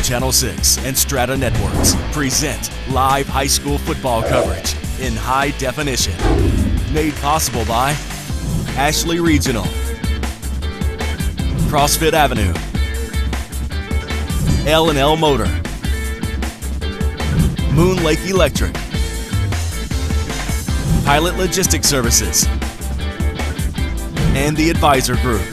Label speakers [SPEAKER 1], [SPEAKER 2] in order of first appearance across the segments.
[SPEAKER 1] Channel 6 and Strata Networks present live high school football coverage in high definition. Made possible by Ashley Regional, CrossFit Avenue, L&L Motor, Moon Lake Electric, Pilot Logistics Services, and the Advisor Group.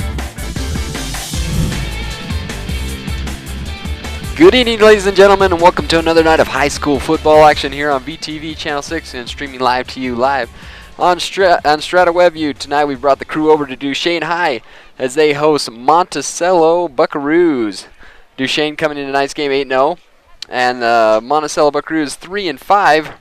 [SPEAKER 2] Good evening, ladies and gentlemen, and welcome to another night of high school football action here on VTV Channel 6 and streaming live to you live on Strata WebView. Tonight we brought the crew over to Duchesne High as they host Monticello Buckaroos. Duchesne coming into tonight's game 8-0, and Monticello Buckaroos 3-5.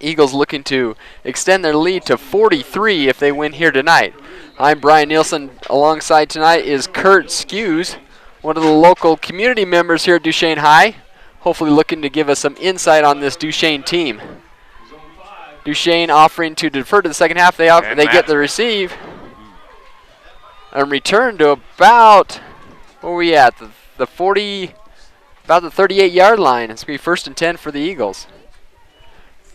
[SPEAKER 2] Eagles looking to extend their lead to 43 if they win here tonight. I'm Brian Nielsen. Alongside tonight is Kurt Skews, one of the local community members here at Duchesne High, hopefully looking to give us some insight on this Duchesne team. Duchesne offering to defer to the second half. They get the receive. And return to about, where are we at? The 40, about the 38-yard line. It's going to be 1st and 10 for the Eagles.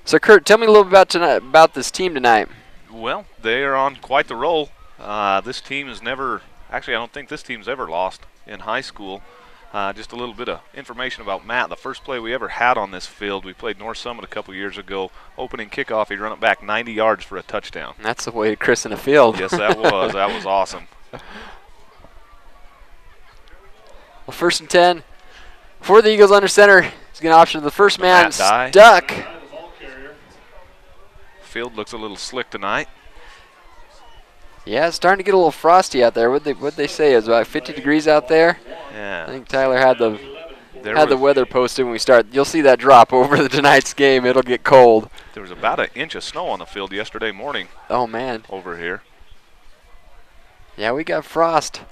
[SPEAKER 2] So, Kurt, tell me a little bit about this team tonight.
[SPEAKER 3] Well, they are on quite the roll. This team has never, actually I don't think this team's ever lost in high school. Just a little bit of information about Matt. The first play we ever had on this field, we played North Summit a couple years ago. Opening kickoff, he run it back 90 yards for a touchdown.
[SPEAKER 2] That's the way to christen a field.
[SPEAKER 3] Yes, that was. That was awesome.
[SPEAKER 2] Well, 1st and 10 for the Eagles under center. He's going to option the first man, Stuck.
[SPEAKER 3] Field looks a little slick tonight.
[SPEAKER 2] Yeah, it's starting to get a little frosty out there. What'd they say? It was about 50 degrees out there.
[SPEAKER 3] Yeah.
[SPEAKER 2] I think Tyler had the weather posted when we start. You'll see that drop over tonight's game. It'll get cold.
[SPEAKER 3] There was about an inch of snow on the field yesterday morning.
[SPEAKER 2] Oh man.
[SPEAKER 3] Over here.
[SPEAKER 2] Yeah, we got frost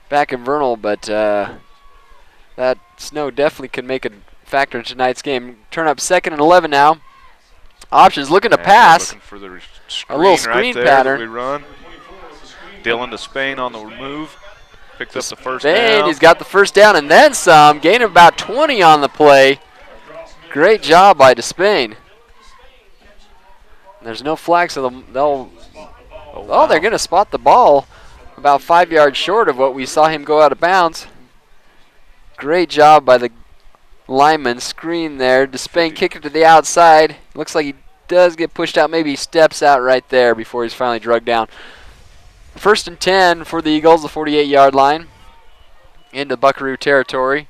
[SPEAKER 2] back in Vernal, but that snow definitely could make a factor in tonight's game. Turn up 2nd and 11 now. Options looking to pass.
[SPEAKER 3] Looking for the
[SPEAKER 2] a little screen
[SPEAKER 3] right
[SPEAKER 2] pattern.
[SPEAKER 3] We run. Dylan to Spain on the move. Picks up the first
[SPEAKER 2] down.
[SPEAKER 3] down.
[SPEAKER 2] He's got the first down and then some. Gain of about 20 on the play. Great job by Despain. There's no flag, so they're going to spot the ball about 5 yards short of what we saw him go out of bounds. Great job by the lineman. Screen there. Despain kick it to the outside. Looks like he does get pushed out. Maybe he steps out right there before he's finally drugged down. 1st and 10 for the Eagles, the 48-yard line into Buckaroo territory.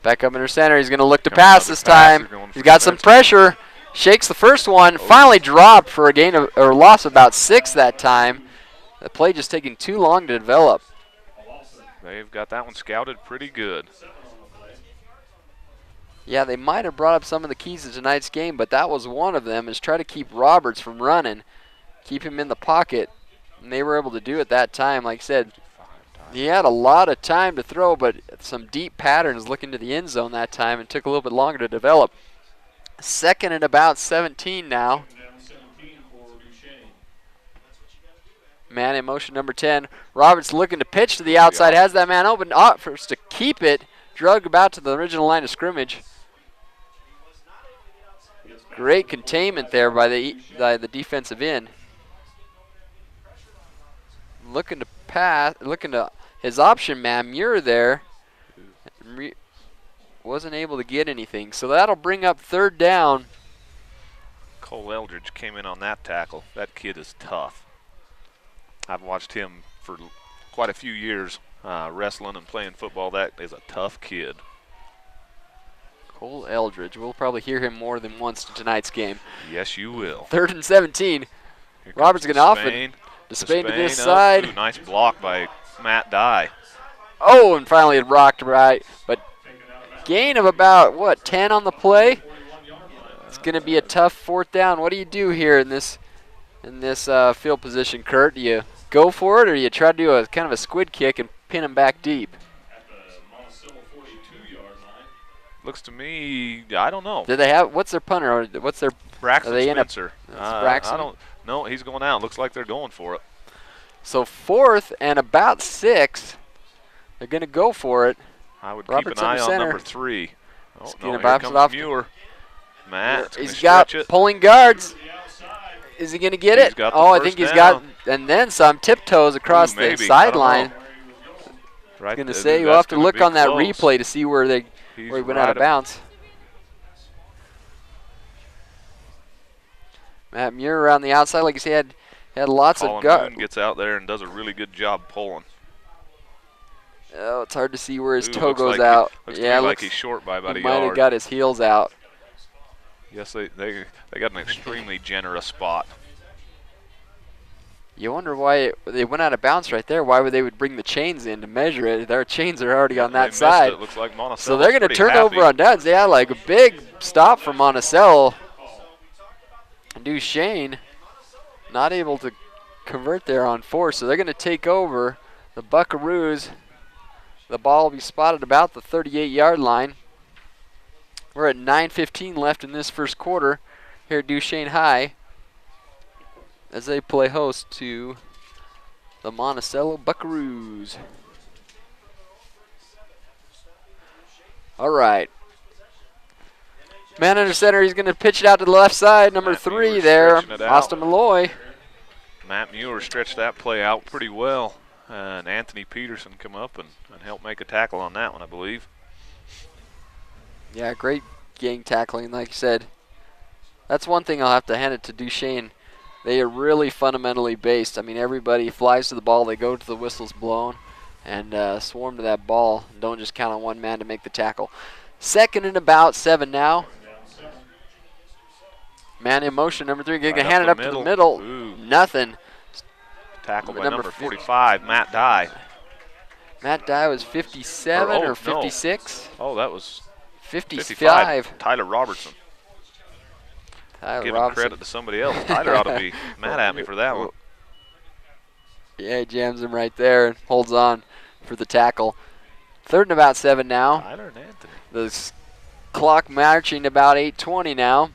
[SPEAKER 2] Back up in her center. He's going to look to pass this time. He's got some pressure. Shakes the first one. Finally dropped for a gain of, or loss of about 6 that time. The play just taking too long to develop.
[SPEAKER 3] They've got that one scouted pretty good.
[SPEAKER 2] Yeah, they might have brought up some of the keys to tonight's game, but that was one of them, is try to keep Roberts from running. Keep him in the pocket, and they were able to do it that time. Like I said, he had a lot of time to throw, but some deep patterns looking to the end zone that time, and took a little bit longer to develop. 2nd and about 17 now. Man in motion, number 10. Roberts looking to pitch to the outside, has that man open, offers to keep it, drug about to the original line of scrimmage. Great containment there by the defensive end. Looking to pass, looking to his option man, Muir there. Wasn't able to get anything. So that'll bring up 3rd down.
[SPEAKER 3] Cole Eldridge came in on that tackle. That kid is tough. I've watched him for quite a few years wrestling and playing football. That is a tough kid.
[SPEAKER 2] Cole Eldridge. We'll probably hear him more than once in tonight's game.
[SPEAKER 3] Yes, you will.
[SPEAKER 2] 3rd and 17. Roberts going to offer. Despain to this side.
[SPEAKER 3] Ooh, nice block by Matt Dye.
[SPEAKER 2] Oh, and finally it rocked right. But gain of about, 10 on the play? It's going to be a tough 4th down. What do you do here in this field position, Kurt? Do you go for it, or do you try to do a kind of a squid kick and pin him back deep?
[SPEAKER 3] Looks to me, I don't know.
[SPEAKER 2] Do they have, what's their punter? What's their
[SPEAKER 3] Braxton Spencer.
[SPEAKER 2] Braxton?
[SPEAKER 3] I don't. No, he's going out. Looks like they're going for it.
[SPEAKER 2] So 4th and about 6. They're going to go for it.
[SPEAKER 3] I would
[SPEAKER 2] Roberts
[SPEAKER 3] keep an eye
[SPEAKER 2] under
[SPEAKER 3] on
[SPEAKER 2] center.
[SPEAKER 3] number 3. Oh,
[SPEAKER 2] He's
[SPEAKER 3] no,
[SPEAKER 2] gonna
[SPEAKER 3] here
[SPEAKER 2] bounce it
[SPEAKER 3] comes
[SPEAKER 2] off.
[SPEAKER 3] Muir. Matt's going to
[SPEAKER 2] He's got
[SPEAKER 3] stretch it.
[SPEAKER 2] pulling guards. Is he going to get
[SPEAKER 3] He's
[SPEAKER 2] it?
[SPEAKER 3] got the
[SPEAKER 2] Oh, I
[SPEAKER 3] first
[SPEAKER 2] think he's
[SPEAKER 3] down.
[SPEAKER 2] got, and then some tiptoes across the
[SPEAKER 3] Maybe. I don't
[SPEAKER 2] sideline.
[SPEAKER 3] know. Right,
[SPEAKER 2] Going to
[SPEAKER 3] dude,
[SPEAKER 2] say, we'll
[SPEAKER 3] that's
[SPEAKER 2] have to
[SPEAKER 3] gonna
[SPEAKER 2] look
[SPEAKER 3] be
[SPEAKER 2] on that
[SPEAKER 3] close.
[SPEAKER 2] replay to see where he went out of bounds. Matt Muir around the outside, like you said, had lots of guard.
[SPEAKER 3] Moon gets out there and does a really good job pulling.
[SPEAKER 2] Oh, it's hard to see where his toe
[SPEAKER 3] looks
[SPEAKER 2] goes
[SPEAKER 3] like
[SPEAKER 2] out.
[SPEAKER 3] Looks
[SPEAKER 2] yeah,
[SPEAKER 3] to me like he's short by about a
[SPEAKER 2] he might have
[SPEAKER 3] yard.
[SPEAKER 2] got his heels out.
[SPEAKER 3] Yes, they got an extremely generous spot.
[SPEAKER 2] You wonder why they went out of bounds right there. Why would they bring the chains in to measure it? Their chains are already on that side.
[SPEAKER 3] It looks like Monticello.
[SPEAKER 2] So they're going to turn over on downs. Yeah, like a big stop for Monticello. Duchesne not able to convert there on 4, so they're going to take over. The Buckaroos, the ball will be spotted about the 38-yard line. We're at 9:15 left in this first quarter here at Duchesne High as they play host to the Monticello Buckaroos. All right. Man under center, he's going to pitch it out to the left side. Number 3 there, Austin Malloy.
[SPEAKER 3] Matt Muir stretched that play out pretty well. And Anthony Peterson come up and help make a tackle on that one, I believe.
[SPEAKER 2] Yeah, great gang tackling, like you said. That's one thing I'll have to hand it to Duchesne. They are really fundamentally based. I mean, everybody flies to the ball. They go to the whistles blown and swarm to that ball. Don't just count on one man to make the tackle. 2nd and about 7 now. Man in motion, number 3. Going to hand it up to the middle.
[SPEAKER 3] Ooh.
[SPEAKER 2] Nothing.
[SPEAKER 3] Tackle by number 45, Matt Dye.
[SPEAKER 2] Matt Dye was 57 or 56?
[SPEAKER 3] No. Oh, that was
[SPEAKER 2] 55.
[SPEAKER 3] Tyler Robertson. Give credit to somebody else. Tyler ought to be mad at me for that one.
[SPEAKER 2] Yeah, he jams him right there and holds on for the tackle. 3rd and about 7 now.
[SPEAKER 3] Tyler and Anthony.
[SPEAKER 2] The clock marching about 8:20 now.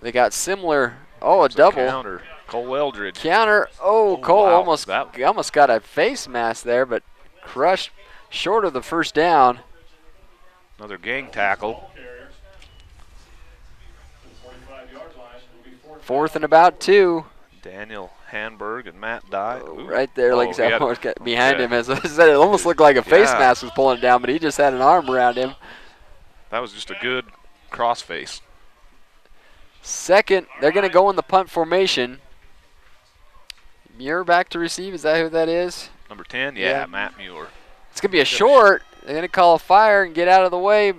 [SPEAKER 2] They got similar. Oh, a double.
[SPEAKER 3] Counter. Cole Eldridge.
[SPEAKER 2] Counter. Oh, Cole
[SPEAKER 3] wow.
[SPEAKER 2] almost got a face mask there, but crushed short of the first down.
[SPEAKER 3] Another gang tackle.
[SPEAKER 2] 4th and about 2.
[SPEAKER 3] Daniel Hanberg and Matt Dye.
[SPEAKER 2] Oh, right there, like I said, almost got behind him. As I said, it almost looked like a face mask was pulling it down, but he just had an arm around him.
[SPEAKER 3] That was just a good crossface.
[SPEAKER 2] 2nd, they're going to go in the punt formation. Muir back to receive. Is that who that is?
[SPEAKER 3] Number 10, yeah. Matt Muir.
[SPEAKER 2] It's going to be a short. They're going to call a fire and get out of the way.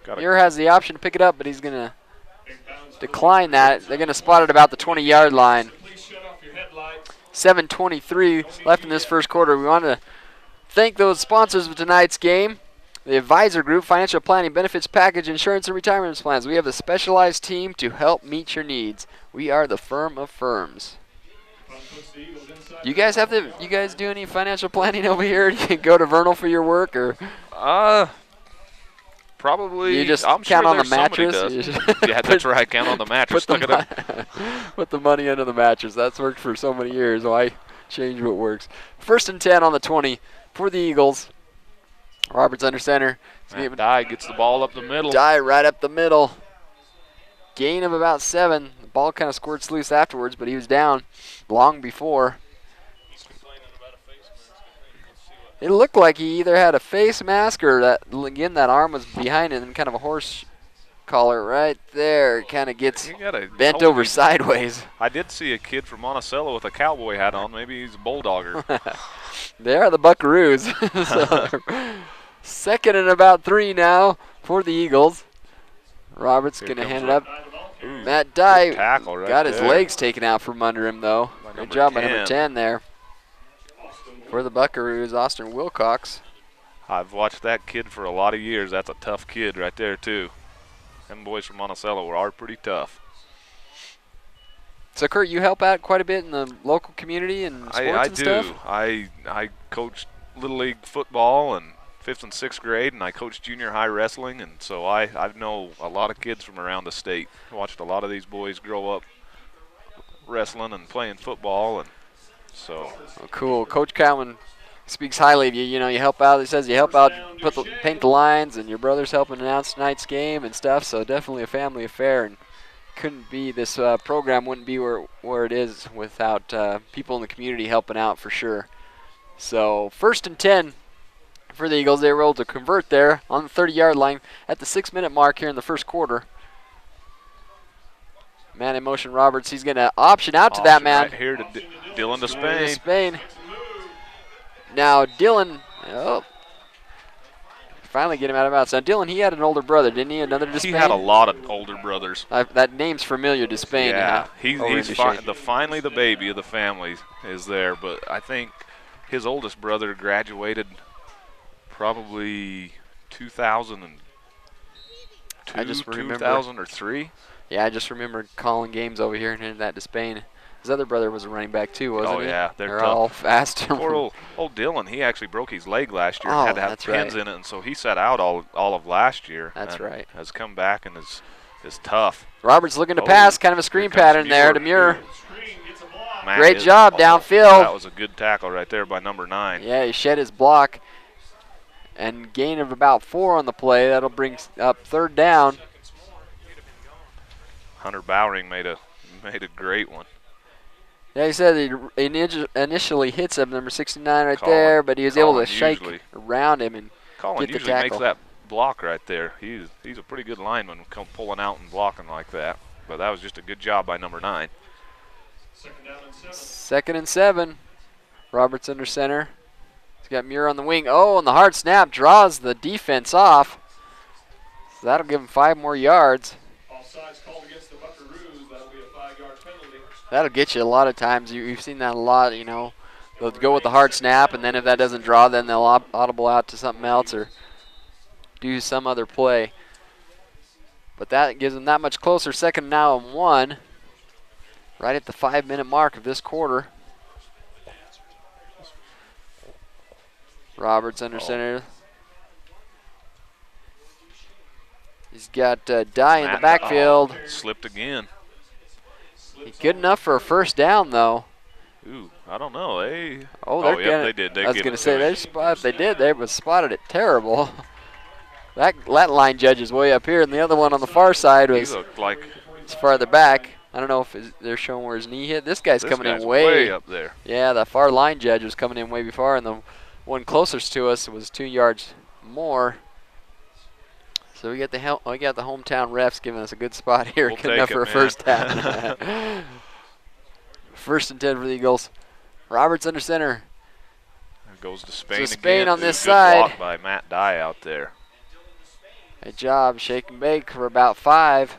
[SPEAKER 2] Muir has the option to pick it up, but he's going to decline that. They're going to spot it about the 20-yard line. 7:23 left in this first quarter. We want to thank those sponsors of tonight's game. The Advisor Group, Financial Planning, Benefits Package, Insurance, and Retirement Plans. We have a specialized team to help meet your needs. We are the firm of firms. You guys do any financial planning over here? You can go to Vernal for your work, or
[SPEAKER 3] probably.
[SPEAKER 2] You just
[SPEAKER 3] I'm
[SPEAKER 2] count
[SPEAKER 3] sure
[SPEAKER 2] on the
[SPEAKER 3] there's somebody
[SPEAKER 2] mattress.
[SPEAKER 3] does. Yeah, that's right. Count on the mattress.
[SPEAKER 2] Put the money under the mattress. That's worked for so many years. Why change what works? 1st and 10 on the 20 for the Eagles. Roberts under center.
[SPEAKER 3] Dye gets the ball up the middle.
[SPEAKER 2] Dye right up the middle. Gain of about 7. The ball kind of squirts loose afterwards, but he was down long before. It looked like he either had a face mask or that arm was behind him and kind of a horse collar right there. It kind of gets bent over sideways.
[SPEAKER 3] I did see a kid from Monticello with a cowboy hat on. Maybe he's a bulldogger.
[SPEAKER 2] They are the Buckaroos. So 2nd and about 3 now for the Eagles. Roberts going to hand it up.
[SPEAKER 3] Ooh,
[SPEAKER 2] Matt Dye
[SPEAKER 3] got
[SPEAKER 2] his legs taken out from under him, though. Good job by number 10 there. For the Buckaroos, Austin Wilcox.
[SPEAKER 3] I've watched that kid for a lot of years. That's a tough kid right there, too. Them boys from Monticello are pretty tough.
[SPEAKER 2] So, Kurt, you help out quite a bit in the local community and sports and stuff?
[SPEAKER 3] I do. I coached Little League football in 5th and 6th grade, and I coached junior high wrestling, and so I know a lot of kids from around the state. I watched a lot of these boys grow up wrestling and playing football, and So
[SPEAKER 2] Cool. Coach Cowan speaks highly of you. You know, you help out. He says you help out, paint the lines, and your brother's helping announce tonight's game and stuff. So definitely a family affair, and couldn't be this program wouldn't be where it is without people in the community helping out for sure. So 1st and 10 for the Eagles. They were able to convert there on the 30-yard line at the 6-minute mark here in the first quarter. Man in motion, Roberts. He's going to option out to that man.
[SPEAKER 3] Right here to Dylan Duchesne.
[SPEAKER 2] Spain. Now Dylan, finally get him out of bounds. Now Dylan, he had an older brother, didn't he? Another Duchesne?
[SPEAKER 3] He had a lot of older brothers.
[SPEAKER 2] That name's familiar, Duchesne.
[SPEAKER 3] Yeah, he's finally the baby of the family is there. But I think his oldest brother graduated probably 2002, 2003.
[SPEAKER 2] Yeah, I just remember calling games over here and hearing that Duchesne. His other brother was a running back too, wasn't he?
[SPEAKER 3] Oh yeah, they're
[SPEAKER 2] all fast.
[SPEAKER 3] Poor old Dylan, he actually broke his leg last year.
[SPEAKER 2] Oh,
[SPEAKER 3] had to have pins in it, and so he sat out all of last year.
[SPEAKER 2] That's right.
[SPEAKER 3] Has come back and is tough.
[SPEAKER 2] Roberts looking to pass, kind of a screen pattern there to Muir.
[SPEAKER 3] Matt
[SPEAKER 2] Great job downfield.
[SPEAKER 3] That was a good tackle right there by number 9.
[SPEAKER 2] Yeah, he shed his block. And gain of about 4 on the play. That'll bring up 3rd down.
[SPEAKER 3] Hunter Bowering made a great one.
[SPEAKER 2] Yeah, he said he initially hits him, number 69 right there, but he was able to shake around him and get the tackle.
[SPEAKER 3] Usually makes that block right there. He's a pretty good lineman pulling out and blocking like that. But that was just a good job by number 9.
[SPEAKER 2] 2nd and 7. Roberts under center. He's got Muir on the wing. Oh, and the hard snap draws the defense off. So that'll give him 5 more yards.
[SPEAKER 4] Offsides called against the Buckaroos. That'll be a 5-yard penalty.
[SPEAKER 2] That'll get you a lot of times. You've seen that a lot, you know. They'll go with the hard snap, and then if that doesn't draw, then they'll audible out to something else or do some other play. But that gives them that much closer. 2nd now and 1. Right at the 5-minute mark of this quarter. Roberts under center. He's got Dye in the backfield.
[SPEAKER 3] Slipped again.
[SPEAKER 2] Good enough for a 1st down, though.
[SPEAKER 3] Ooh, I don't know. They did.
[SPEAKER 2] I was going to say, if they did, they would spotted it terrible. That line judge is way up here, and the other one on the far side was farther back. I don't know if they're showing where his knee hit. This guy's coming in way
[SPEAKER 3] up there.
[SPEAKER 2] Yeah, the far line judge was coming in way before, and the one closest to us was 2 yards more. So we got the hometown refs giving us a good spot here. Good enough for a 1st down. 1st and 10 for the Eagles. Roberts under center.
[SPEAKER 3] There goes to Spain
[SPEAKER 2] so
[SPEAKER 3] again.
[SPEAKER 2] Spain on this
[SPEAKER 3] good
[SPEAKER 2] side.
[SPEAKER 3] Block by Matt Dye out there.
[SPEAKER 2] Good job. Shake and bake for about 5.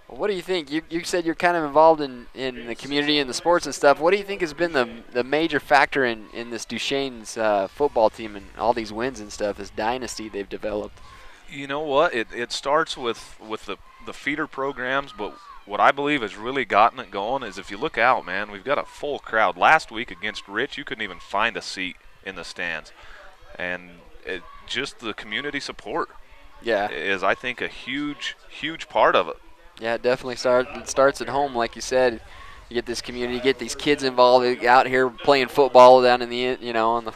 [SPEAKER 2] What do you think? You said you're kind of involved in the community and the sports and stuff. What do you think has been the major factor in this Duchesne's football team and all these wins and stuff, this dynasty they've developed?
[SPEAKER 3] You know what? It starts with the feeder programs, but what I believe has really gotten it going is if you look out, man, we've got a full crowd. Last week against Rich, you couldn't even find a seat in the stands. And just the community support is, I think, a huge, huge part of it.
[SPEAKER 2] Yeah, it definitely starts at home, like you said. You get this community, you get these kids involved out here playing football down in the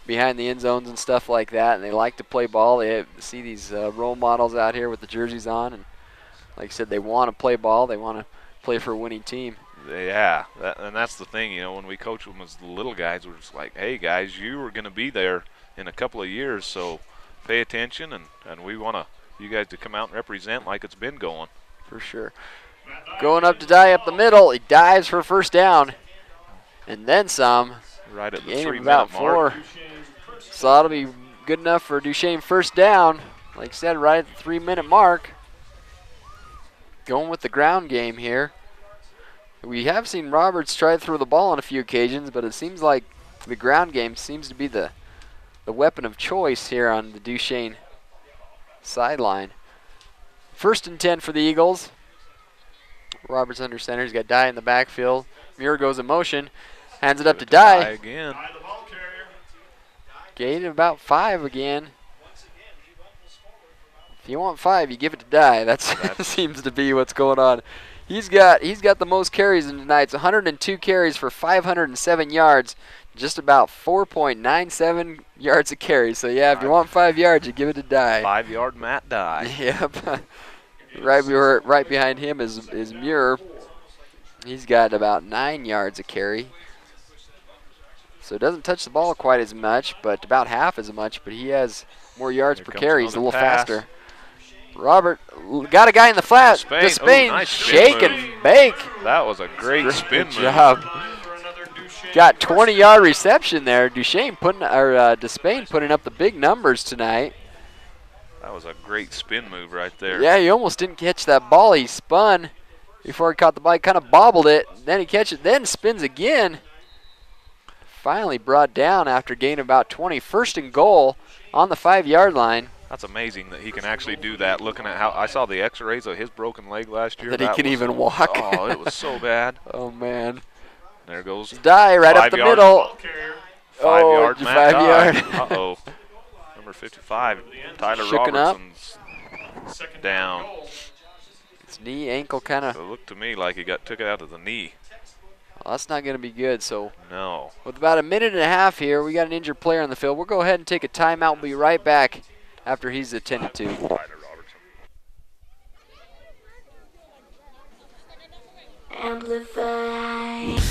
[SPEAKER 2] behind the end zones and stuff like that, and they like to play ball. They see these role models out here with the jerseys on, and like I said, they want to play ball. They want to play for a winning team.
[SPEAKER 3] Yeah, and that's the thing. When we coach them as the little guys, we're just like, hey guys, you are going to be there in a couple of years, so pay attention, and we want you guys to come out and represent like it's been going.
[SPEAKER 2] For sure. Going up to Dye up the middle. He dives for 1st down. And then some.
[SPEAKER 3] Right at the
[SPEAKER 2] Gain
[SPEAKER 3] 3-minute
[SPEAKER 2] about
[SPEAKER 3] mark.
[SPEAKER 2] 4. So that'll be good enough for Duchesne 1st down. Like I said, right at the 3-minute mark. Going with the ground game here. We have seen Roberts try to throw the ball on a few occasions, but it seems like the ground game seems to be the weapon of choice here on the Duchesne sideline. 1st and 10 for the Eagles. Roberts under center. He's got Dye in the backfield. Muir goes in motion. Hands it up to Dye.
[SPEAKER 3] Again.
[SPEAKER 2] Gain about 5 again. If you want 5, you give it to Die. That seems to be what's going on. He's got the most carries in tonight's 102 carries for 507 yards, just about 4.97 yards a carry. So yeah, if you want 5 yards, you give it to Die.
[SPEAKER 3] 5-yard Matt Dye.
[SPEAKER 2] Yep. Right behind him is Muir. He's got about 9 yards a carry. So doesn't touch the ball quite as much, but about half as much. But he has more yards per carry. He's a little faster. Robert got a guy in the flat. Duchesne,
[SPEAKER 3] nice
[SPEAKER 2] shake
[SPEAKER 3] spin
[SPEAKER 2] and bake.
[SPEAKER 3] That was a great spin move.
[SPEAKER 2] Job. Got 20-yard reception there. Duchesne Despain putting up the big numbers tonight.
[SPEAKER 3] That was a great spin move right there.
[SPEAKER 2] Yeah, he almost didn't catch that ball. He spun before he caught the ball. He kind of bobbled it. Then he catches it. Then spins again. Finally brought down after gain of about 20. First and goal on the 5-yard line.
[SPEAKER 3] That's amazing that he can actually do that. Looking at how I saw the X-rays of his broken leg last year.
[SPEAKER 2] That he can even walk.
[SPEAKER 3] Oh, it was so bad.
[SPEAKER 2] Oh man.
[SPEAKER 3] There goes
[SPEAKER 2] Die right up the middle.
[SPEAKER 3] 5-yard Matt
[SPEAKER 2] 5 yard.
[SPEAKER 3] Uh-oh. Number 55, Tyler
[SPEAKER 2] Shooken
[SPEAKER 3] Robertson's down.
[SPEAKER 2] His knee, ankle kind of.
[SPEAKER 3] It looked to me like he took it out of the knee.
[SPEAKER 2] Well, that's not going to be good. So
[SPEAKER 3] No.
[SPEAKER 2] with about a minute and a half here, we got an injured player on the field. We'll go ahead and take a timeout. We'll be right back after he's attended to.
[SPEAKER 3] Tyler Robertson.
[SPEAKER 5] Amplify.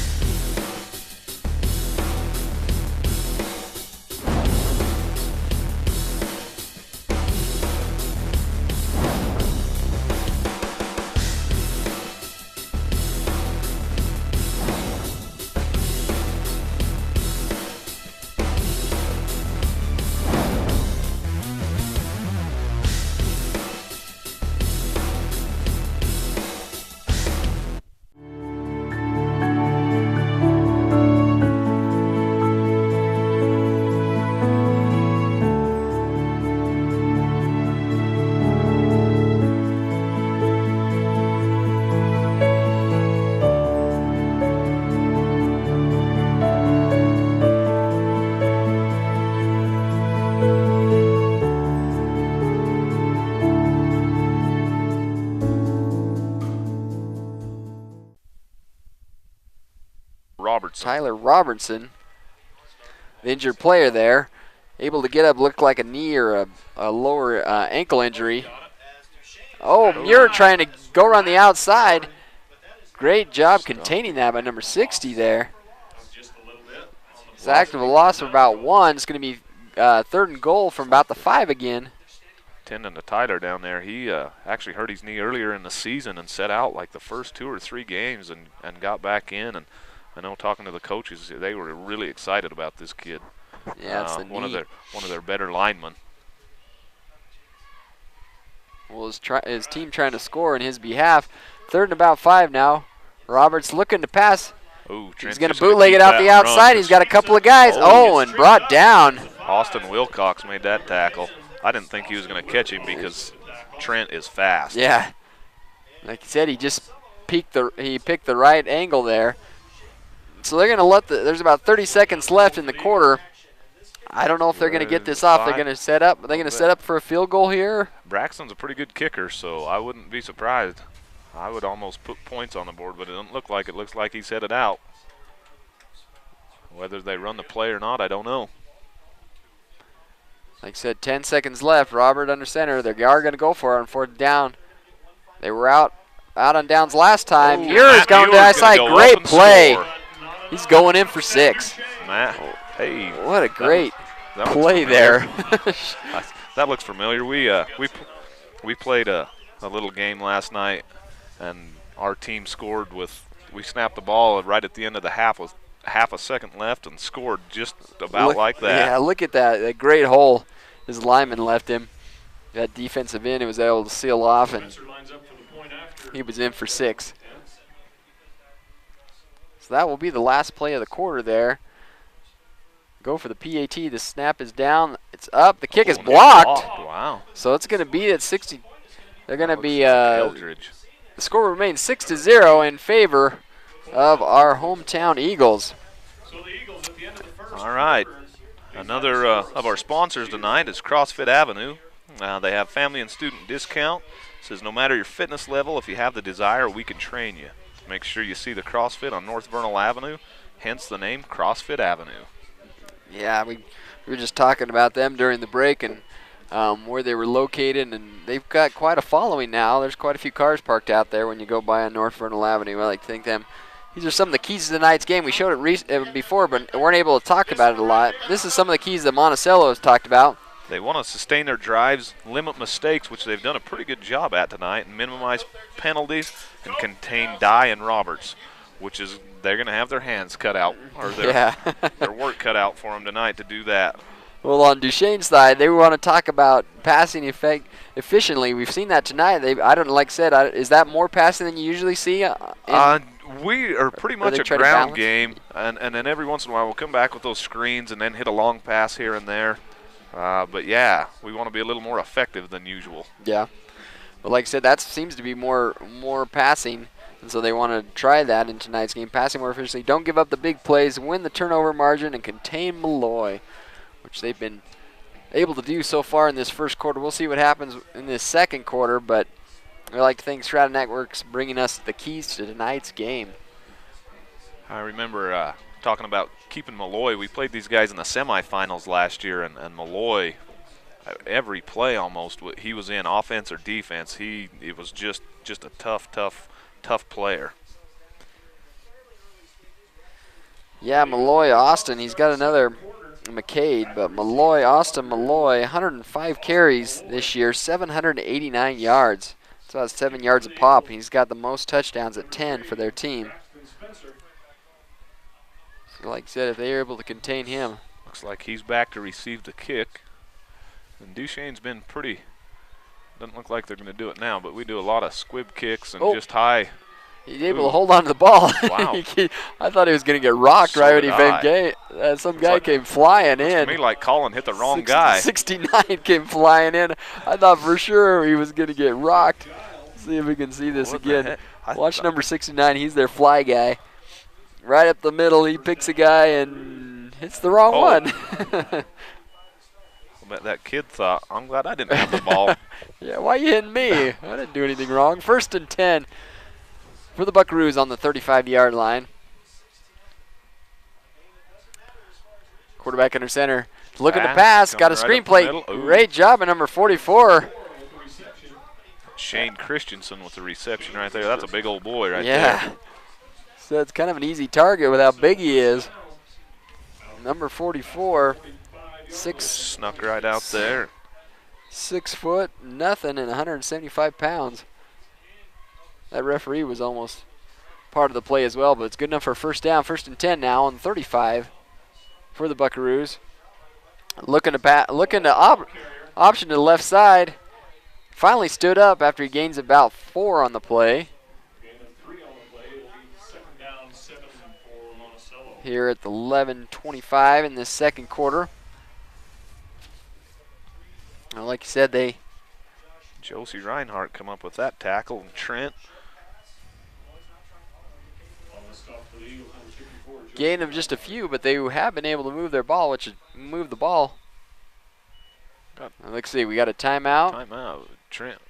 [SPEAKER 3] Robertson.
[SPEAKER 2] Tyler Robertson, the injured player there, able to get up, looked like a knee or a lower ankle injury. Oh, Muir trying to go around the outside. Great job containing that by number 60 there. Sacked of a loss of about 1. It's going to be 3rd and goal from about the 5 again.
[SPEAKER 3] Tendon to Tyler down there. He actually hurt his knee earlier in the season and set out like the first 2 or 3 games and got back in. And I know talking to the coaches, they were really excited about this kid.
[SPEAKER 2] Yeah, it's the
[SPEAKER 3] one
[SPEAKER 2] knee.
[SPEAKER 3] of their better linemen.
[SPEAKER 2] Well, his team trying to score in his behalf. 3rd and about 5 now. Roberts looking to pass.
[SPEAKER 3] Ooh,
[SPEAKER 2] He's going to bootleg it out the outside. He's got a couple of guys. Oh, and brought down.
[SPEAKER 3] Austin Wilcox made that tackle. I didn't think he was going to catch him because Trent is fast.
[SPEAKER 2] Yeah. Like you said, he just picked the right angle there. So they're going to let there's about 30 seconds left in the quarter. I don't know if they're going to get this off. They're going to set up. Are they going to set up for a field goal here?
[SPEAKER 3] Braxton's a pretty good kicker, so I wouldn't be surprised. I would almost put points on the board, but it doesn't look like it. Looks like he's headed out. Whether they run the play or not, I don't know.
[SPEAKER 2] Like I said, 10 seconds left. Robert under center. They are going to go for it on 4th down. They were out on downs last time. Muir's going to the outside. Great play.
[SPEAKER 3] Score.
[SPEAKER 2] He's going in for 6.
[SPEAKER 3] Matt, hey.
[SPEAKER 2] What a great
[SPEAKER 3] that
[SPEAKER 2] play there.
[SPEAKER 3] That looks familiar. We played a little game last night, and our team scored with, we snapped the ball right at the end of the half with half a second left and scored just about like that.
[SPEAKER 2] Yeah, look at that great hole his lineman left him. That defensive end, he was able to seal off, and he was in for 6. So that will be the last play of the quarter there. Go for the PAT. The snap is down. It's up. The kick is blocked.
[SPEAKER 3] Wow.
[SPEAKER 2] So it's going to be at 60. They're going to be
[SPEAKER 3] Eldridge.
[SPEAKER 2] the score remains 6-0 in favor of our hometown Eagles.
[SPEAKER 3] All right. Another of our sponsors tonight is CrossFit Avenue. They have family and student discount. Says no matter your fitness level, if you have the desire, we can train you. Make sure you see the CrossFit on North Vernal Avenue, hence the name CrossFit Avenue.
[SPEAKER 2] Yeah, we were just talking about them during the break and where they were located, and they've got quite a following now. There's quite a few cars parked out there when you go by on North Vernal Avenue. I like to think them. These are some of the keys to tonight's game. We showed it before, but weren't able to talk about it a lot. This is some of the keys that Monticello has talked about.
[SPEAKER 3] They want to sustain their drives, limit mistakes, which they've done a pretty good job at tonight, and minimize penalties and contain Dye and Roberts, which is they're going to have their hands cut out, or their work cut out for them tonight to do that.
[SPEAKER 2] Well, on Duchesne's side, they want to talk about passing efficiently. We've seen that tonight. Is that more passing than you usually see?
[SPEAKER 3] We are pretty much a ground game, and then every once in a while we'll come back with those screens and then hit a long pass here and there. But, yeah, we want to be a little more effective than usual.
[SPEAKER 2] Yeah. But like I said, that seems to be more passing, and so they want to try that in tonight's game. Passing more efficiently. Don't give up the big plays. Win the turnover margin and contain Malloy, which they've been able to do so far in this first quarter. We'll see what happens in this second quarter, but I like to thank Strata Networks bringing us the keys to tonight's game.
[SPEAKER 3] I remember talking about keeping Malloy. We played these guys in the semifinals last year, and Malloy, every play almost, he was in offense or defense. It was just a tough player.
[SPEAKER 2] Yeah, Malloy Austin, he's got another McCade, but Austin Malloy, 105 carries this year, 789 yards. That's about 7 yards a pop. He's got the most touchdowns at 10 for their team. So like I said, if they are able to contain him.
[SPEAKER 3] Looks like he's back to receive the kick. And Duchesne's been pretty, doesn't look like they're going to do it now, but we do a lot of squib kicks and just high.
[SPEAKER 2] He's able to hold on to the ball.
[SPEAKER 3] Wow.
[SPEAKER 2] I thought he was going to get rocked right when he came. Some guy came flying in.
[SPEAKER 3] To me, like Colin hit the wrong guy.
[SPEAKER 2] 69 came flying in. I thought for sure he was going to get rocked. Let's see if we can see this again. Watch number 69. He's their fly guy. Right up the middle, he picks a guy and hits the wrong one.
[SPEAKER 3] I bet that kid thought, I'm glad I didn't have the ball.
[SPEAKER 2] Yeah, why are you hitting me? I didn't do anything wrong. 1st and 10. For the Buckaroos on the 35-yard line. Quarterback under center. Looking to pass. Got a screenplay. Great job at number 44.
[SPEAKER 3] Shane Christensen with the reception right there. That's a big old boy right there.
[SPEAKER 2] Yeah. So it's kind of an easy target with how big he is. Number 44.
[SPEAKER 3] Snuck right out there.
[SPEAKER 2] 6 foot, nothing, and 175 pounds. That referee was almost part of the play as well, but it's good enough for first down. 1st and 10 now on 35 for the Buckaroos. Looking to option to the left side. Finally stood up after he gains about 4 on the play. Here at the 11:25 in this second quarter. Well, like you said,
[SPEAKER 3] Josie Reinhardt come up with that tackle, and Trent.
[SPEAKER 2] Gain of just a few, but they have been able to move their ball, move the ball. Let's see, we got a timeout.
[SPEAKER 3] Timeout. Trent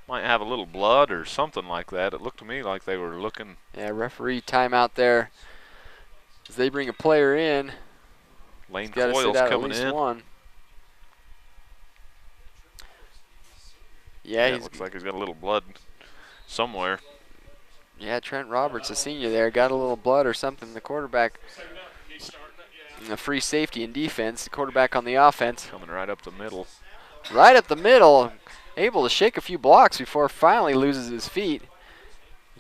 [SPEAKER 3] might have a little blood or something like that. It looked to me like they were looking.
[SPEAKER 2] Yeah, referee timeout there. As they bring a player in.
[SPEAKER 3] Lane Coyle's coming in.
[SPEAKER 2] One. Yeah,
[SPEAKER 3] it looks like he's got a little blood somewhere.
[SPEAKER 2] Yeah, Trent Roberts, a senior there, got a little blood or something. The quarterback, a free safety in defense. The quarterback on the offense.
[SPEAKER 3] Coming right up the middle.
[SPEAKER 2] Right up the middle. Able to shake a few blocks before finally loses his feet.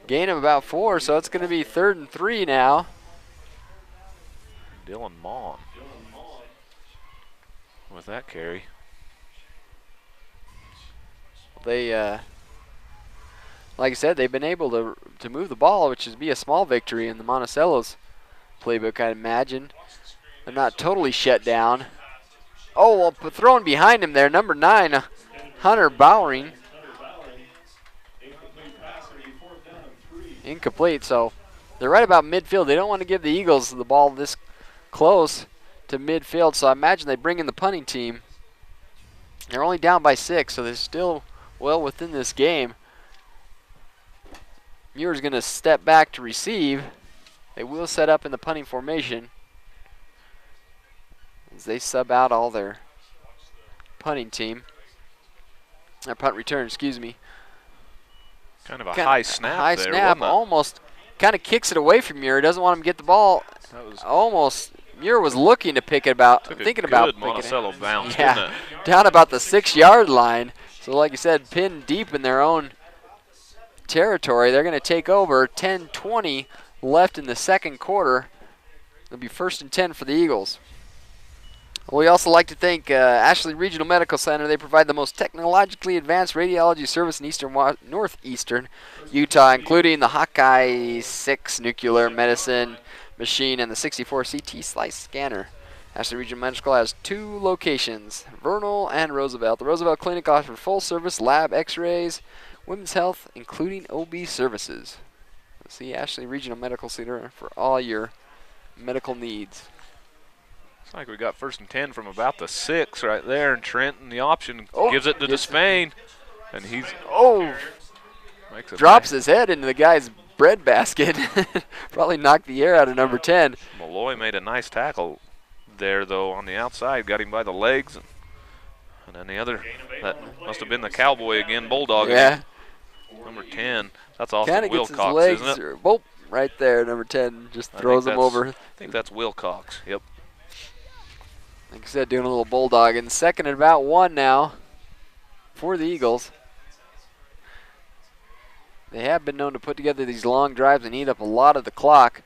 [SPEAKER 2] Gain of about 4, so it's going to be 3rd and 3 now.
[SPEAKER 3] Dylan Maughan with that carry.
[SPEAKER 2] They, like I said, they've been able to move the ball, which would be a small victory in the Monticello's playbook, I'd imagine. They're not totally shut down. Oh, well, thrown behind him there, number 9, Hunter Bowering. Incomplete, so they're right about midfield. They don't want to give the Eagles the ball this close to midfield, so I imagine they bring in the punting team. They're only down by 6, so they're still well within this game. Muir's going to step back to receive. They will set up in the punting formation as they sub out all their punting team. Their punt return, excuse me.
[SPEAKER 3] Kind of a high snap
[SPEAKER 2] high
[SPEAKER 3] there.
[SPEAKER 2] Snap, almost kind of kicks it away from Muir. Doesn't want him to get the ball.
[SPEAKER 3] That was
[SPEAKER 2] almost. Muir was looking to pick it about, thinking about picking
[SPEAKER 3] Monticello
[SPEAKER 2] it.
[SPEAKER 3] bounce,
[SPEAKER 2] Yeah,
[SPEAKER 3] didn't it?
[SPEAKER 2] down about the 6-yard line. So like you said, pinned deep in their own territory. They're going to take over. 10:20 left in the second quarter. It'll be 1st and 10 for the Eagles. We also like to thank Ashley Regional Medical Center. They provide the most technologically advanced radiology service in northeastern Utah, including the Hawkeye 6 nuclear medicine machine and the 64 CT slice scanner. Ashley Regional Medical has 2 locations, Vernal and Roosevelt. The Roosevelt Clinic offers full-service lab x-rays, women's health, including OB services. See Ashley Regional Medical Center for all your medical needs.
[SPEAKER 3] Looks like we got 1st and 10 from about the 6 right there, and Trenton the option gives it to Duchesne, and he's makes it
[SPEAKER 2] drops his head into the guy's bread basket. Probably knocked the air out of number 10.
[SPEAKER 3] Malloy made a nice tackle there though on the outside, got him by the legs, and then the other, that must have been the Cowboy again, Bulldog.
[SPEAKER 2] Yeah.
[SPEAKER 3] Number 10. That's also
[SPEAKER 2] Kind of gets
[SPEAKER 3] Wilcox,
[SPEAKER 2] his legs,
[SPEAKER 3] isn't it?
[SPEAKER 2] boop, right there, number 10. Just throws him over.
[SPEAKER 3] I think that's Wilcox. Yep.
[SPEAKER 2] Like I said, doing a little bulldog. And 2nd and about 1 now for the Eagles. They have been known to put together these long drives and eat up a lot of the clock.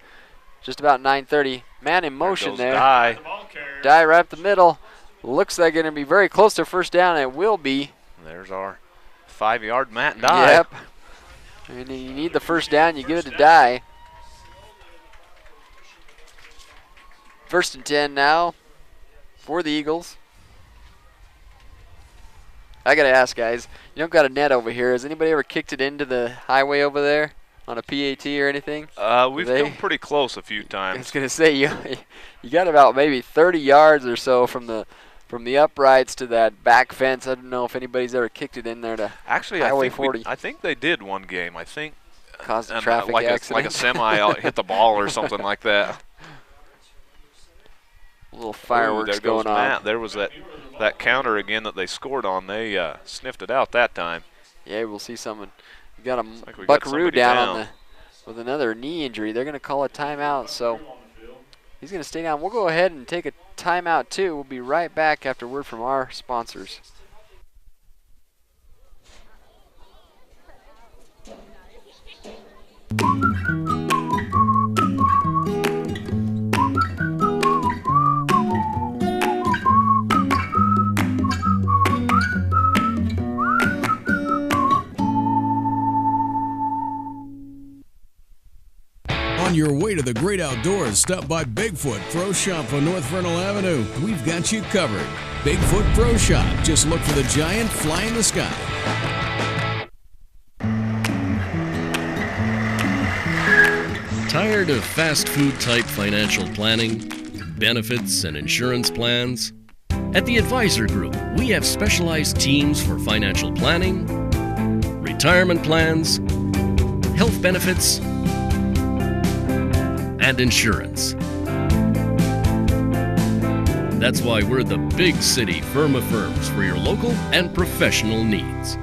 [SPEAKER 2] Just about 9:30. Man in motion there. Die right up the middle. Looks like it's going to be very close to 1st down. It will be.
[SPEAKER 3] There's our 5-yard Matt Die.
[SPEAKER 2] Yep. And you need the 1st down. You give it to Die. 1st and 10 now for the Eagles. I got to ask, guys. You don't got a net over here. Has anybody ever kicked it into the highway over there on a PAT or anything?
[SPEAKER 3] We've come pretty close a few times.
[SPEAKER 2] I was going to say, you got about maybe 30 yards or so from the uprights to that back fence. I don't know if anybody's ever kicked it in there to Highway 40.
[SPEAKER 3] I think they did one game. I think
[SPEAKER 2] caused a traffic accident.
[SPEAKER 3] Like a semi hit the ball or something like that.
[SPEAKER 2] A little fireworks
[SPEAKER 3] there goes
[SPEAKER 2] going on.
[SPEAKER 3] Matt. There was that counter again that they scored on. They sniffed it out that time.
[SPEAKER 2] Yeah, we'll see someone. We got a
[SPEAKER 3] like we
[SPEAKER 2] Buckaroo
[SPEAKER 3] got
[SPEAKER 2] down with another knee injury. They're going to call a timeout, so he's going to stay down. We'll go ahead and take a timeout too. We'll be right back after word from our sponsors.
[SPEAKER 6] On your way to the great outdoors, stop by Bigfoot Pro Shop on North Vernal Avenue. We've got you covered. Bigfoot Pro Shop. Just look for the giant fly in the sky.
[SPEAKER 7] Tired of fast food type financial planning, benefits, and insurance plans? At the Advisor Group, we have specialized teams for financial planning, retirement plans, health benefits, and insurance. That's why we're the big city firm of firms for your local and professional needs.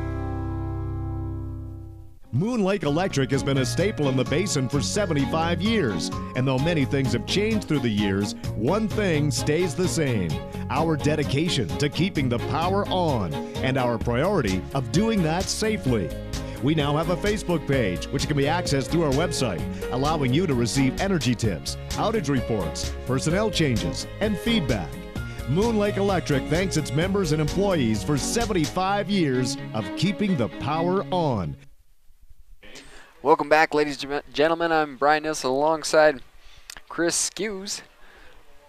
[SPEAKER 8] Moon Lake Electric has been a staple in the basin for 75 years. And though many things have changed through the years, one thing stays the same: our dedication to keeping the power on and our priority of doing that safely. We now have a Facebook page, which can be accessed through our website, allowing you to receive energy tips, outage reports, personnel changes, and feedback. Moon Lake Electric thanks its members and employees for 75 years of keeping the power on.
[SPEAKER 2] Welcome back, ladies and gentlemen. I'm Brian Nilsson alongside Chris Skews.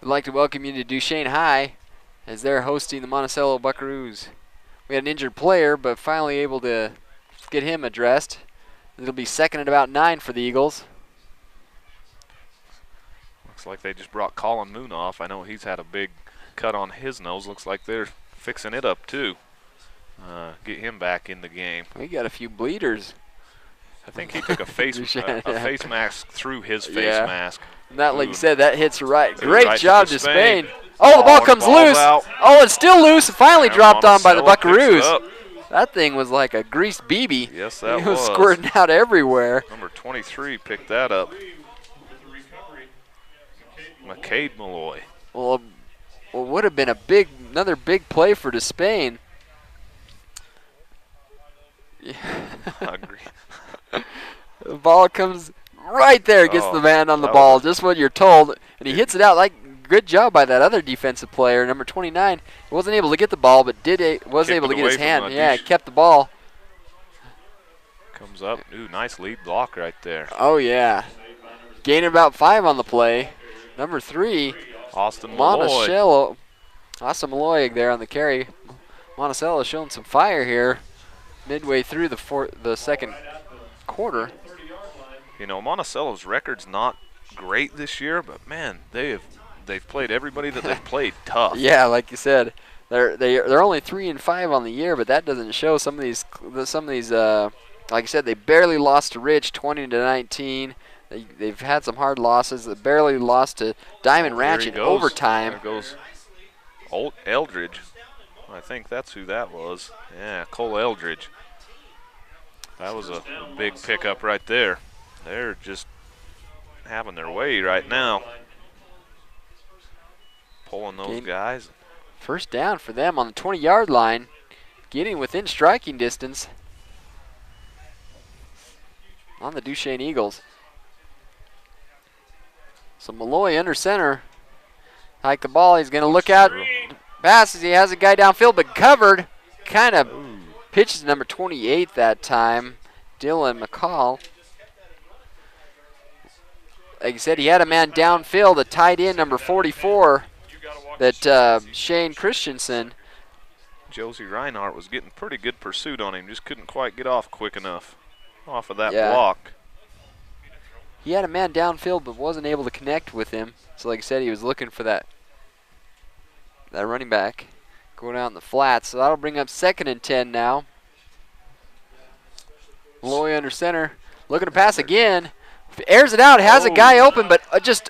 [SPEAKER 2] I'd like to welcome you to Duchesne High as they're hosting the Monticello Buckaroos. We had an injured player, but finally able to get him addressed. It'll be 2nd and about 9 for the Eagles.
[SPEAKER 3] Looks like they just brought Colin Moon off. I know he's had a big cut on his nose. Looks like they're fixing it up too. get him back in the game.
[SPEAKER 2] We got a few bleeders.
[SPEAKER 3] I think he took a face mask through his face
[SPEAKER 2] Yeah.
[SPEAKER 3] mask.
[SPEAKER 2] Not like you said, that hits right.
[SPEAKER 3] Threw
[SPEAKER 2] Great
[SPEAKER 3] right
[SPEAKER 2] job
[SPEAKER 3] to
[SPEAKER 2] to
[SPEAKER 3] Spain.
[SPEAKER 2] Spain. Oh, the ball
[SPEAKER 3] the
[SPEAKER 2] comes
[SPEAKER 3] ball's
[SPEAKER 2] loose.
[SPEAKER 3] out.
[SPEAKER 2] Oh, it's still loose. Finally
[SPEAKER 3] And
[SPEAKER 2] dropped on by the
[SPEAKER 3] Monticello picks it
[SPEAKER 2] Buckaroos.
[SPEAKER 3] up.
[SPEAKER 2] That thing was like a greased BB.
[SPEAKER 3] Yes, that
[SPEAKER 2] It was
[SPEAKER 3] was.
[SPEAKER 2] squirting out everywhere.
[SPEAKER 3] Number 23 picked that up. McCade Malloy.
[SPEAKER 2] Well, would have been another big play for Despain.
[SPEAKER 3] I agree.
[SPEAKER 2] The ball comes right there, gets the man on the ball, just what you're told, and he hits it out. Like, good job by that other defensive player, number 29. He wasn't able to get the ball, but was able to get his hand. Yeah, kept the ball.
[SPEAKER 3] Comes up. Ooh, nice lead block right there.
[SPEAKER 2] Oh yeah, gaining about 5 on the play. Number 3,
[SPEAKER 3] Austin Malloy.
[SPEAKER 2] Monticello. Austin Malloy there on the carry. Monticello showing some fire here, midway through the second quarter.
[SPEAKER 3] You know, Monticello's record's not great this year, but man, they've played everybody that they've played tough.
[SPEAKER 2] Yeah, like you said, they're only 3-5 on the year, but that doesn't show some of these. Like I said, they barely lost to Rich, 20-19. They've had some hard losses. They barely lost to Diamond Ranch in overtime.
[SPEAKER 3] There goes Old Eldridge. I think that's who that was. Yeah, Cole Eldridge. That was a big pickup right there. They're just having their way right now. Pulling those guys.
[SPEAKER 2] First down for them on the 20-yard line. Getting within striking distance on the Duchesne Eagles. So Malloy under center. Hike the ball. He's going to look out. Passes. He has a guy downfield, but covered. Kind of pitches to number 28 that time. Dylan McCall. Like I said, he had a man downfield, a tight end, number 44, that Shane Christensen.
[SPEAKER 3] Josie Reinhardt was getting pretty good pursuit on him. Just couldn't quite get off quick enough off of that block.
[SPEAKER 2] He had a man downfield but wasn't able to connect with him. So like I said, he was looking for that running back going out in the flats. So that'll bring up 2nd and 10 now. Malloy under center. Looking to pass again. Airs it out. Has a guy open, but just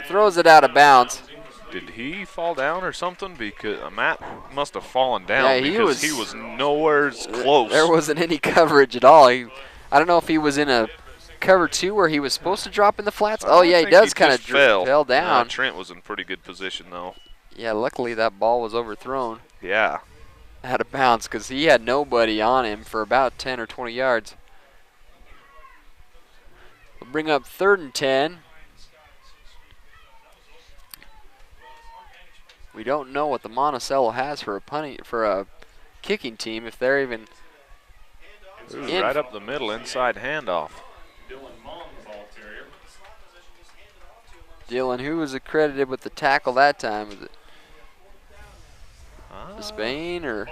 [SPEAKER 2] throws it out of bounds.
[SPEAKER 3] Did he fall down or something? Because Matt must have fallen down because he was nowhere close.
[SPEAKER 2] There wasn't any coverage at all. I don't know if he was in a cover 2 where he was supposed to drop in the flats. Oh, yeah, he does kind of fell down.
[SPEAKER 3] Trent was in pretty good position, though.
[SPEAKER 2] Yeah, luckily that ball was overthrown.
[SPEAKER 3] Yeah.
[SPEAKER 2] Out of bounds because he had nobody on him for about 10 or 20 yards. We'll bring up 3rd and 10. We don't know what the Monticello has for a kicking team, if they're even
[SPEAKER 3] right up the middle, inside handoff.
[SPEAKER 2] Dylan, who was accredited with the tackle that time? Was it Spain or?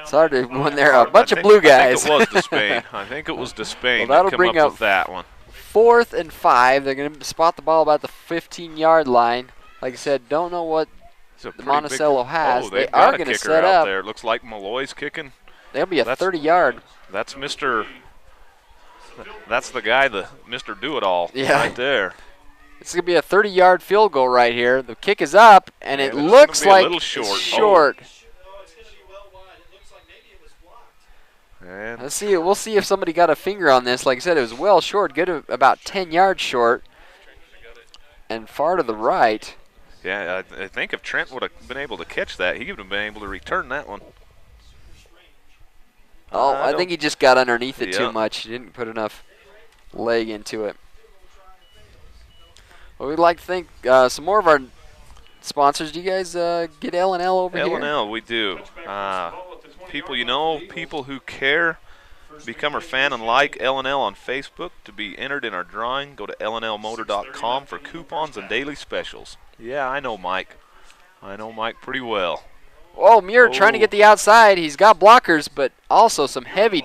[SPEAKER 2] It's hard to when there are a bunch of blue guys.
[SPEAKER 3] I think it was Despain. I think it was Despain.
[SPEAKER 2] Well, that'll bring up
[SPEAKER 3] with that one.
[SPEAKER 2] 4th and 5. They're going to spot the ball about the 15-yard line. Like I said, don't know what the Monticello has. They are going to set up.
[SPEAKER 3] There. It looks like Malloy's kicking.
[SPEAKER 2] That'll be a 30-yard.
[SPEAKER 3] That's That's the guy, Mr. Do-It-All right there.
[SPEAKER 2] It's going to be a 30-yard field goal right here. The kick is up, and it looks like
[SPEAKER 3] it's
[SPEAKER 2] short.
[SPEAKER 3] And
[SPEAKER 2] Let's see. We'll see if somebody got a finger on this. Like I said, it was well short, good about 10 yards short, and far to the right.
[SPEAKER 3] Yeah, I think if Trent would have been able to catch that, he would have been able to return that one.
[SPEAKER 2] Oh, I think he just got underneath it too much. He didn't put enough leg into it. Well, we'd like to thank some more of our sponsors. Do you guys get L&L over here?
[SPEAKER 3] L&L, we do. People you know, people who care, become our fan and like L&L on Facebook to be entered in our drawing. Go to lnlmotor.com for coupons and daily specials. Yeah, I know Mike. I know Mike pretty well.
[SPEAKER 2] Oh, Muir trying to get the outside. He's got blockers, but also some heavy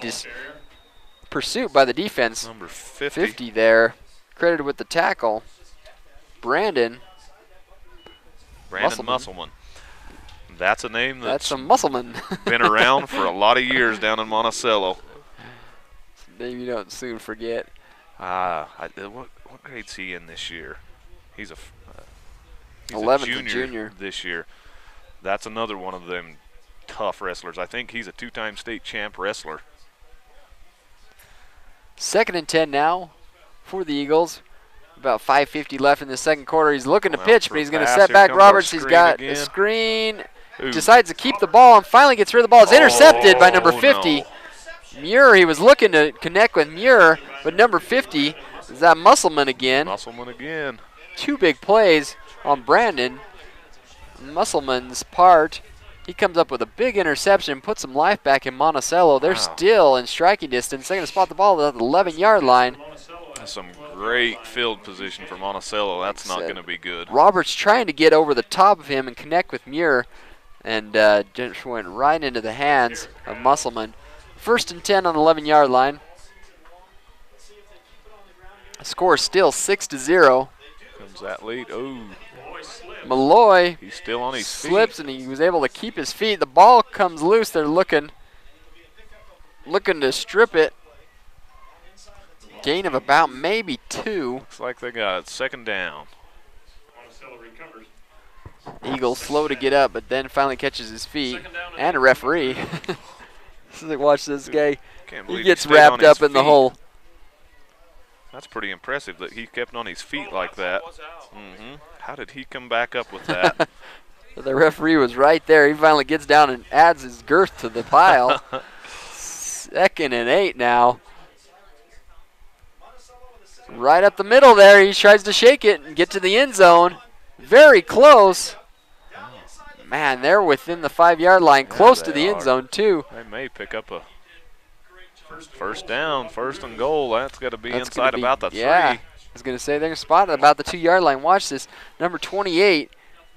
[SPEAKER 2] pursuit by the defense.
[SPEAKER 3] Number 50.
[SPEAKER 2] 50 there. Credited with the tackle. Brandon
[SPEAKER 3] Musselman. That's a name
[SPEAKER 2] That's a Musselman.
[SPEAKER 3] been around for a lot of years down in Monticello.
[SPEAKER 2] Name you don't soon forget.
[SPEAKER 3] What grade's he in this year? He's a
[SPEAKER 2] 11th junior
[SPEAKER 3] this year. That's another one of them tough wrestlers. I think he's a 2-time state champ wrestler.
[SPEAKER 2] 2nd and 10 now for the Eagles. About 5:50 left in the second quarter. He's looking to pitch, but he's going to set back Roberts. He's got a screen.
[SPEAKER 3] Ooh.
[SPEAKER 2] Decides to keep the ball and finally gets rid of the ball. It's intercepted by number 50.
[SPEAKER 3] No.
[SPEAKER 2] Muir, he was looking to connect with Muir, but number 50 is that Musselman again.
[SPEAKER 3] Musselman again.
[SPEAKER 2] 2 big plays on Brandon. Musselman's part. He comes up with a big interception, puts some life back in Monticello. They're still in striking distance. They're going to spot the ball at the 11-yard line.
[SPEAKER 3] That's some great field position for Monticello. That's not going to be good.
[SPEAKER 2] Roberts trying to get over the top of him and connect with Muir, and just went right into the hands of Musselman. 1st and 10 on the 11-yard line. Score still 6-0.
[SPEAKER 3] Comes that lead. Oh.
[SPEAKER 2] Malloy
[SPEAKER 3] He's still on his
[SPEAKER 2] slips and he was able to keep his feet. The ball comes loose. They're looking to strip it. Gain of about maybe 2.
[SPEAKER 3] Looks like they got it. 2nd down.
[SPEAKER 2] Eagles slow to get up, but then finally catches his feet. And a referee. Watch this guy. He gets wrapped up in the hole.
[SPEAKER 3] That's pretty impressive that he kept on his feet like that. How did he come back up with that?
[SPEAKER 2] The referee was right there. He finally gets down and adds his girth to the pile. 2nd and 8 now. Right up the middle there. He tries to shake it and get to the end zone. Very close. Man, they're within the 5-yard line, close to the end zone too.
[SPEAKER 3] They may pick up a first down, 1st and goal. That's got to be inside about the 3.
[SPEAKER 2] Yeah, I was going to say they're going to spot it about the 2-yard line. Watch this. Number 28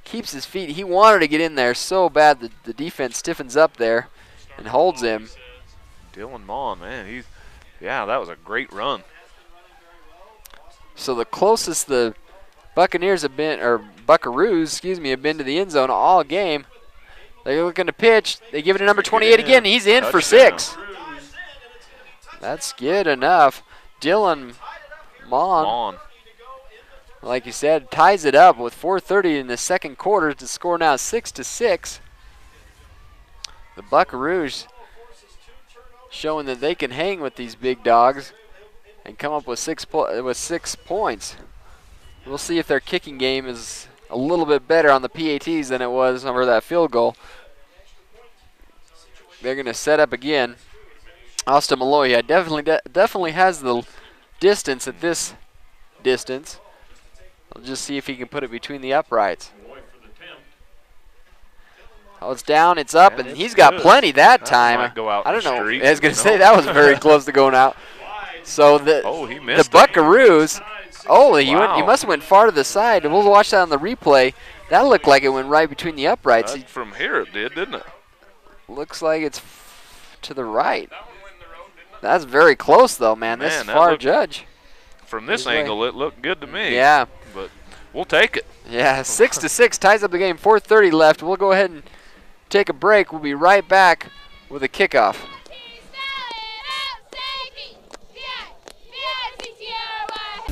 [SPEAKER 2] keeps his feet. He wanted to get in there so bad that the defense stiffens up there and holds him.
[SPEAKER 3] Dylan Mon, man, that was a great run.
[SPEAKER 2] So the closest the Buccaneers have been, or Buckaroos, have been to the end zone all game. They're looking to pitch. They give it to number 28 again. He's in for 6. That's good enough. Dylan Mon, like you said, ties it up with 4:30 in the second quarter to score now 6-6. The Buckaroos showing that they can hang with these big dogs and come up with 6 points. We'll see if their kicking game is a little bit better on the PATs than it was over that field goal. They're going to set up again. Austin Malloy definitely has the distance at this distance. We'll just see if he can put it between the uprights. Oh, it's down, it's up, and he's got plenty that time.
[SPEAKER 3] Might go out
[SPEAKER 2] I don't know.
[SPEAKER 3] street.
[SPEAKER 2] I was going to say that was very close to going out. So the Buckaroos, he must have went far to the side. We'll watch that on the replay. That looked like it went right between the uprights.
[SPEAKER 3] From here it did, didn't it?
[SPEAKER 2] Looks like it's to the right. That's very close, though, man. This is far judge.
[SPEAKER 3] From this angle, it looked good to me.
[SPEAKER 2] Yeah.
[SPEAKER 3] But we'll take it.
[SPEAKER 2] Yeah, 6-6 ties up the game. 4:30 left. We'll go ahead and take a break. We'll be right back with a kickoff.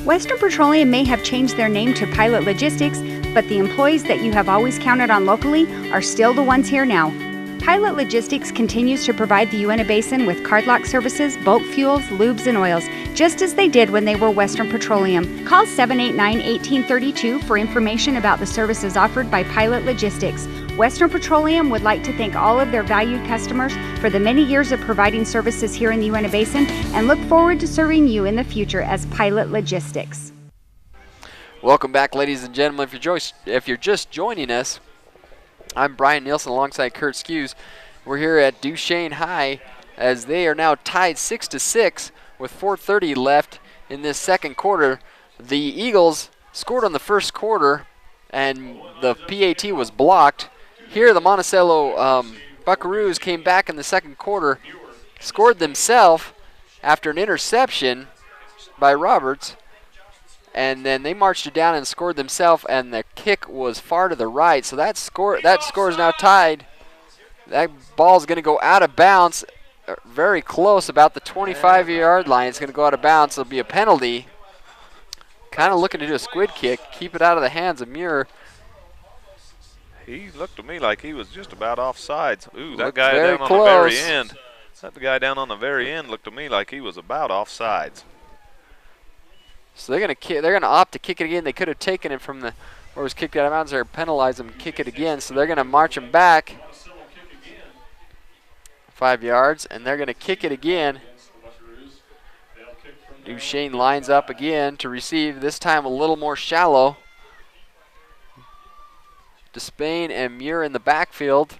[SPEAKER 9] Western Petroleum may have changed their name to Pilot Logistics, but the employees that you have always counted on locally are still the ones here now. Pilot Logistics continues to provide the Uinta Basin with cardlock services, bulk fuels, lubes, and oils, just as they did when they were Western Petroleum. Call 789-1832 for information about the services offered by Pilot Logistics. Western Petroleum would like to thank all of their valued customers for the many years of providing services here in the Uinta Basin and look forward to serving you in the future as Pilot Logistics.
[SPEAKER 2] Welcome back, ladies and gentlemen. If you're just joining us, I'm Brian Nielsen alongside Kurt Skews. We're here at Duchesne High as they are now tied 6-6 with 4:30 left in this second quarter. The Eagles scored on the first quarter and the PAT was blocked. Here the Monticello Buckaroos came back in the second quarter, scored themselves after an interception by Roberts, and then they marched it down and scored themselves, and the kick was far to the right, so that score is now tied. That ball's going to go out of bounds, very close, about the 25-yard line. It's going to go out of bounds. It'll be a penalty. Kind of looking to do a squid kick, keep it out of the hands of Muir.
[SPEAKER 3] He looked to me like he was just about offsides. Ooh, that
[SPEAKER 2] Looked
[SPEAKER 3] guy
[SPEAKER 2] very
[SPEAKER 3] down on the very
[SPEAKER 2] close.
[SPEAKER 3] end. That guy down on the very end looked to me like he was about offsides.
[SPEAKER 2] So they're gonna opt to kick it again. They could have taken it from the or was kicked out of bounds or penalized him, kick it again. So they're gonna march him back 5 yards, and they're gonna kick it again. Duchesne lines up again to receive. This time a little more shallow. Despain and Muir in the backfield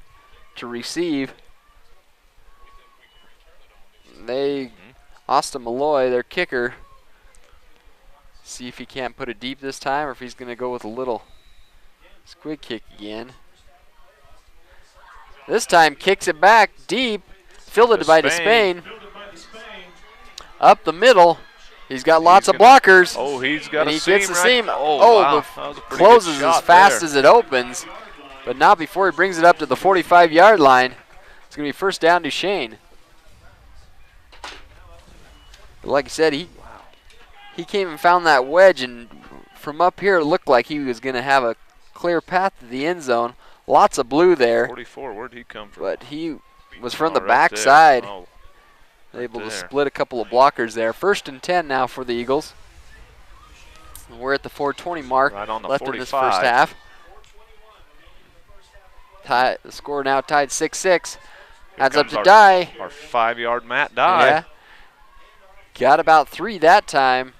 [SPEAKER 2] to receive. Austin Malloy, their kicker. See if he can't put it deep this time or if he's going to go with a little squid kick again. This time kicks it back deep, fielded by Despain. Up the middle. He's got lots of blockers.
[SPEAKER 3] Oh, he's got
[SPEAKER 2] and
[SPEAKER 3] a
[SPEAKER 2] he
[SPEAKER 3] seam
[SPEAKER 2] gets the
[SPEAKER 3] right.
[SPEAKER 2] seam.
[SPEAKER 3] Oh, wow. That was a pretty
[SPEAKER 2] Closes
[SPEAKER 3] good shot
[SPEAKER 2] as fast
[SPEAKER 3] there.
[SPEAKER 2] as it opens, but not before he brings it up to the 45-yard line. It's going to be first down Duchesne. But like I said, he came and found that wedge, and from up here it looked like he was going to have a clear path to the end zone. Lots of blue there.
[SPEAKER 3] 44, where'd he come from?
[SPEAKER 2] But he was from the
[SPEAKER 3] right
[SPEAKER 2] back
[SPEAKER 3] there.
[SPEAKER 2] side.
[SPEAKER 3] Oh,
[SPEAKER 2] Able to
[SPEAKER 3] there.
[SPEAKER 2] split a couple of blockers there. 1st and 10 now for the Eagles. And we're at the 4:20 mark
[SPEAKER 3] Right on the
[SPEAKER 2] left
[SPEAKER 3] 45.
[SPEAKER 2] in this first half. The score now tied 6-6. Adds up
[SPEAKER 3] comes
[SPEAKER 2] to
[SPEAKER 3] our-
[SPEAKER 2] Dye.
[SPEAKER 3] Our 5-yard Matt Dye.
[SPEAKER 2] Yeah. Got about 3 that time.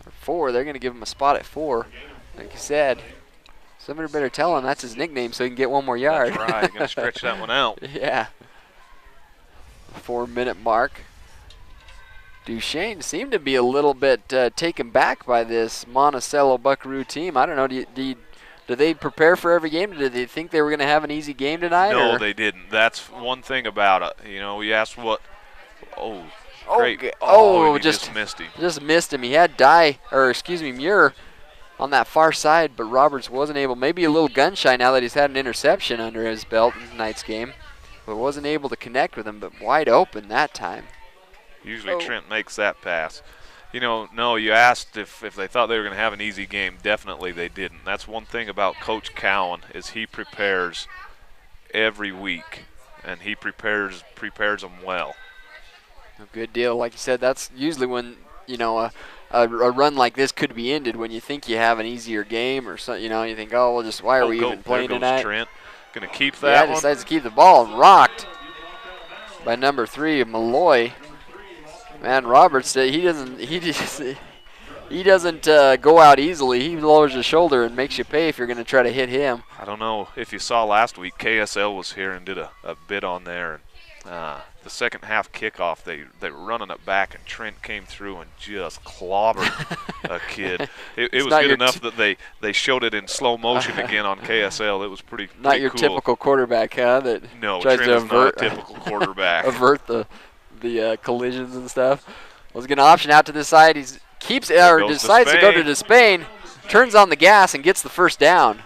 [SPEAKER 2] Or 4. They're going to give him a spot at 4. Like you said. Somebody better tell him that's his nickname so he can get 1 more yard.
[SPEAKER 3] That's right. Going to stretch that one out.
[SPEAKER 2] Yeah. 4-minute mark. Duchesne seemed to be a little bit taken back by this Monticello Buckaroo team. I don't know. Do they prepare for every game? Did they think they were going to have an easy game tonight?
[SPEAKER 3] No,
[SPEAKER 2] or?
[SPEAKER 3] they didn't. That's one thing about it. You know, we asked what. Oh,
[SPEAKER 2] Oh,
[SPEAKER 3] great.
[SPEAKER 2] g-
[SPEAKER 3] Oh, he
[SPEAKER 2] just-
[SPEAKER 3] just missed him.
[SPEAKER 2] Just missed him. He had Muir on that far side, but Roberts wasn't able. Maybe a little gun shy now that he's had an interception under his belt in tonight's game, but wasn't able to connect with him. But wide open that time.
[SPEAKER 3] Usually
[SPEAKER 2] Oh.
[SPEAKER 3] Trent makes that pass. You know, no, you asked if they thought they were going to have an easy game. Definitely they didn't. That's one thing about Coach Cowan is he prepares every week, and he prepares them well.
[SPEAKER 2] A good deal. Like you said, that's usually when, a run like this could be ended when you think you have an easier game or something. You think, oh, well, just why are we even playing
[SPEAKER 3] there goes
[SPEAKER 2] tonight?
[SPEAKER 3] Trent. Going to keep
[SPEAKER 2] Yeah,
[SPEAKER 3] that one.
[SPEAKER 2] decides to keep the ball and rocked by number 3, Malloy. Man, Roberts, he doesn't go out easily. He lowers his shoulder and makes you pay if you're going to try to hit him.
[SPEAKER 3] I don't know if you saw last week, KSL was here and did a bit on there. The second half kickoff, they were running it back, and Trent came through and just clobbered a kid. It was
[SPEAKER 2] not
[SPEAKER 3] good
[SPEAKER 2] your
[SPEAKER 3] enough that they showed it in slow motion again on KSL. It was pretty
[SPEAKER 2] Not your
[SPEAKER 3] cool.
[SPEAKER 2] typical quarterback, huh? That
[SPEAKER 3] No,
[SPEAKER 2] tries
[SPEAKER 3] Trent
[SPEAKER 2] to
[SPEAKER 3] is not a typical quarterback.
[SPEAKER 2] avert the collisions and stuff. Was going to option out to this side. He keeps
[SPEAKER 3] There
[SPEAKER 2] or
[SPEAKER 3] goes
[SPEAKER 2] decides to go to
[SPEAKER 3] Despain.
[SPEAKER 2] Despain, turns on the gas and gets the first down.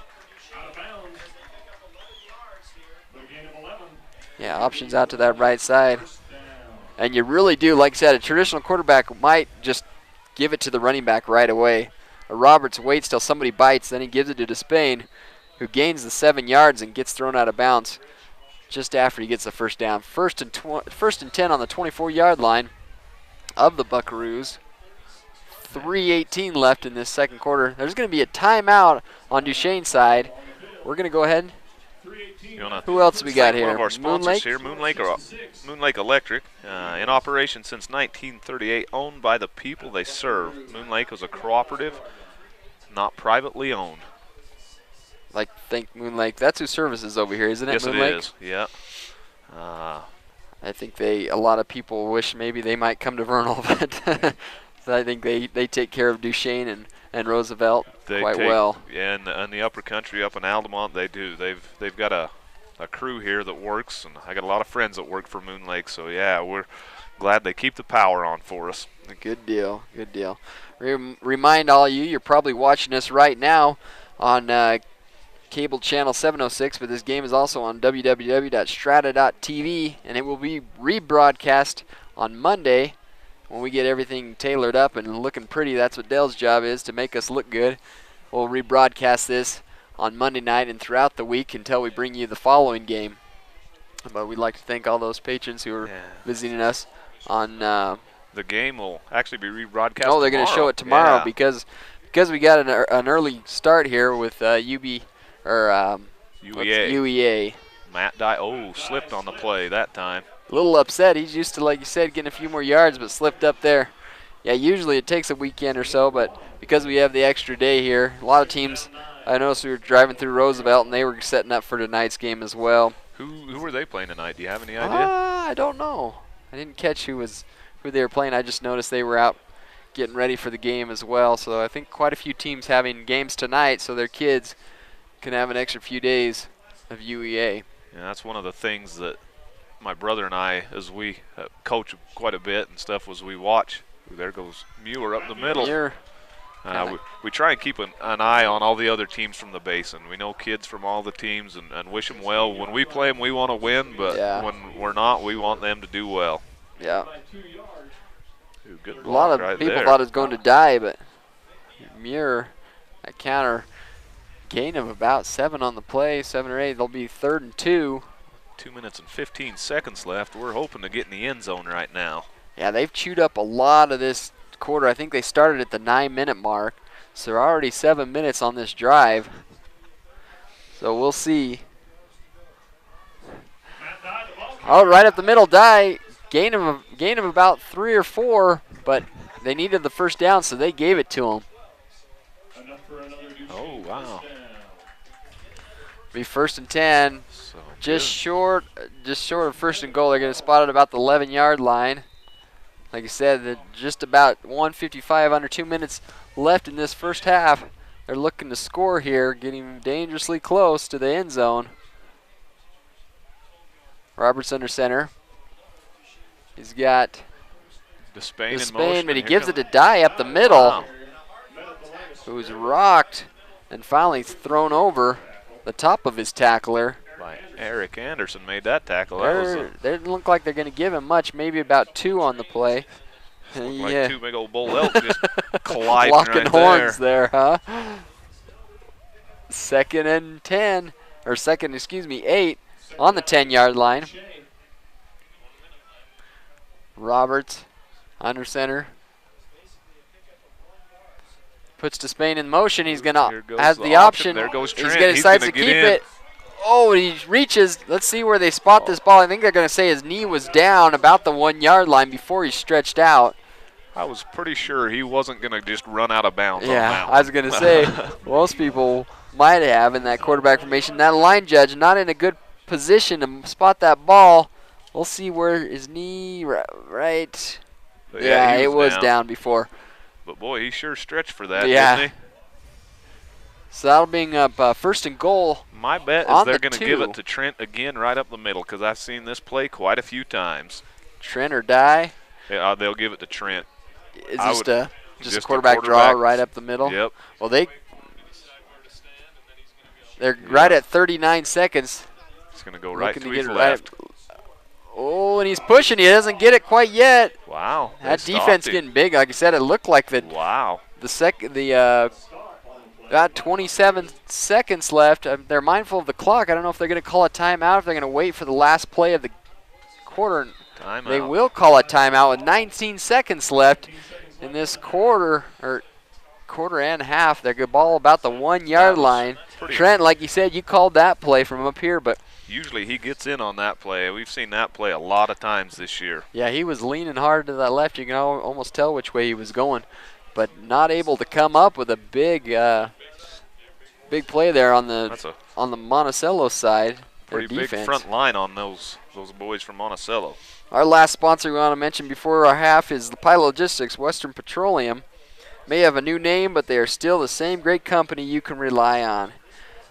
[SPEAKER 2] Yeah, options out to that right side. And you really do, like I said, a traditional quarterback might just give it to the running back right away. Roberts waits till somebody bites, then he gives it to Despain, who gains the 7 yards and gets thrown out of bounds just after he gets the first down. First and 10 on the 24-yard line of the Buckaroos. 3:18 left in this second quarter. There's going to be a timeout on Duchesne's side. We're going to go ahead. Who else we got here?
[SPEAKER 3] One of our sponsors
[SPEAKER 2] Moonlake?
[SPEAKER 3] here, Moonlake Electric, in operation since 1938, owned by the people they serve. Moonlake was a cooperative, not privately owned.
[SPEAKER 2] Think Moonlake. That's who services over here, isn't it?
[SPEAKER 3] Yes,
[SPEAKER 2] Moonlake?
[SPEAKER 3] it is. Yeah.
[SPEAKER 2] I think a lot of people wish maybe they might come to Vernal, but so I think they take care of Duchesne and Roosevelt quite well.
[SPEAKER 3] Yeah, in the upper country up in Altamont, they do. They've got a crew here that works, and I got a lot of friends that work for Moonlake. So yeah, glad they keep the power on for us.
[SPEAKER 2] Good deal. Good deal. Remind all of you, you're probably watching us right now on cable channel 706, but this game is also on www.strata.tv, and it will be rebroadcast on Monday when we get everything tailored up and looking pretty. That's what Dale's job is, to make us look good. We'll rebroadcast this on Monday night and throughout the week until we bring you the following game. But we'd like to thank all those patrons who are visiting us on.
[SPEAKER 3] The game will actually be rebroadcast.
[SPEAKER 2] Oh, they're going to show it tomorrow because we got an early start here with
[SPEAKER 3] UEA.
[SPEAKER 2] UEA.
[SPEAKER 3] Matt slipped on the play that time.
[SPEAKER 2] A little upset. He's used to, like you said, getting a few more yards, but slipped up there. Yeah, usually it takes a weekend or so, but because we have the extra day here, a lot of teams. I noticed we were driving through Roosevelt, and they were setting up for tonight's game as well.
[SPEAKER 3] Who were they playing tonight? Do you have any idea?
[SPEAKER 2] I don't know. I didn't catch who they were playing. I just noticed they were out getting ready for the game as well. So I think quite a few teams having games tonight, so their kids can have an extra few days of UEA.
[SPEAKER 3] Yeah, that's one of the things that my brother and I, as we coach quite a bit and stuff, was we watch. There goes Muir up the middle. We try and keep an eye on all the other teams from the Basin. We know kids from all the teams and wish them well. When we play them, we want to win, but when we're not, we want them to do well.
[SPEAKER 2] Yeah.
[SPEAKER 3] Good
[SPEAKER 2] a lot of
[SPEAKER 3] right
[SPEAKER 2] people
[SPEAKER 3] there.
[SPEAKER 2] thought it was going to die, but Muir, that counter, gain of about 7 on the play, 7 or 8. They'll be 3rd and 2.
[SPEAKER 3] 2 minutes and 15 seconds left. We're hoping to get in the end zone right now.
[SPEAKER 2] Yeah, they've chewed up a lot of this quarter. I think they started at the 9-minute mark, so they're already 7 minutes on this drive. So we'll see. Oh, right up the middle, die. Gain of about 3 or 4, but they needed the first down, so they gave it to him.
[SPEAKER 3] Oh, wow.
[SPEAKER 2] Be 1st and 10.
[SPEAKER 3] So
[SPEAKER 2] just short of 1st and goal. They're going to spot it about the 11-yard line. Like I said, just about 1:55, under 2 minutes left in this first half. They're looking to score here, getting dangerously close to the end zone. Roberts under center. He's got
[SPEAKER 3] Duchesne in
[SPEAKER 2] Spain,
[SPEAKER 3] motion.
[SPEAKER 2] but he gives it to Dye up the middle.
[SPEAKER 3] Wow.
[SPEAKER 2] Who's rocked and finally thrown over the top of his tackler.
[SPEAKER 3] By Eric Anderson made that tackle.
[SPEAKER 2] They didn't look like they're going to give him much, maybe about 2 on the play.
[SPEAKER 3] Like 2 big old bull elks just colliding
[SPEAKER 2] locking
[SPEAKER 3] right
[SPEAKER 2] horns there, huh? 2nd and 10, or 8 on the 10-yard line. Roberts under center. Puts Despain in motion. He's going to have the option.
[SPEAKER 3] There goes Trent.
[SPEAKER 2] He's going to decide to keep it. Oh, he reaches. Let's see where they spot this ball. I think they're going to say his knee was down about the 1-yard line before he stretched out.
[SPEAKER 3] I was pretty sure he wasn't going to just run out of bounds on
[SPEAKER 2] Yeah,
[SPEAKER 3] that one.
[SPEAKER 2] I was going to say, most people might have in that quarterback formation. That line judge not in a good position to spot that ball. We'll see where his knee, right. Yeah, it was down before.
[SPEAKER 3] But, boy, he sure stretched for that,
[SPEAKER 2] yeah.
[SPEAKER 3] didn't he?
[SPEAKER 2] So that'll bring up 1st and goal.
[SPEAKER 3] My bet is they're going to give it to Trent again right up the middle because I've seen this play quite a few times.
[SPEAKER 2] Trent or Die?
[SPEAKER 3] Yeah, they'll give it to Trent.
[SPEAKER 2] Is just a quarterback draw right up the middle?
[SPEAKER 3] Yep.
[SPEAKER 2] Well, they're right at 39 seconds.
[SPEAKER 3] It's going to go right to his
[SPEAKER 2] left.
[SPEAKER 3] left.
[SPEAKER 2] Oh, and he's pushing. He doesn't get it quite yet.
[SPEAKER 3] Wow.
[SPEAKER 2] That defense getting big. Like I said, it looked like
[SPEAKER 3] Wow.
[SPEAKER 2] About 27 seconds left. They're mindful of the clock. I don't know if they're going to call a timeout, if they're going to wait for the last play of the quarter.
[SPEAKER 3] Timeout.
[SPEAKER 2] They will call a timeout with 19 seconds left in this quarter and a half. They're good ball about the 1-yard line. Trent, like you said, you called that play from up here, but
[SPEAKER 3] usually he gets in on that play. We've seen that play a lot of times this year.
[SPEAKER 2] Yeah, he was leaning hard to that left. You can almost tell which way he was going, but not able to come up with a big play there on the Monticello side.
[SPEAKER 3] Pretty big front line on those boys from Monticello.
[SPEAKER 2] Our last sponsor we want to mention before our half is the Pilot Logistics, Western Petroleum. May have a new name, but they are still the same great company you can rely on.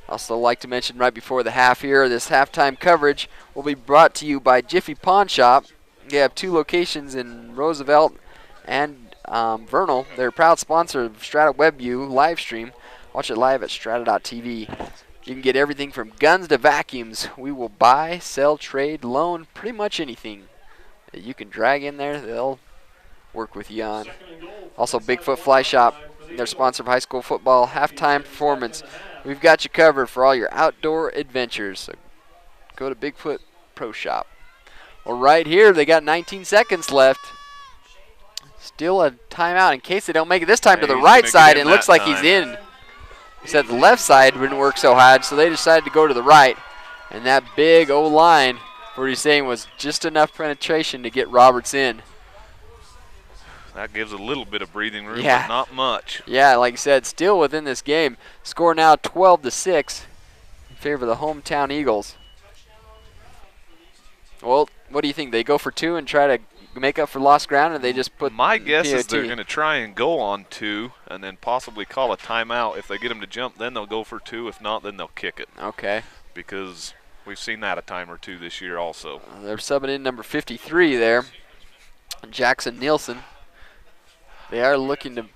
[SPEAKER 2] Also like to mention right before the half here, this halftime coverage will be brought to you by Jiffy Pawn Shop. They have 2 locations in Roosevelt and Vernal. They're a proud sponsor of Strata WebView live stream. Watch it live at strata.tv. You can get everything from guns to vacuums. We will buy, sell, trade, loan, pretty much anything that you can drag in there, they'll work with you on. Also, Bigfoot Fly Shop. They're sponsor of high school football halftime performance. We've got you covered for all your outdoor adventures. So go to Bigfoot Pro Shop. Well, right here, they got 19 seconds left. Still a timeout in case they don't make it this time to the right side, and it looks like he's in. He said the left side wouldn't work so hard, so they decided to go to the right. And that big O-line, what he's saying, was just enough penetration to get Roberts in.
[SPEAKER 3] That gives a little bit of breathing room,
[SPEAKER 2] Yeah.
[SPEAKER 3] but not much.
[SPEAKER 2] Yeah, like I said, still within this game. Score now 12-6 in favor of the hometown Eagles. Well, what do you think? They go for 2 and try to make up for lost ground, or they just put
[SPEAKER 3] My guess is
[SPEAKER 2] POT?
[SPEAKER 3] they're going to try and go on 2 and then possibly call a timeout. If they get them to jump, then they'll go for 2. If not, then they'll kick it.
[SPEAKER 2] Okay.
[SPEAKER 3] Because we've seen that a time or two this year also.
[SPEAKER 2] They're subbing in number 53 there, Jackson Nielsen. They are looking to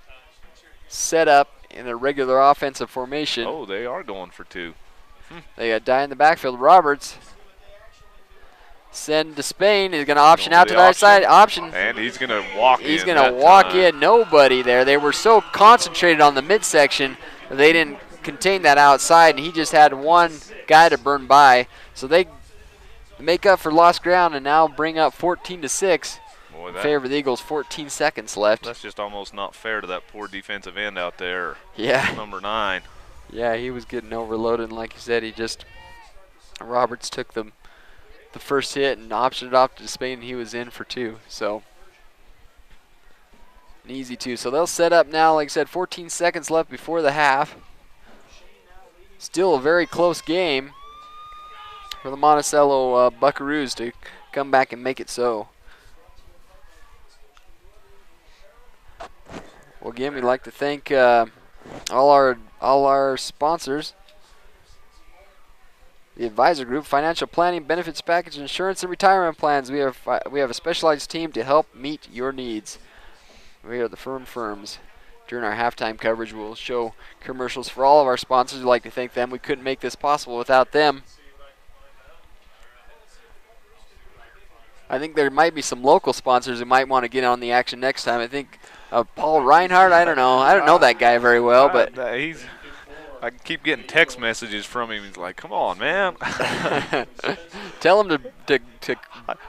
[SPEAKER 2] set up in a regular offensive formation.
[SPEAKER 3] Oh, they are going for 2.
[SPEAKER 2] They got Dye in the backfield. Roberts. Send to Spain. He's going to option out to the right side. Option.
[SPEAKER 3] And he's going to walk in.
[SPEAKER 2] He's going to walk in. Nobody there. They were so concentrated on the midsection that they didn't contain that outside, and he just had one guy to burn by. So they make up for lost ground and now bring up 14-6.
[SPEAKER 3] Boy,
[SPEAKER 2] In favor of the Eagles, 14 seconds left.
[SPEAKER 3] That's just almost not fair to that poor defensive end out there.
[SPEAKER 2] Yeah.
[SPEAKER 3] Number 9.
[SPEAKER 2] Yeah, he was getting overloaded, and like you said, Roberts took the first hit and optioned it off to Spain, and he was in for 2. So an easy 2. So they'll set up now. Like I said, 14 seconds left before the half. Still a very close game for the Monticello Buckaroos to come back and make it so. Well, again, we'd like to thank all our sponsors. The Advisor Group, financial planning, benefits package, insurance, and retirement plans. We have a specialized team to help meet your needs. We are the firms. During our halftime coverage, we'll show commercials for all of our sponsors. We'd like to thank them. We couldn't make this possible without them. I think there might be some local sponsors who might want to get on the action next time. I think Paul Reinhardt, I don't know. I don't know that guy very well, but
[SPEAKER 3] I keep getting text messages from him. He's like, "Come on, man."
[SPEAKER 2] Tell him to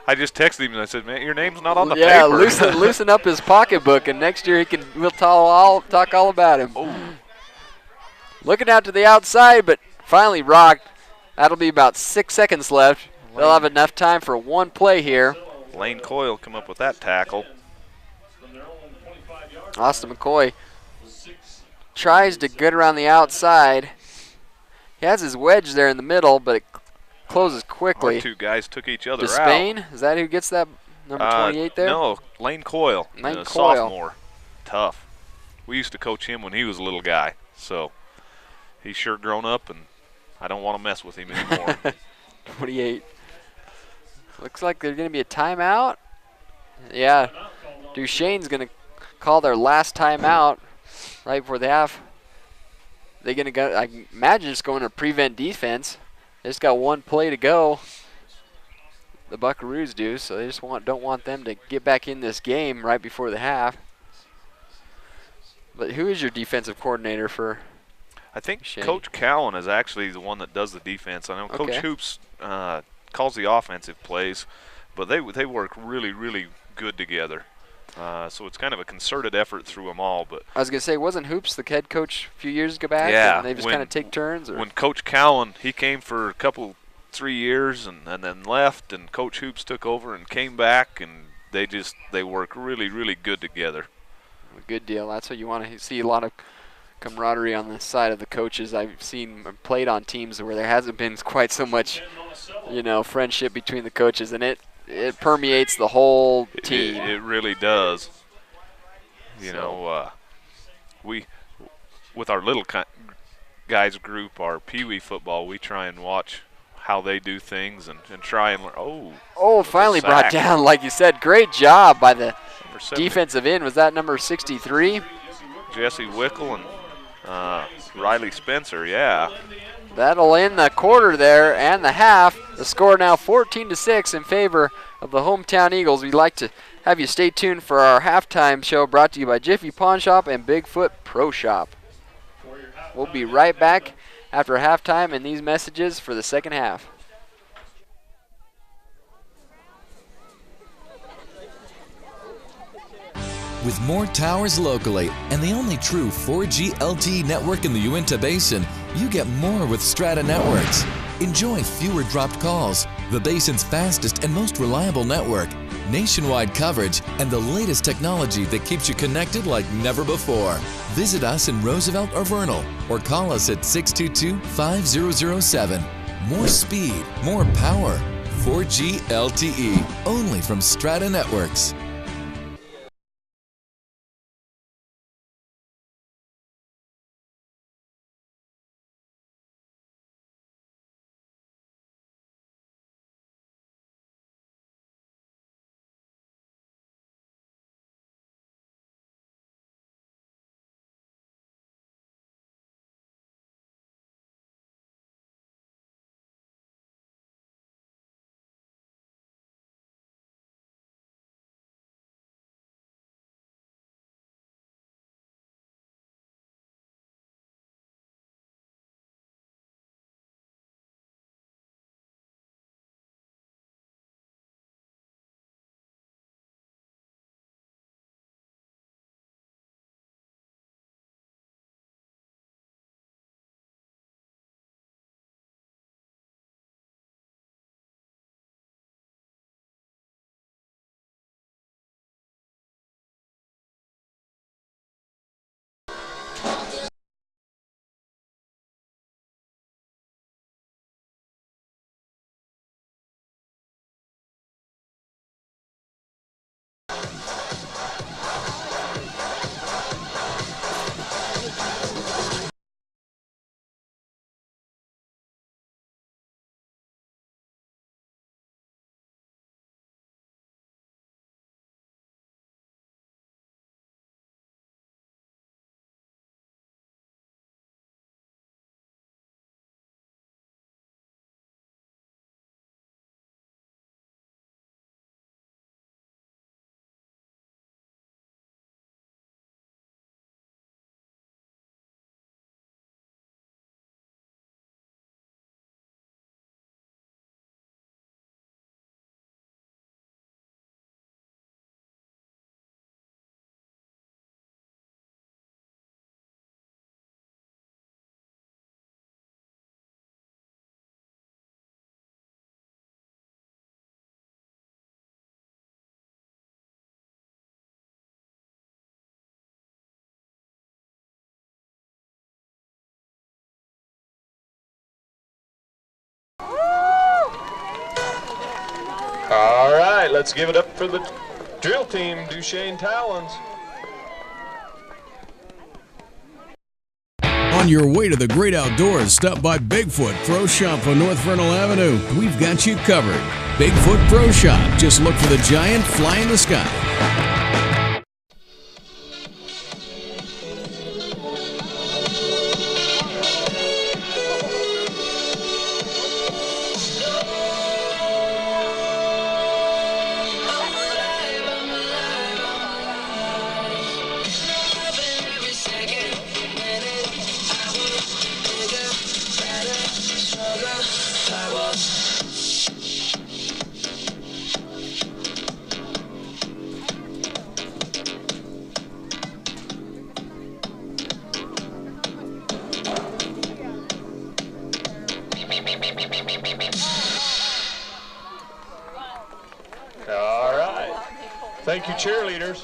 [SPEAKER 3] I just texted him and I said, "Man, your name's not on the
[SPEAKER 2] yeah,
[SPEAKER 3] paper."
[SPEAKER 2] loosen up his pocketbook, and next year we'll talk all about him.
[SPEAKER 3] Oh.
[SPEAKER 2] Looking out to the outside, but finally rocked. That'll be about 6 seconds left. They'll have enough time for one play here.
[SPEAKER 3] Lane Coyle come up with that tackle.
[SPEAKER 2] Austin McCoy tries to get around the outside. He has his wedge there in the middle, but it closes quickly.
[SPEAKER 3] Our 2 guys took each other out.
[SPEAKER 2] Spain? Is that who gets that number 28 there?
[SPEAKER 3] No, Lane Coyle.
[SPEAKER 2] Lane Coyle.
[SPEAKER 3] Sophomore. Tough. We used to coach him when he was a little guy, so he's sure grown up, and I don't want to mess with him anymore.
[SPEAKER 2] 28. Looks like there's going to be a timeout. Yeah, Duchesne's going to call their last timeout right before the half. They're going to go, I imagine it's going to prevent defense. They just got one play to go. The Buckaroos do, so they just don't want them to get back in this game right before the half. But who is your defensive coordinator for?
[SPEAKER 3] I think
[SPEAKER 2] Shane?
[SPEAKER 3] Coach Cowan is actually the one that does the defense. I know Coach
[SPEAKER 2] Okay.
[SPEAKER 3] Hoops calls the offensive plays, but they work really, really good together. So it's kind of a concerted effort through them all. But
[SPEAKER 2] I was going to say, wasn't Hoops the head coach a few years ago back?
[SPEAKER 3] yeah,
[SPEAKER 2] And they just kind of take turns? Or?
[SPEAKER 3] When Coach Cowan, he came for 3 years and then left, and Coach Hoops took over and came back, and they work really, really good together.
[SPEAKER 2] A good deal. That's what you want to see, a lot of camaraderie on the side of the coaches. I've seen played on teams where there hasn't been quite so much, friendship between the coaches, and it permeates the whole team.
[SPEAKER 3] It really does. We, with our little guys group, our Pee Wee football, we try and watch how they do things and try and learn.
[SPEAKER 2] Finally brought down, like you said. Great job by the defensive end. Was that number 63?
[SPEAKER 3] Jesse Wickel and Riley Spencer, yeah.
[SPEAKER 2] That'll end the quarter there and the half. The score now 14-6 in favor of the hometown Eagles. We'd like to have you stay tuned for our halftime show brought to you by Jiffy Pawn Shop and Bigfoot Pro Shop. We'll be right back after halftime and these messages for the second half.
[SPEAKER 10] With more towers locally and the only true 4G LTE network in the Uinta Basin, you get more with Strata Networks. Enjoy fewer dropped calls, the basin's fastest and most reliable network, nationwide coverage, and the latest technology that keeps you connected like never before. Visit us in Roosevelt or Vernal, or call us at 622-5007. More speed, more power. 4G LTE, only from Strata Networks.
[SPEAKER 4] All right, let's give it up for the drill team, Duchesne Talons.
[SPEAKER 6] On your way to the great outdoors, stop by Bigfoot Pro Shop on North Vernal Avenue. We've got you covered. Bigfoot Pro Shop. Just look for the giant fly in the sky.
[SPEAKER 4] All right. Thank you, cheerleaders.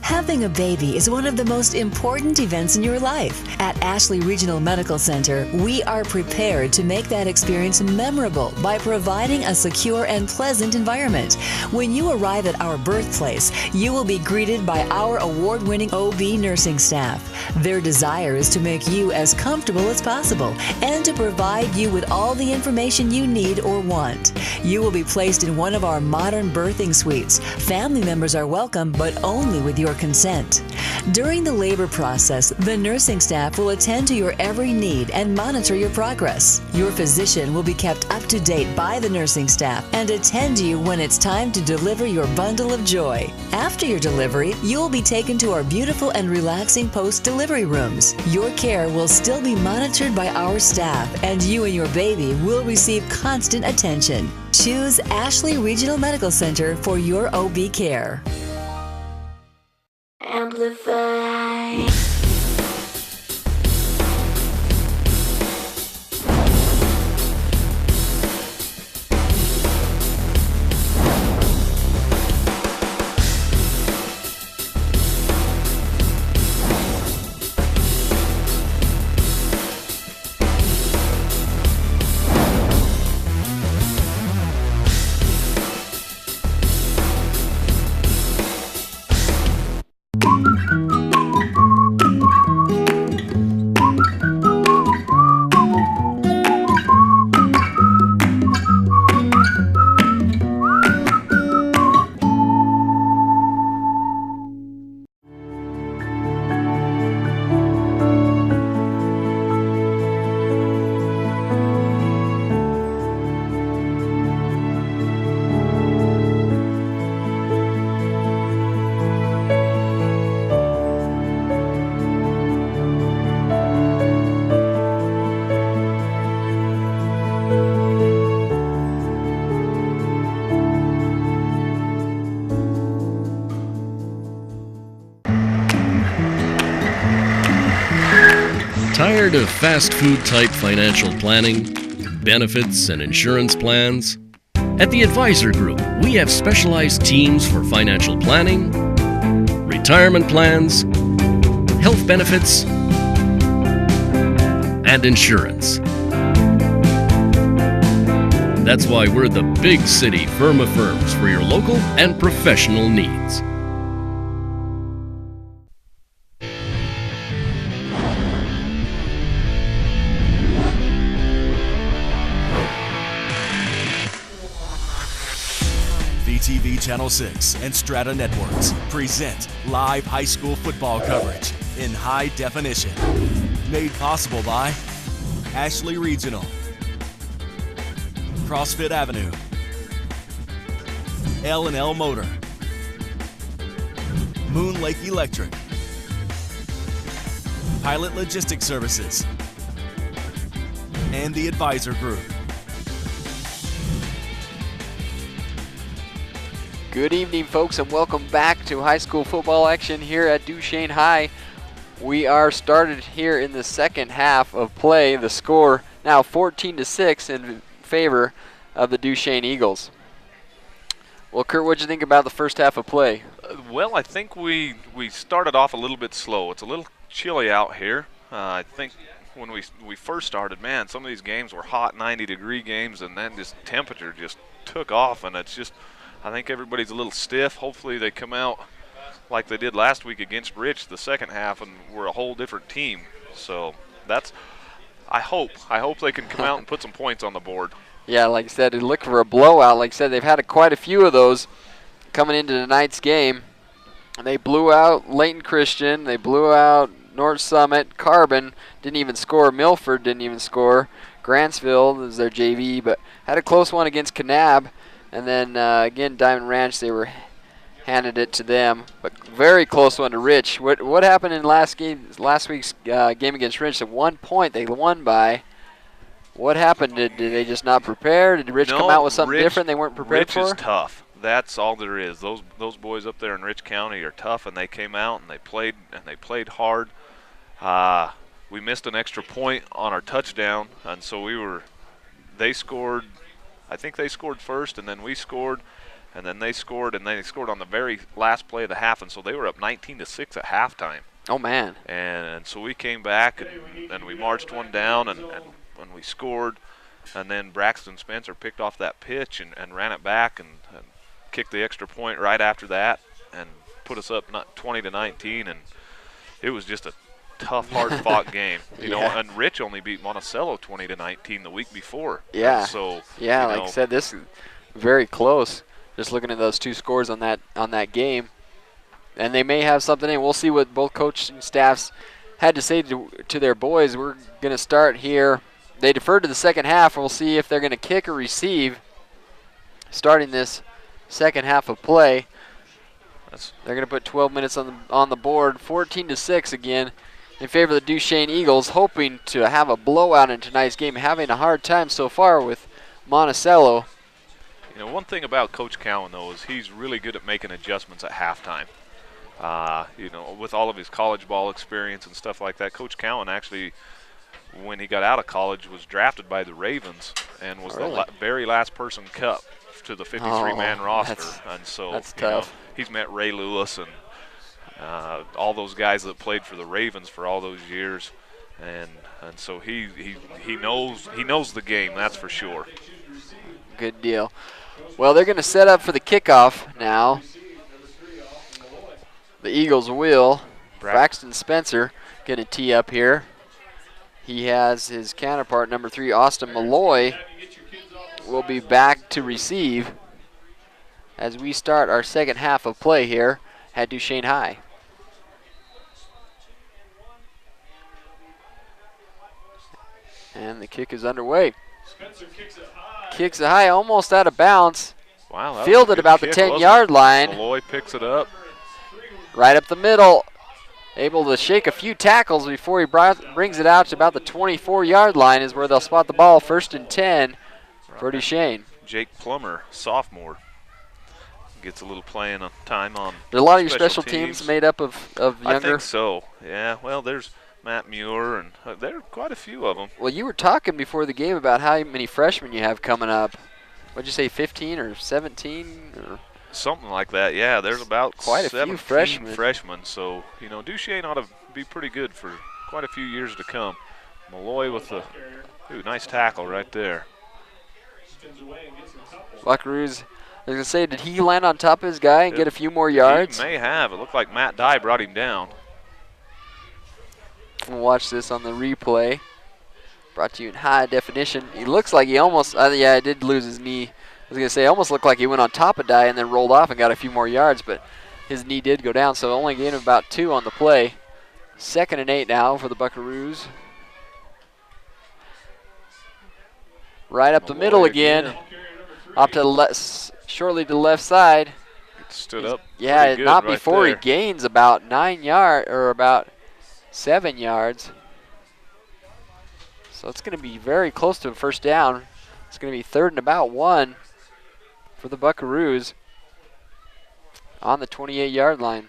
[SPEAKER 11] Having a baby is one of the most important events in your life. At Ashley Regional Medical Center, we are prepared to make that experience memorable by providing a secure and pleasant environment. When you arrive at our birthplace, you will be greeted by our award-winning OB nursing staff. Their desire is to make you as comfortable as possible and to provide you with all the information you need or want. You will be placed in one of our modern birthing suites. Family members are welcome, but only with your consent. During the labor process, the nursing staff will attend to your every need and monitor your progress. Your physician will be kept up to date by the nursing staff and attend to you when it's time to deliver your bundle of joy. After your delivery, you will be taken to our beautiful and relaxing post-delivery rooms. Your care will still be monitored by our staff, and you and your baby will receive constant attention. Choose Ashley Regional Medical Center for your OB care.
[SPEAKER 5] Amplify.
[SPEAKER 7] Tired of fast food type financial planning, benefits, and insurance plans? At the Advisor Group, we have specialized teams for financial planning, retirement plans, health benefits, and insurance. That's why we're the big city firm of firms for your local and professional needs.
[SPEAKER 1] VTV Channel 6 and Strata Networks present live high school football coverage in high definition. Made possible by Ashley Regional, CrossFit Avenue, L&L Motor, Moon Lake Electric, Pilot Logistics Services, and the Advisor Group.
[SPEAKER 2] Good evening, folks, and welcome back to high school football action here at Duchesne High. We are started here in the second half of play. The score now 14-6 in favor of the Duchesne Eagles. Well, Kurt, what did you think about the first half of play?
[SPEAKER 3] Well, I think we started off a little bit slow. It's a little chilly out here. I think when we first started, man, some of these games were hot 90-degree games, and then this temperature just took off, and it's just, I think everybody's a little stiff. Hopefully they come out like they did last week against Rich the second half, and we're a whole different team. So that's, I hope they can come out and put some points on the board.
[SPEAKER 2] Yeah, like I said, look for a blowout. Like I said, they've had quite a few of those coming into tonight's game. And they blew out Layton Christian. They blew out North Summit. Carbon didn't even score. Milford didn't even score. Grantsville is their JV, but had a close one against Kanab. And then, again, Diamond Ranch, they were handed it to them. But very close one to Rich. What happened in last week's game against Rich? At 1 point, they won by. What happened? Did they just not prepare? Did Rich come out with something different they weren't prepared for?
[SPEAKER 3] Rich is tough. That's all there is. Those boys up there in Rich County are tough, and they came out and they played hard. We missed an extra point on our touchdown, and so they scored. I think they scored first, and then we scored, and then they scored, and they scored on the very last play of the half, and so they were up 19-6 at halftime.
[SPEAKER 2] Oh, man.
[SPEAKER 3] And so we came back, and we marched one down, and we scored, and then Braxton Spencer picked off that pitch and ran it back and kicked the extra point right after that and put us up 20-19, and it was just a tough, hard-fought game. You know,
[SPEAKER 2] Yeah.
[SPEAKER 3] and Rich only beat Monticello 20-19 the week before.
[SPEAKER 2] Yeah.
[SPEAKER 3] And so
[SPEAKER 2] yeah,
[SPEAKER 3] you
[SPEAKER 2] like
[SPEAKER 3] know,
[SPEAKER 2] I said, this is very close. Just looking at those two scores on that game, and they may have something in. We'll see what both coaching staffs had to say to their boys. We're going to start here. They deferred to the second half. We'll see if they're going to kick or receive starting this second half of play. They're going to put 12 minutes on the board, 14-6 again in favor of the Duchesne Eagles, hoping to have a blowout in tonight's game, having a hard time so far with Monticello.
[SPEAKER 3] You know, one thing about Coach Cowan, though, is he's really good at making adjustments at halftime. You know, with all of his college ball experience and stuff like that, Coach Cowan actually, when he got out of college, was drafted by the Ravens and was the very last person cut to the 53-man roster. And so
[SPEAKER 2] that's
[SPEAKER 3] you know,
[SPEAKER 2] tough.
[SPEAKER 3] he's met Ray Lewis and all those guys that played for the Ravens for all those years, and so he knows the game, that's for sure.
[SPEAKER 2] Good deal. Well, they're going to set up for the kickoff now. The Eagles will. Braxton Spencer going to tee up here. He has his counterpart, number 3, Austin Malloy, will be back to receive as we start our second half of play here at Duchesne High. And the kick is underway.
[SPEAKER 4] Spencer kicks it high.
[SPEAKER 2] Kicks it high, almost out of bounds.
[SPEAKER 3] Wow, that
[SPEAKER 2] Fielded
[SPEAKER 3] was a good
[SPEAKER 2] about
[SPEAKER 3] kick,
[SPEAKER 2] the
[SPEAKER 3] wasn't
[SPEAKER 2] 10-yard
[SPEAKER 3] it?
[SPEAKER 2] line.
[SPEAKER 3] Malloy picks it up.
[SPEAKER 2] Right up the middle. Able to shake a few tackles before he brings it out to about the 24-yard line is where they'll spot the ball, 1st and 10 for Duchesne.
[SPEAKER 3] Jake Plummer, sophomore, gets a little playing time on.
[SPEAKER 2] There are a lot of your special teams made up of younger.
[SPEAKER 3] I think so. Yeah. Well, there's Matt Muir, and there are quite a few of them.
[SPEAKER 2] Well, you were talking before the game about how many freshmen you have coming up. What'd you say, 15 or 17? Or?
[SPEAKER 3] Something like that. Yeah. There's about
[SPEAKER 2] quite a few
[SPEAKER 3] 17 freshmen. So you know, Duchesne ought to be pretty good for quite a few years to come. Malloy with the nice tackle right there.
[SPEAKER 2] Buckaroos, I was going to say, did he land on top of his guy and get a few more yards?
[SPEAKER 3] He may have. It looked like Matt Dye brought him down.
[SPEAKER 2] We'll watch this on the replay. Brought to you in high definition. He looks like he almost, yeah, he did lose his knee. I was going to say, almost looked like he went on top of Dye and then rolled off and got a few more yards, but his knee did go down, so only gained about 2 on the play. 2nd and 8 now for the Buckaroos. Right up the middle again. Up to the shortly to the left side.
[SPEAKER 3] It stood up.
[SPEAKER 2] Yeah, not
[SPEAKER 3] right
[SPEAKER 2] before
[SPEAKER 3] there.
[SPEAKER 2] he gains about 9 yards or about 7 yards. So it's going to be very close to a first down. It's going to be 3rd and about 1 for the Buckaroos on the 28-yard line.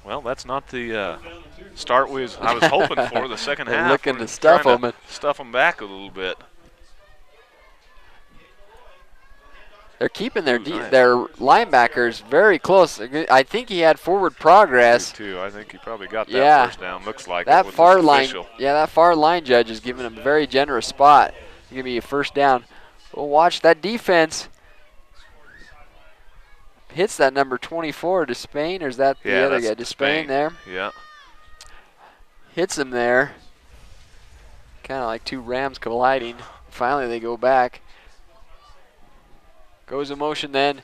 [SPEAKER 3] Well, that's not the start I was hoping for the second half.
[SPEAKER 2] Looking
[SPEAKER 3] We're
[SPEAKER 2] to stuff
[SPEAKER 3] trying
[SPEAKER 2] them.
[SPEAKER 3] Stuff them back a little bit.
[SPEAKER 2] They're keeping their linebackers very close. I think he had forward progress.
[SPEAKER 3] Too. I think he probably got that first down. Looks like
[SPEAKER 2] that
[SPEAKER 3] it with
[SPEAKER 2] far
[SPEAKER 3] this
[SPEAKER 2] line.
[SPEAKER 3] official.
[SPEAKER 2] Yeah, that far line judge is giving him a very generous spot. Give me a first down. We'll watch that defense. Hits that number 24, Despain, or is that the other guy? Despain there.
[SPEAKER 3] Yeah.
[SPEAKER 2] Hits him there. Kind of like two rams colliding. Finally, they go back. Goes in motion then.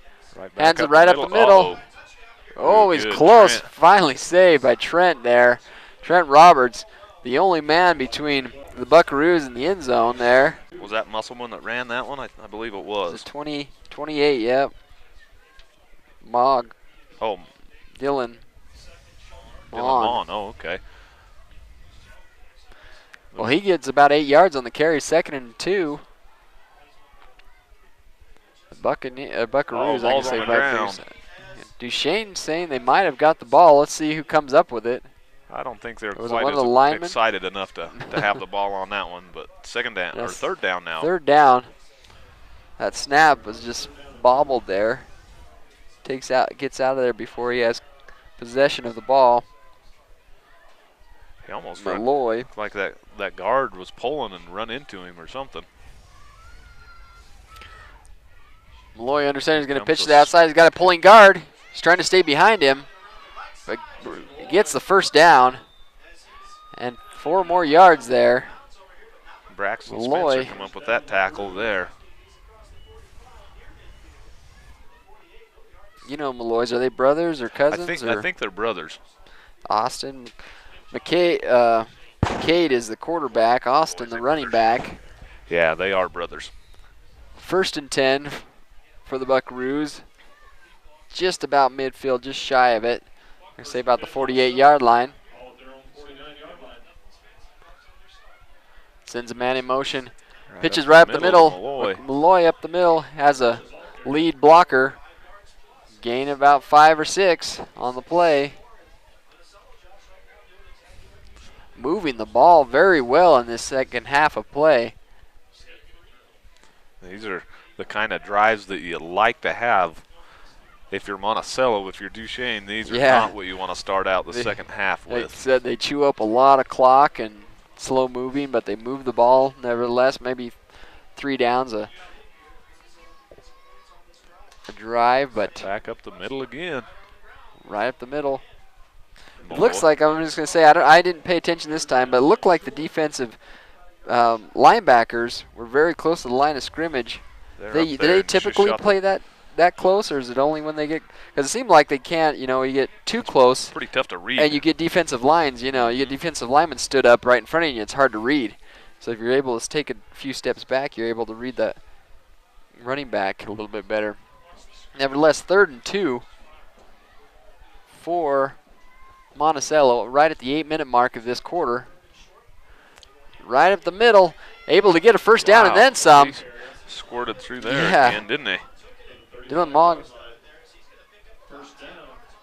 [SPEAKER 2] Hands it right up the middle. Oh, he's close.
[SPEAKER 3] Trent.
[SPEAKER 2] Finally saved by Trent there. Trent Roberts, the only man between the Buckaroos and the end zone there.
[SPEAKER 3] Was that Musselman that ran that one? I believe it was.
[SPEAKER 2] It's 28, yep. Mog.
[SPEAKER 3] Oh.
[SPEAKER 2] Dylan.
[SPEAKER 3] Mon. Oh, okay.
[SPEAKER 2] Well, he gets about 8 yards on the carry, 2nd and 2. Buckaroos, I can say Buckaroos. Duchesne saying they might have got the ball. Let's see who comes up with it.
[SPEAKER 3] I don't think they're
[SPEAKER 2] Was
[SPEAKER 3] quite
[SPEAKER 2] one of the linemen?
[SPEAKER 3] excited enough to have the ball on that one, but second down or third down now.
[SPEAKER 2] Third down. That snap was just bobbled there. Gets out of there before he has possession of the ball.
[SPEAKER 3] He almost
[SPEAKER 2] Malloy.
[SPEAKER 3] Like that guard was pulling and run into him or something.
[SPEAKER 2] Malloy understands he's going to pitch to the outside. He's got a pulling guard. He's trying to stay behind him, but he gets the first down. And 4 more yards there.
[SPEAKER 3] Braxton
[SPEAKER 2] Malloy.
[SPEAKER 3] Spencer come up with that tackle there.
[SPEAKER 2] You know Malloys, are they brothers or cousins?
[SPEAKER 3] I think they're brothers.
[SPEAKER 2] Austin. McCade is the quarterback. Austin the running back.
[SPEAKER 3] Yeah, they are brothers.
[SPEAKER 2] 1st and 10 for the Buckaroos. Just about midfield, just shy of it. I'm going to say about the 48-yard line. Sends a man in motion. Pitches right up the middle. Malloy up the middle has a lead blocker. Gain about 5 or 6 on the play. Moving the ball very well in this second half of play.
[SPEAKER 3] These are the kind of drives that you like to have if you're Monticello. If you're Duchesne, these are not what you want to start out the second half with.
[SPEAKER 2] They said they chew up a lot of clock and slow moving, but they move the ball nevertheless. Maybe 3 downs a drive, but
[SPEAKER 3] back up the middle again.
[SPEAKER 2] Right up the middle. It looks like, I'm just going to say, I didn't pay attention this time, but it looked like the defensive linebackers were very close to the line of scrimmage. Do they typically play that close, or is it only when they get? Because it seemed like they can't. You get too close.
[SPEAKER 3] Pretty tough to read.
[SPEAKER 2] And you get defensive lines. You get defensive linemen stood up right in front of you. It's hard to read. So if you're able to take a few steps back, you're able to read the running back a little bit better. Nevertheless, 3rd and 2 for Monticello, right at the 8-minute mark of this quarter. Right up the middle, able to get a first down and then some.
[SPEAKER 3] He squirted through there again, didn't he?
[SPEAKER 2] Dylan Mogg.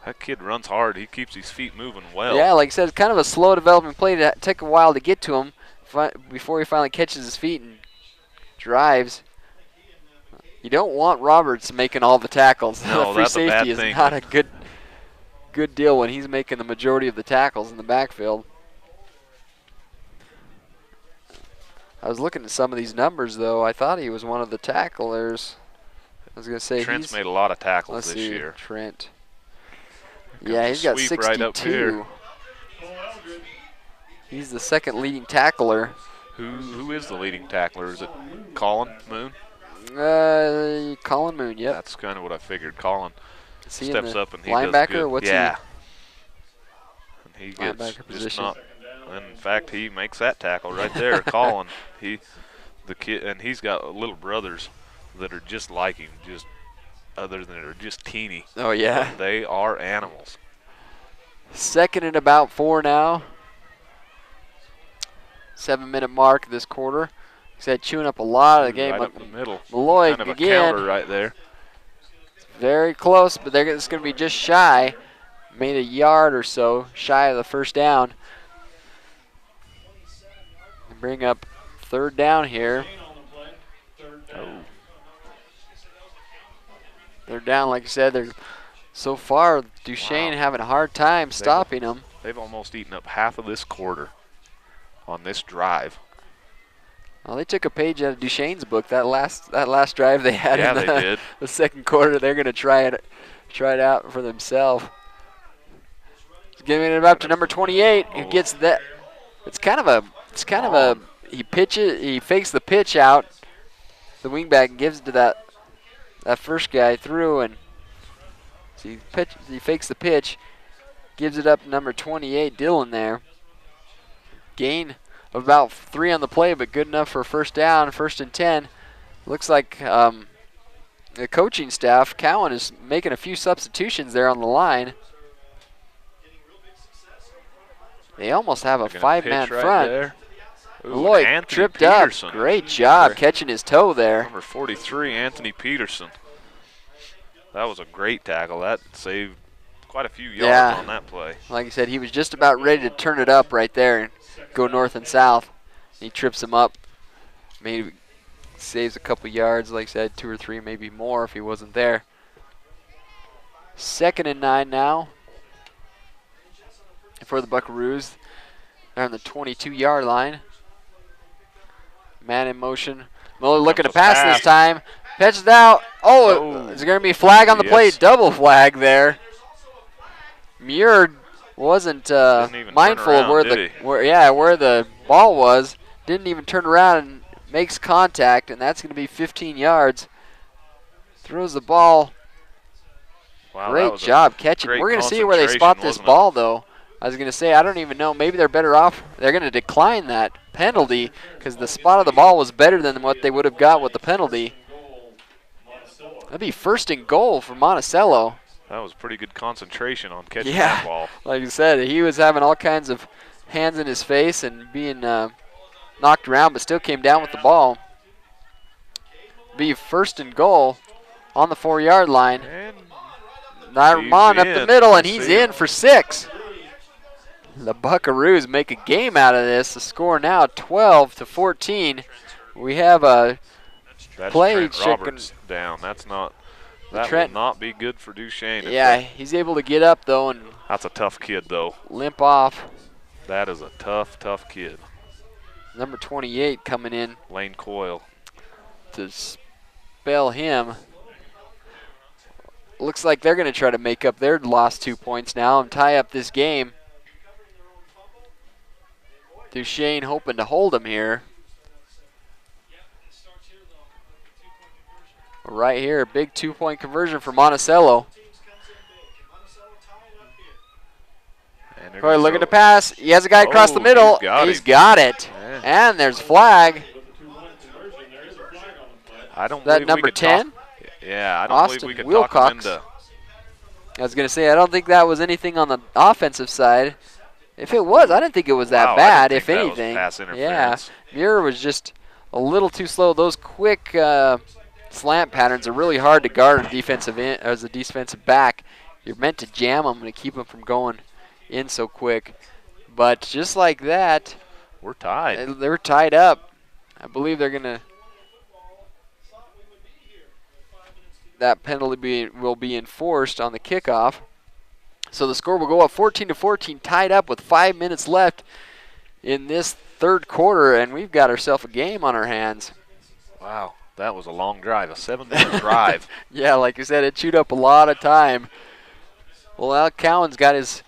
[SPEAKER 3] That kid runs hard. He keeps his feet moving well.
[SPEAKER 2] Yeah, like I said, it's kind of a slow developing play. It took a while to get to him before he finally catches his feet and drives. You don't want Roberts making all the tackles.
[SPEAKER 3] No,
[SPEAKER 2] the free
[SPEAKER 3] that's
[SPEAKER 2] safety
[SPEAKER 3] a bad
[SPEAKER 2] is
[SPEAKER 3] thing.
[SPEAKER 2] not a good deal when he's making the majority of the tackles in the backfield. I was looking at some of these numbers, though. I thought he was one of the tacklers. I was going to say
[SPEAKER 3] Trent's made a lot of tackles this
[SPEAKER 2] see,
[SPEAKER 3] year.
[SPEAKER 2] Trent. Yeah, he's got 62.
[SPEAKER 3] Right up here.
[SPEAKER 2] He's the second leading tackler.
[SPEAKER 3] Who is the leading tackler? Is it Colin Moon?
[SPEAKER 2] Colin Moon, yep.
[SPEAKER 3] That's kind of what I figured. Colin
[SPEAKER 2] steps
[SPEAKER 3] up and he
[SPEAKER 2] linebacker,
[SPEAKER 3] does good.
[SPEAKER 2] What's
[SPEAKER 3] yeah.
[SPEAKER 2] And
[SPEAKER 3] he gets
[SPEAKER 2] position.
[SPEAKER 3] And in fact, he makes that tackle right there. Colin, the kid, and he's got little brothers that are just like him, just other than they're just teeny.
[SPEAKER 2] Oh yeah.
[SPEAKER 3] But they are animals.
[SPEAKER 2] 2nd and about 4 now. 7-minute mark this quarter. He's had chewing up a lot of the game.
[SPEAKER 3] Right up the middle.
[SPEAKER 2] Malloy
[SPEAKER 3] kind of
[SPEAKER 2] again.
[SPEAKER 3] A counter right there.
[SPEAKER 2] Very close, but it's going to be just shy. Made a yard or so shy of the first down. Bring up 3rd down here.
[SPEAKER 3] Oh.
[SPEAKER 2] 3rd down, like I said, so far Duchesne having a hard time stopping them.
[SPEAKER 3] They've almost eaten up half of this quarter on this drive.
[SPEAKER 2] Well, they took a page out of Duchesne's book that last drive they had in the second quarter. They're going to try it out for themselves. Giving it up to number 28, who gets that. It's kind of a he fakes the pitch out. The wingback gives it to that first guy through, and so he fakes the pitch, gives it up to number 28, Dylan there. Gain of about 3 on the play, but good enough for a first down, 1st and 10. Looks like the coaching staff, Cowan, is making a few substitutions there on the line. They almost have a 5-man front. Malloy tripped
[SPEAKER 3] Peterson.
[SPEAKER 2] up. Great job catching his toe there.
[SPEAKER 3] Number 43, Anthony Peterson. That was a great tackle. That saved quite a few yards on that play.
[SPEAKER 2] Like I said, he was just about ready to turn it up right there and go north and south. He trips him up. Maybe saves a couple yards, like I said, 2 or 3, maybe more if he wasn't there. 2nd and 9 now for the Buckaroos. They're on the 22-yard line. Man in motion. Miller looking to pass this time. Pitches out. Oh, is there going to be a flag on the plate? Double flag there. Muir wasn't mindful of where where the ball was. Didn't even turn around and makes contact, and that's going to be 15 yards. Throws the ball.
[SPEAKER 3] Wow,
[SPEAKER 2] great job catching. We're going to see where they spot this ball, though. I was going to say, I don't even know. Maybe they're better off. They're going to decline that penalty because the spot of the ball was better than what they would have got with the penalty. That'd be 1st and goal for Monticello.
[SPEAKER 3] That was pretty good concentration on catching that ball.
[SPEAKER 2] Like you said, he was having all kinds of hands in his face and being knocked around, but still came down with the ball. Be 1st and goal on the 4-yard line. Narman up the middle, and he's in for 6. The Buckaroos make a game out of this. The score now 12-14. We have a play chicken
[SPEAKER 3] down. That will not be good for Duchesne.
[SPEAKER 2] Yeah, he's able to get up though, and
[SPEAKER 3] that's a tough kid though.
[SPEAKER 2] Limp off.
[SPEAKER 3] That is a tough kid.
[SPEAKER 2] Number 28 coming in.
[SPEAKER 3] Lane Coyle.
[SPEAKER 2] To spell him. Looks like they're going to try to make up their lost 2 points now and tie up this game. Duchesne hoping to hold him here. Right here, a big 2-point conversion for Monticello. Probably looking to pass. He has a guy across the middle. He's got it. Yeah. And there's a flag.
[SPEAKER 3] I don't
[SPEAKER 2] that number 10?
[SPEAKER 3] Yeah, I don't
[SPEAKER 2] Austin
[SPEAKER 3] believe we could
[SPEAKER 2] Wilcox.
[SPEAKER 3] talk him into.
[SPEAKER 2] I was going to say, I don't think that was anything on the offensive side. If it was, I didn't think it was that bad, if anything. Yeah, Muir was just a little too slow. Those quick slant patterns are really hard to guard as a defensive back. You're meant to jam them to keep them from going in so quick. But just like that,
[SPEAKER 3] we're tied.
[SPEAKER 2] They're tied up. I believe they're going to. That penalty will be enforced on the kickoff. So the score will go up 14-14, tied up with 5 minutes left in this 3rd quarter, and we've got ourselves a game on our hands.
[SPEAKER 3] Wow, that was a long drive, a 7-minute drive.
[SPEAKER 2] Yeah, like you said, it chewed up a lot of time. Well, Al Cowan's got his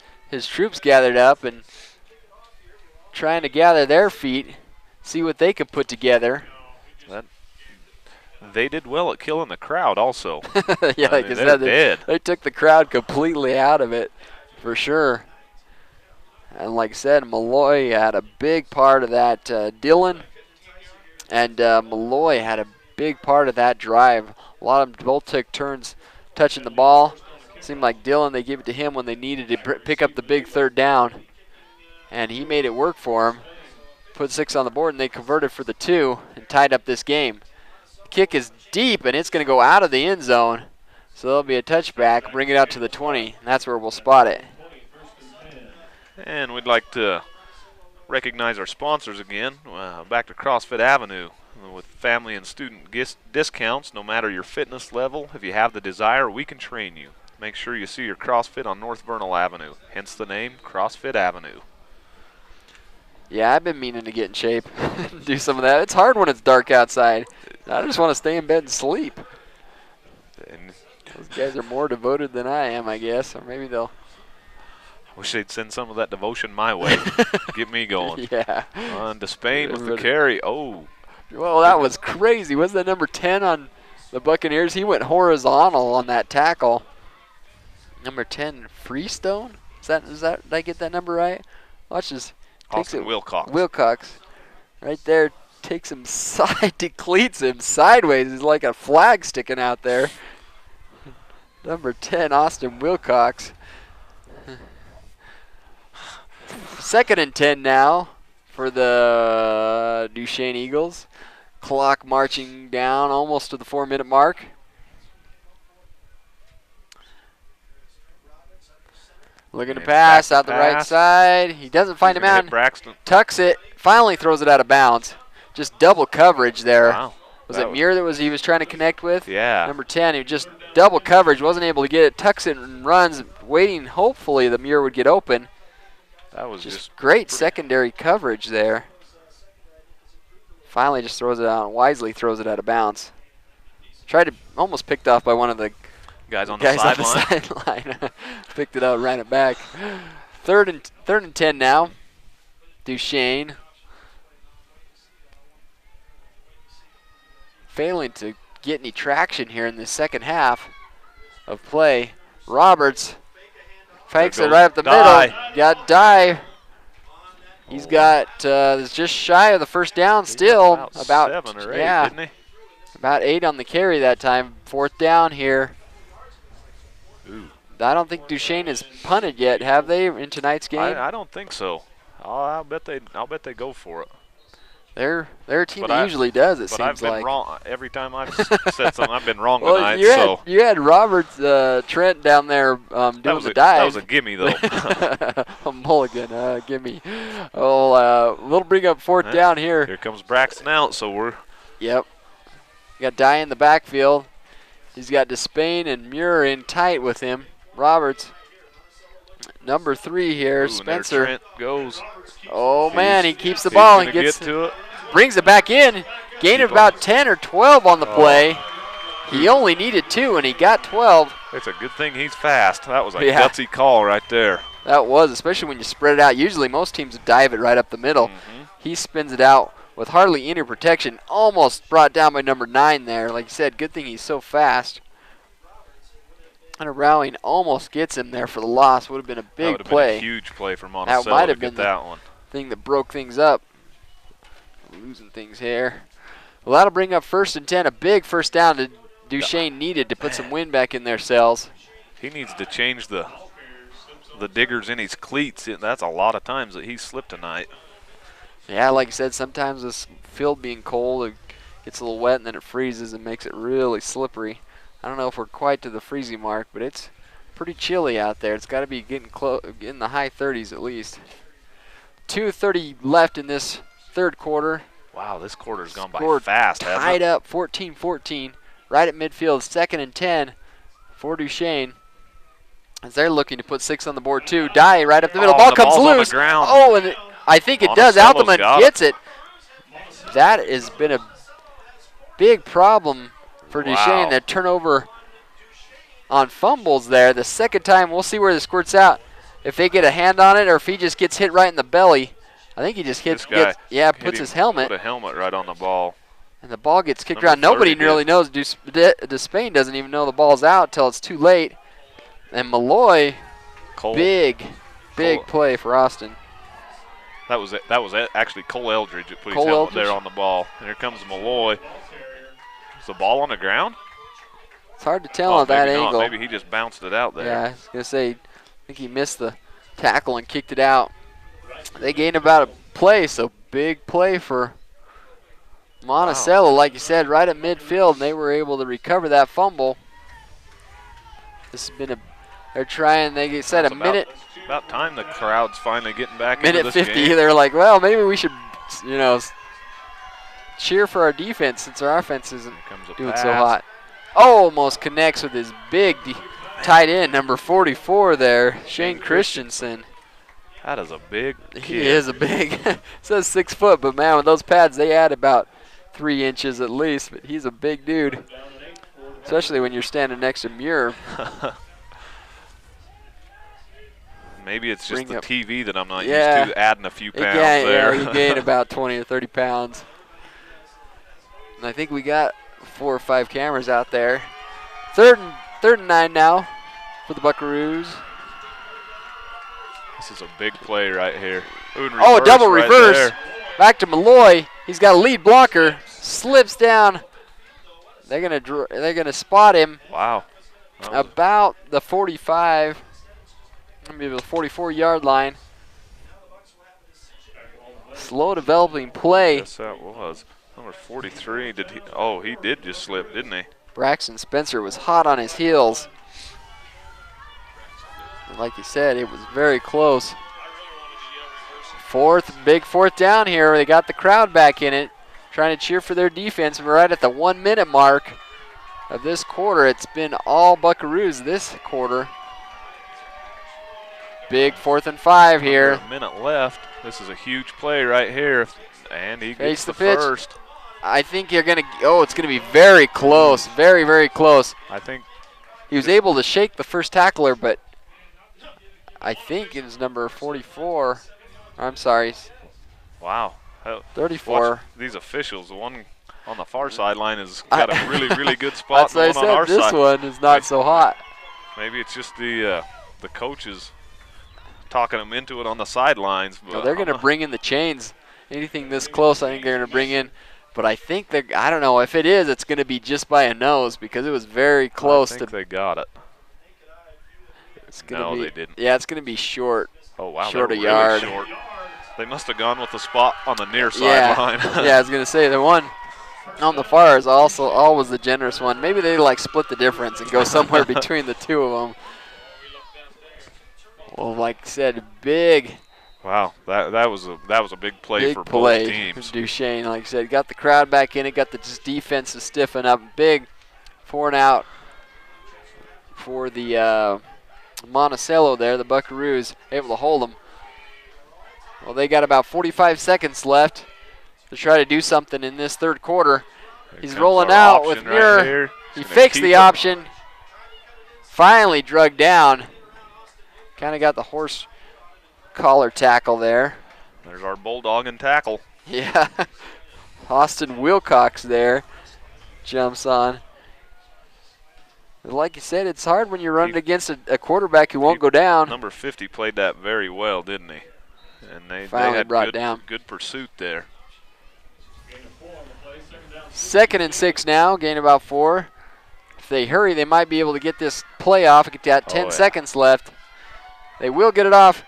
[SPEAKER 2] troops gathered up and trying to gather their feet, see what they could put together.
[SPEAKER 3] They did well at killing the crowd also.
[SPEAKER 2] Yeah, like I said, they took the crowd completely out of it, for sure. And like I said, Malloy had a big part of that. Dillon and Malloy had a big part of that drive. A lot of them both took turns touching the ball. Seemed like Dillon, they gave it to him when they needed to pick up the big 3rd down. And he made it work for him. Put 6 on the board, and they converted for the 2 and tied up this game. Kick is deep, and it's going to go out of the end zone. So there'll be a touchback, bring it out to the 20, and that's where we'll spot it.
[SPEAKER 3] And we'd like to recognize our sponsors again. Back to CrossFit Avenue with family and student discounts, no matter your fitness level. If you have the desire, we can train you. Make sure you see your CrossFit on North Vernal Avenue, hence the name CrossFit Avenue.
[SPEAKER 2] Yeah, I've been meaning to get in shape, do some of that. It's hard when it's dark outside. I just want to stay in bed and sleep.
[SPEAKER 3] And
[SPEAKER 2] those guys are more devoted than I am, I guess, or maybe they'll.
[SPEAKER 3] Wish they'd send some of that devotion my way. Get me going.
[SPEAKER 2] Yeah.
[SPEAKER 3] On to Spain with the carry. Oh.
[SPEAKER 2] Well, that was crazy. Was that number 10 on the Buccaneers? He went horizontal on that tackle. Number 10, Freestone? Is that? Did I get that number right? Watch this.
[SPEAKER 3] Austin Wilcox.
[SPEAKER 2] Wilcox, right there, takes him decleats him sideways. He's like a flag sticking out there. Number 10, Austin Wilcox. 2nd and 10 now for the Duchesne Eagles. Clock marching down almost to the 4-minute mark. Looking to pass out the right side. He doesn't find him out. Tucks it. Finally throws it out of bounds. Just double coverage there.
[SPEAKER 3] Wow.
[SPEAKER 2] Was it Muir that he was trying to connect with?
[SPEAKER 3] Yeah.
[SPEAKER 2] Number 10, he just double coverage. Wasn't able to get it. Tucks it and runs, waiting hopefully the Muir would get open.
[SPEAKER 3] That was just
[SPEAKER 2] great secondary coverage there. Finally just throws it out. Wisely throws it out of bounds. Tried to, almost picked off by one of the
[SPEAKER 3] guys on the
[SPEAKER 2] sideline. Picked it up, ran it back. Third and 10 now. Duchesne failing to get any traction here in the second half of play. Roberts fakes it right up the middle. Got Dye. He's got just shy of the first down still.
[SPEAKER 3] About 7 or 8, didn't he?
[SPEAKER 2] About 8 on the carry that time. Fourth down here.
[SPEAKER 3] Ooh.
[SPEAKER 2] I don't think Duchesne has punted yet, have they, in tonight's game?
[SPEAKER 3] I don't think so. I'll bet they go for it.
[SPEAKER 2] They're a team that usually does, it seems like.
[SPEAKER 3] But I've been wrong. Every time I've said something, I've been wrong
[SPEAKER 2] well,
[SPEAKER 3] tonight.
[SPEAKER 2] You had Roberts, Trent down there doing the dive.
[SPEAKER 3] That was a gimme, though.
[SPEAKER 2] A mulligan, gimme. Oh, we'll bring up fourth down here.
[SPEAKER 3] Here comes Braxton out, so we're...
[SPEAKER 2] Yep. You got Dye in the backfield. He's got Despain and Muir in tight with him. Roberts. Number 3 here, Spencer.
[SPEAKER 3] Trent goes.
[SPEAKER 2] Oh, man, he keeps the ball and gets
[SPEAKER 3] to it.
[SPEAKER 2] Brings it back in. Gained about 10 or 12 on the play. He only needed 2, and he got 12.
[SPEAKER 3] It's a good thing he's fast. That was a gutsy call right there.
[SPEAKER 2] That was, especially when you spread it out. Usually most teams dive it right up the middle. He spins it out with hardly any protection. Almost brought down by number 9 there. Like you said, good thing he's so fast. And rallying almost gets him there for the loss. Would have been a big play.
[SPEAKER 3] Been a huge play for Monticello.
[SPEAKER 2] That might have
[SPEAKER 3] been
[SPEAKER 2] that
[SPEAKER 3] one.
[SPEAKER 2] Thing that broke things up. Losing things here. Well, that'll bring up 1st and 10. A big first down that Duchesne needed to put some wind back in their sails.
[SPEAKER 3] He needs to change the diggers in his cleats. That's a lot of times that he's slipped tonight.
[SPEAKER 2] Yeah, like I said, sometimes this field being cold, it gets a little wet and then it freezes and makes it really slippery. I don't know if we're quite to the freezing mark, but it's pretty chilly out there. It's got to be getting in the high 30s at least. 2:30 left in this third quarter.
[SPEAKER 3] Wow, this quarter's gone by fast, hasn't it?
[SPEAKER 2] Tied up 14-14, right at midfield, 2nd and 10 for Duchesne. As they're looking to put 6 on the board too. Dye right up the middle. Ball comes loose.
[SPEAKER 3] On the ground.
[SPEAKER 2] Oh, and I think it does. Altman gets it. That has been a big problem for Duchesne. That turnover on fumbles there. The second time, we'll see where this squirts out. If they get a hand on it or if he just gets hit right in the belly. I think he just puts his helmet.
[SPEAKER 3] Put a helmet right on the ball.
[SPEAKER 2] And the ball gets kicked around. Nobody really knows. Despain doesn't even know the ball's out until it's too late. And Malloy, big play for Austin.
[SPEAKER 3] That was actually Cole Eldridge that put his helmet there on the ball. And here comes Malloy. Is the ball on the ground?
[SPEAKER 2] It's hard to tell at that angle.
[SPEAKER 3] Maybe he just bounced it out there.
[SPEAKER 2] Yeah, I was going to say, I think he missed the tackle and kicked it out. They gained about a play, so big play for Monticello. Wow. Like you said, right at midfield, and they were able to recover that fumble. This has been they're trying, they said a minute.
[SPEAKER 3] About time the crowd's finally getting back into this
[SPEAKER 2] minute 50,
[SPEAKER 3] game.
[SPEAKER 2] They're like, well, maybe we should, cheer for our defense since our offense isn't doing so hot. Almost connects with his big tight end, number 44 there, Shane Christensen.
[SPEAKER 3] That is a big kid.
[SPEAKER 2] He is a big, it says 6 foot, but man, with those pads, they add about 3 inches at least, but he's a big dude, especially when you're standing next to Muir.
[SPEAKER 3] Maybe it's just the TV that I'm not used to, adding a few pounds there.
[SPEAKER 2] Yeah, you gain about 20 or 30 pounds. And I think we got 4 or 5 cameras out there. Third and 9 now for the Buckaroos.
[SPEAKER 3] This is a big play right here. Ooh,
[SPEAKER 2] a double reverse. Back to Malloy. He's got a lead blocker. Slips down. They're gonna spot him.
[SPEAKER 3] Wow.
[SPEAKER 2] About the 45, maybe the 44-yard line. Slow developing play.
[SPEAKER 3] Yes, that was. Number 43. He did just slip, didn't he?
[SPEAKER 2] Braxton Spencer was hot on his heels. And like you said, it was very close. Big fourth down here. They got the crowd back in it, trying to cheer for their defense. We're right at the 1 minute mark of this quarter. It's been all Buckaroos this quarter. Big 4th and 5 here.
[SPEAKER 3] A minute left. This is a huge play right here. And he gets the
[SPEAKER 2] pitch.
[SPEAKER 3] first.
[SPEAKER 2] I think you're going to, it's going to be very close, very, very close.
[SPEAKER 3] I think
[SPEAKER 2] he was able to shake the first tackler, but I think it was number 44. I'm sorry.
[SPEAKER 3] Wow.
[SPEAKER 2] 34.
[SPEAKER 3] Watch these officials, the one on the far sideline has got a really, really good spot.
[SPEAKER 2] That's what I said.
[SPEAKER 3] On our
[SPEAKER 2] this
[SPEAKER 3] side.
[SPEAKER 2] One is not so hot.
[SPEAKER 3] Maybe it's just the coaches talking them into it on the sidelines. But
[SPEAKER 2] they're going to bring in the chains. Anything this close, I think they're going to bring in. But I think I don't know. If it is, it's going to be just by a nose because it was very close.
[SPEAKER 3] I think they got it.
[SPEAKER 2] It's gonna
[SPEAKER 3] no,
[SPEAKER 2] be,
[SPEAKER 3] they didn't.
[SPEAKER 2] Yeah, it's going to be short.
[SPEAKER 3] Oh, wow.
[SPEAKER 2] Short
[SPEAKER 3] they're
[SPEAKER 2] a yard.
[SPEAKER 3] Really short. They must have gone with the spot on the near sideline.
[SPEAKER 2] Yeah, I was going to say the one on the far is also always the generous one. Maybe they like split the difference and go somewhere between the two of them. Well, like I said, big.
[SPEAKER 3] Wow, that was a big play for both teams.
[SPEAKER 2] Duchesne, like I said, got the crowd back in it, got the defense to stiffen up. Big 4 and out for the Monticello there. The Buckaroos able to hold them. Well, they got about 45 seconds left to try to do something in this third quarter. He's rolling out with Muir. He fakes the option. Finally drug down. Kind of got the horse collar tackle there.
[SPEAKER 3] There's our bulldog and tackle.
[SPEAKER 2] Yeah. Austin Wilcox there jumps on. Like you said, it's hard when you're running against a quarterback who won't go down.
[SPEAKER 3] Number 50 played that very well, didn't he? And they
[SPEAKER 2] Finally
[SPEAKER 3] had good pursuit there.
[SPEAKER 2] 2nd and 6 now, gain about 4. If they hurry, they might be able to get this play off. Get that 10 seconds left. They will get it off.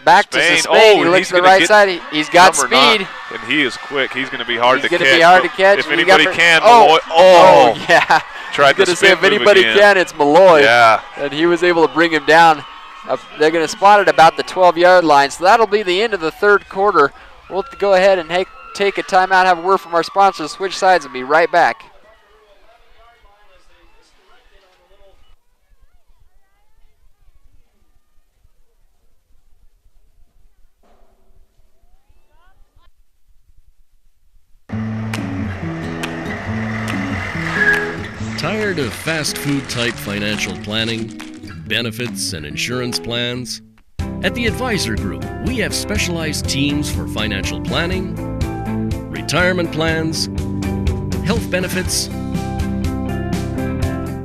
[SPEAKER 2] Back to Spain. He looks to the right side. He's got speed.
[SPEAKER 3] And he is quick. He's going to be hard to catch.
[SPEAKER 2] He's going to be hard to catch.
[SPEAKER 3] If anybody can,
[SPEAKER 2] Malloy.
[SPEAKER 3] Oh,
[SPEAKER 2] yeah.
[SPEAKER 3] Tried to
[SPEAKER 2] say if anybody can, it's Malloy.
[SPEAKER 3] Yeah.
[SPEAKER 2] And he was able to bring him down. They're going to spot it about the 12-yard line. So that'll be the end of the third quarter. We'll go ahead and take a timeout, have a word from our sponsors, switch sides, and be right back.
[SPEAKER 7] Tired of fast food type financial planning, benefits, and insurance plans? At the Advisor Group, we have specialized teams for financial planning, retirement plans, health benefits,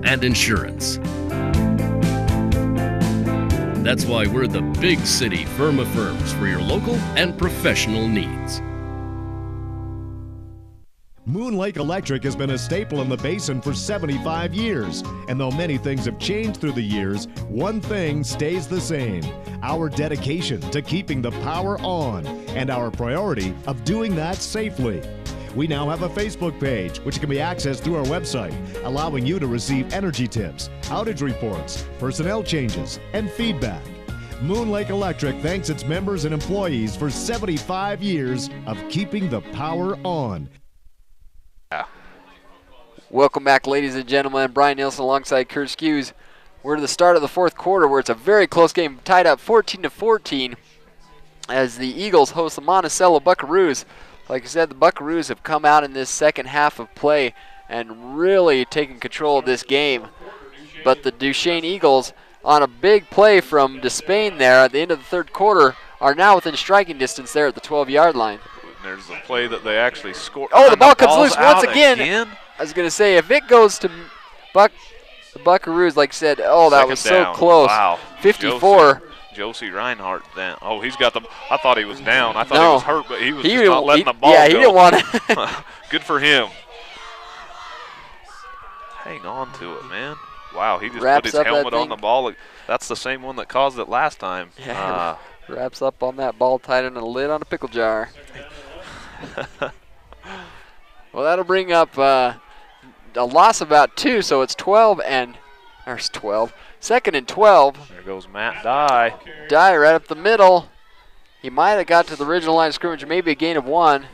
[SPEAKER 7] and insurance. That's why we're the big city firm of firms for your local and professional needs.
[SPEAKER 8] Moon Lake Electric has been a staple in the basin for 75 years. And though many things have changed through the years, one thing stays the same: our dedication to keeping the power on and our priority of doing that safely. We now have a Facebook page, which can be accessed through our website, allowing you to receive energy tips, outage reports, personnel changes, and feedback. Moon Lake Electric thanks its members and employees for 75 years of keeping the power on.
[SPEAKER 2] Welcome back, ladies and gentlemen. Brian Nielsen alongside Kurt Skews. We're at the start of the fourth quarter where it's a very close game, tied up 14-14 as the Eagles host the Monticello Buckaroos. Like I said, the Buckaroos have come out in this second half of play and really taken control of this game. But the Duchesne Eagles, on a big play from Duchesne there at the end of the third quarter, are now within striking distance there at the 12-yard line.
[SPEAKER 3] There's the play that they actually scored.
[SPEAKER 2] Oh, the ball comes loose once again. I was going to say, if it goes to the Buckaroos, like I said, that was so close.
[SPEAKER 3] Wow.
[SPEAKER 2] 54.
[SPEAKER 3] Josie Reinhardt down. Oh, he's got the. I thought he was down. I thought he was hurt, but he was just not letting the ball go.
[SPEAKER 2] Yeah, he didn't want to.
[SPEAKER 3] Good for him. Hang on to it, man. Wow, he just put his helmet on the ball. That's the same one that caused it last time.
[SPEAKER 2] Yeah, wraps up on that ball tied in a lid on a pickle jar. Well, that'll bring up a loss of about 2, so it's 12 and there's 12. 2nd and 12.
[SPEAKER 3] There goes Matt Dye.
[SPEAKER 2] Dye right up the middle. He might have got to the original line of scrimmage, maybe a gain of 1.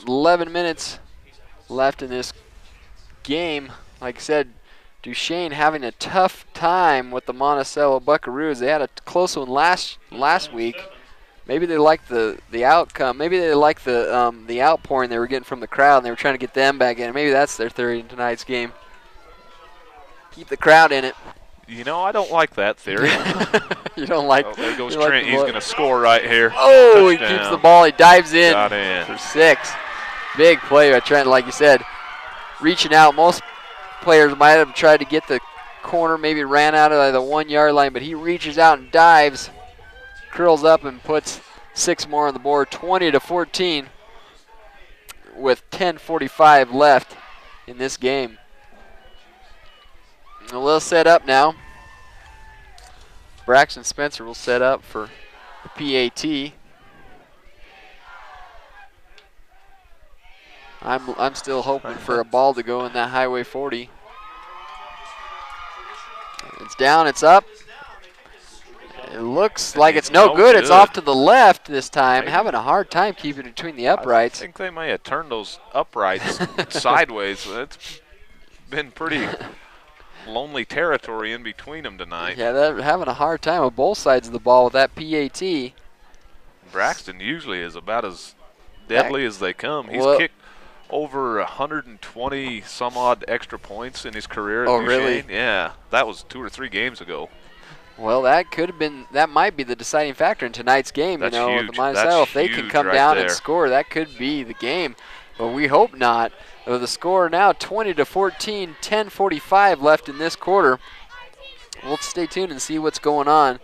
[SPEAKER 2] 11 minutes left in this game. Like I said, Duchesne having a tough time with the Monticello Buckaroos. They had a close one last week. Maybe they liked the outcome. Maybe they liked the outpouring they were getting from the crowd, and they were trying to get them back in. Maybe that's their theory in tonight's game. Keep the crowd in it.
[SPEAKER 3] You know, I don't like that theory.
[SPEAKER 2] You don't like.
[SPEAKER 3] Oh, there goes
[SPEAKER 2] Like
[SPEAKER 3] Trent. He's going to score right here.
[SPEAKER 2] Oh,
[SPEAKER 3] Touchdown.
[SPEAKER 2] he keeps the ball. He dives in,
[SPEAKER 3] Got in
[SPEAKER 2] for 6. Big play by Trent, like you said, reaching out. Most players might have tried to get the corner, maybe ran out of the 1 yard line, but he reaches out and dives, curls up and puts 6 more on the board, 20-14, with 10:45 left in this game. And we'll set up now. Braxton Spencer will set up for the PAT. I'm still hoping for a ball to go in that Highway 40. It's down, it's up. It looks like it's no good. It's off to the left this time. Having a hard time keeping it between the uprights.
[SPEAKER 3] I think they may have turned those uprights sideways. It's been pretty lonely territory in between them tonight.
[SPEAKER 2] Yeah, they're having a hard time with both sides of the ball with that PAT.
[SPEAKER 3] Braxton usually is about as deadly as they come. He's kicked over 120 some odd extra points in his career at Duchesne.
[SPEAKER 2] Really?
[SPEAKER 3] Yeah, that was 2 or 3 games ago.
[SPEAKER 2] Well, that might be the deciding factor in tonight's game.
[SPEAKER 3] That's
[SPEAKER 2] you know,
[SPEAKER 3] huge.
[SPEAKER 2] with the Monticello, if they can come down and
[SPEAKER 3] there.
[SPEAKER 2] score, that could be the game. But we hope not. With the score now 20-14, 10:45 left in this quarter. We'll stay tuned and see what's going on.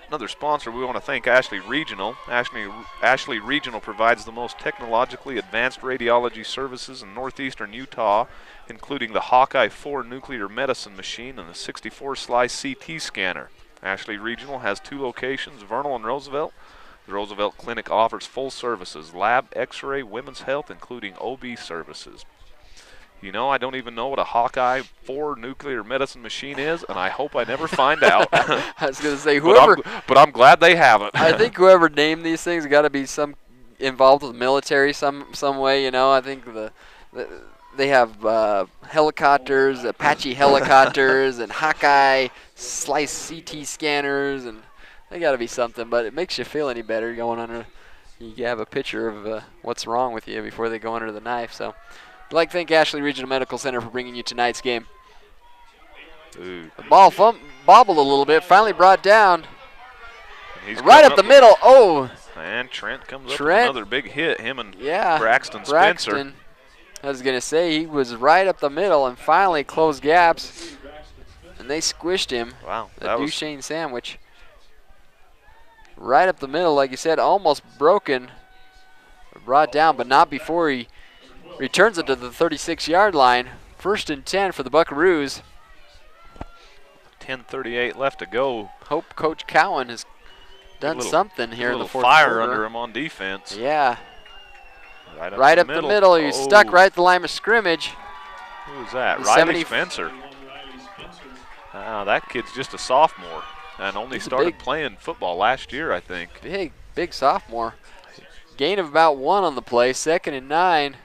[SPEAKER 3] Another sponsor, we want to thank Ashley Regional. Ashley Regional provides the most technologically advanced radiology services in northeastern Utah, including the Hawkeye 4 nuclear medicine machine and the 64-slice CT scanner. Ashley Regional has 2 locations, Vernal and Roosevelt. The Roosevelt Clinic offers full services, lab, x-ray, women's health, including OB services. You know, I don't even know what a Hawkeye 4 nuclear medicine machine is, and I hope I never find out.
[SPEAKER 2] I was going to say, whoever.
[SPEAKER 3] But I'm glad they have it.
[SPEAKER 2] I think whoever named these things got to be some involved with the military some way. You know, I think they have helicopters, Apache helicopters, and Hawkeye slice CT scanners, and they got to be something. But it makes you feel any better going under. You have a picture of what's wrong with you before they go under the knife. So. I'd like to thank Ashley Regional Medical Center for bringing you tonight's game.
[SPEAKER 3] Ooh.
[SPEAKER 2] The ball bobbled a little bit, finally brought down. Right up the middle. Oh.
[SPEAKER 3] And Trent comes up with another big hit, him and Braxton Spencer.
[SPEAKER 2] I was going to say, he was right up the middle and finally closed gaps. And they squished him.
[SPEAKER 3] Wow.
[SPEAKER 2] The Duchesne sandwich. Right up the middle, like you said, almost broken. Brought down, but not before he returns it to the 36-yard line. 1st and 10 for the Buckaroos.
[SPEAKER 3] 10:38 left to go.
[SPEAKER 2] Hope Coach Cowan has done something here in the fourth
[SPEAKER 3] fire
[SPEAKER 2] quarter.
[SPEAKER 3] under him on defense.
[SPEAKER 2] Yeah.
[SPEAKER 3] Right up
[SPEAKER 2] the middle. He's stuck right at the line of scrimmage.
[SPEAKER 3] Who's that? Riley Spencer. That kid's just a sophomore and only started playing football last year, I think.
[SPEAKER 2] Big sophomore. Gain of about 1 on the play. 2nd and 9.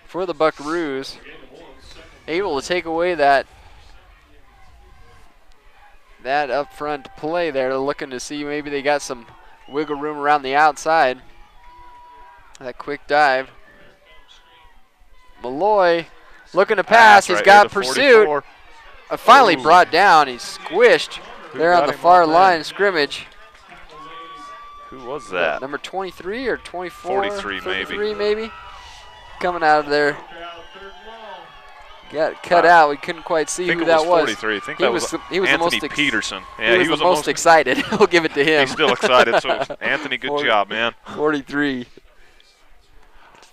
[SPEAKER 2] For the Buckaroos, able to take away that up front play there. They're looking to see maybe they got some wiggle room around the outside. That quick dive. Malloy looking to pass. He's got pursuit. Finally brought down. He's squished there on the far line of scrimmage.
[SPEAKER 3] Who was that?
[SPEAKER 2] Number 23 or 24?
[SPEAKER 3] 43
[SPEAKER 2] maybe. Coming out of there. Got cut out. We couldn't quite see who that was.
[SPEAKER 3] 43. I think that was Anthony Peterson.
[SPEAKER 2] Yeah, he was the most excited. We'll give it to him.
[SPEAKER 3] He's still excited. So Anthony, good job, man.
[SPEAKER 2] 43.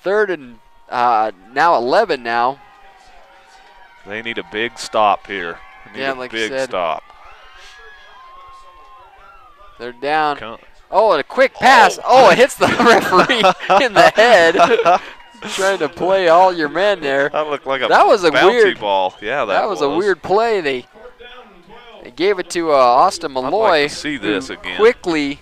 [SPEAKER 2] 3rd and now 11 now.
[SPEAKER 3] They need a big stop here.
[SPEAKER 2] Like you said.
[SPEAKER 3] Stop.
[SPEAKER 2] They're down. Oh, and a quick pass. Oh, it hits the referee in the head. Trying to play all your men there.
[SPEAKER 3] That looked like a
[SPEAKER 2] bouncy
[SPEAKER 3] weird ball. Yeah, that
[SPEAKER 2] was a weird play. They gave it to Austin Malloy.
[SPEAKER 3] I'd like to see this again.
[SPEAKER 2] Quickly,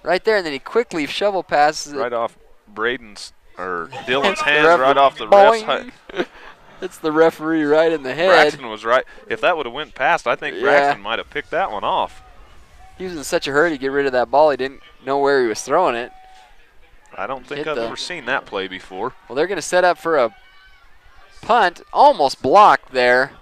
[SPEAKER 2] right there, and then he quickly shovel passes it.
[SPEAKER 3] Right off Braden's or Dylan's hands, right off the ref's.
[SPEAKER 2] It's the referee right in the head.
[SPEAKER 3] Braxton was right. If that would have went past, I think Braxton might have picked that one off.
[SPEAKER 2] He was in such a hurry to get rid of that ball, he didn't know where he was throwing it.
[SPEAKER 3] I don't think I've ever seen that play before.
[SPEAKER 2] Well, they're going to set up for a punt, almost blocked there.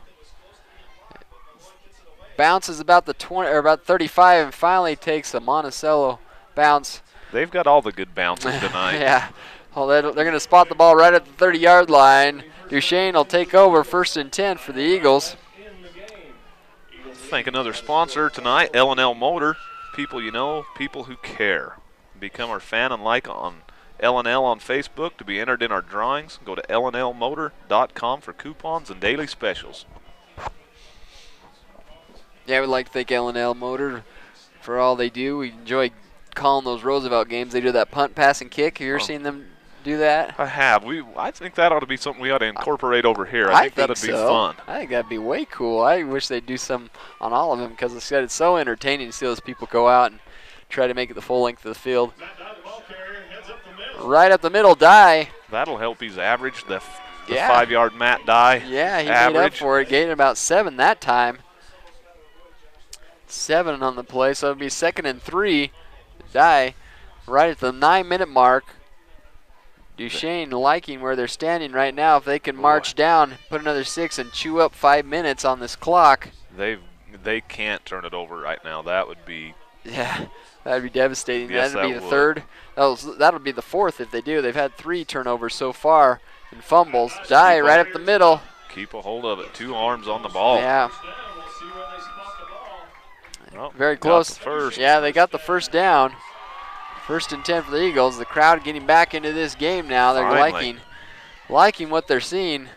[SPEAKER 2] Bounces about the 20 or about 35 and finally takes a Monticello bounce.
[SPEAKER 3] They've got all the good bounces tonight.
[SPEAKER 2] Yeah. Well, they're going to spot the ball right at the 30-yard line. Duchesne will take over 1st and 10 for the Eagles.
[SPEAKER 3] Thank another sponsor tonight, L&L Motor. People you know, people who care. Become our fan and like on L&L on Facebook to be entered in our drawings. Go to lnlmotor.com for coupons and daily specials.
[SPEAKER 2] Yeah, we'd like to thank L&L Motor for all they do. We enjoy calling those Roosevelt games. They do that punt, pass, and kick. Have you ever seen them do that?
[SPEAKER 3] I have. I think that ought to be something we ought to incorporate over here. I think that'd be fun.
[SPEAKER 2] I think that'd be way cool. I wish they'd do some on all of them because it's so entertaining to see those people go out and try to make it the full length of the field. Right up the middle, Dye.
[SPEAKER 3] That'll help his average, the 5-yard Matt Dye.
[SPEAKER 2] Yeah, he
[SPEAKER 3] average.
[SPEAKER 2] made up for it. Gained about 7 that time. 7 on the play, so it'll be 2nd and 3. Dye right at the 9-minute mark. Duchesne liking where they're standing right now. If they can march down, put another 6, and chew up 5 minutes on this clock.
[SPEAKER 3] They can't turn it over right now. That would be.
[SPEAKER 2] Yeah, that'd be devastating.
[SPEAKER 3] Yes,
[SPEAKER 2] that'd be
[SPEAKER 3] that
[SPEAKER 2] the
[SPEAKER 3] would.
[SPEAKER 2] 3rd. That'll be the 4th if they do. They've had 3 turnovers so far and fumbles. Dye right up the middle.
[SPEAKER 3] Keep a hold of it. 2 arms on the ball.
[SPEAKER 2] Yeah.
[SPEAKER 3] Well,
[SPEAKER 2] very close.
[SPEAKER 3] First.
[SPEAKER 2] Yeah, they got the first down. 1st and 10 for the Eagles. The crowd getting back into this game now. They're liking what they're seeing.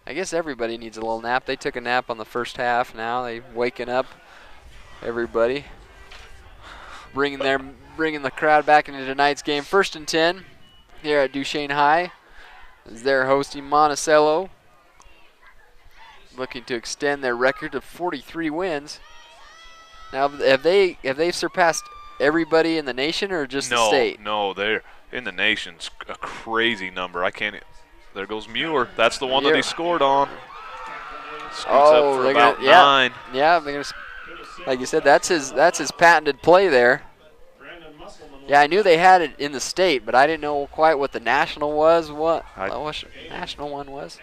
[SPEAKER 2] I guess everybody needs a little nap. They took a nap on the first half. Now they waking up. Everybody bringing the crowd back into tonight's game. 1st and 10 here at Duchesne High as they're hosting Monticello, looking to extend their record to 43 wins. Now, have they surpassed everybody in the nation or just the state?
[SPEAKER 3] No, they're in the nation's a crazy number. I can't. There goes Muir. That's the one that he scored on. Scoots up for about 9.
[SPEAKER 2] Yeah, they're gonna, like you said, that's his patented play there. Yeah, I knew they had it in the state, but I didn't know quite what the national was. What national one was?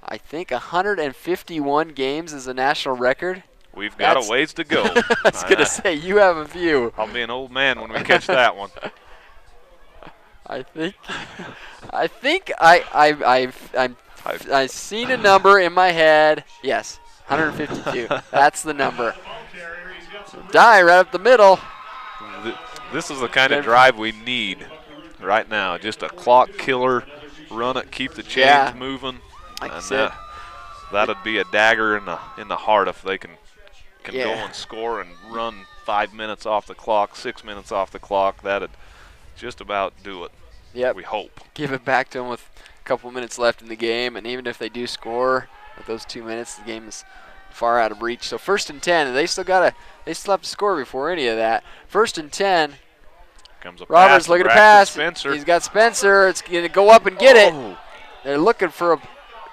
[SPEAKER 2] I think 151 games is a national record.
[SPEAKER 3] We've got a ways to go.
[SPEAKER 2] I was going to say, you have a few.
[SPEAKER 3] I'll be an old man when we catch that one.
[SPEAKER 2] I've seen a number in my head. Yes, 152. That's the number. Dye right up the middle.
[SPEAKER 3] This is the kind of drive we need right now. Just a clock killer, run it, keep the chains moving.
[SPEAKER 2] Like you said.
[SPEAKER 3] That'd be a dagger in the heart if they can go and score and run 5 minutes off the clock, 6 minutes off the clock. That'd just about do it.
[SPEAKER 2] Yep.
[SPEAKER 3] We hope.
[SPEAKER 2] Give it back to them with a couple minutes left in the game, and even if they do score with those 2 minutes, the game is far out of reach. So 1st and 10, and they still have to score before any of that. 1st and 10.
[SPEAKER 3] Comes a
[SPEAKER 2] Roberts
[SPEAKER 3] pass
[SPEAKER 2] looking to pass.
[SPEAKER 3] Spencer.
[SPEAKER 2] He's got Spencer. It's going to go up and get it. They're looking for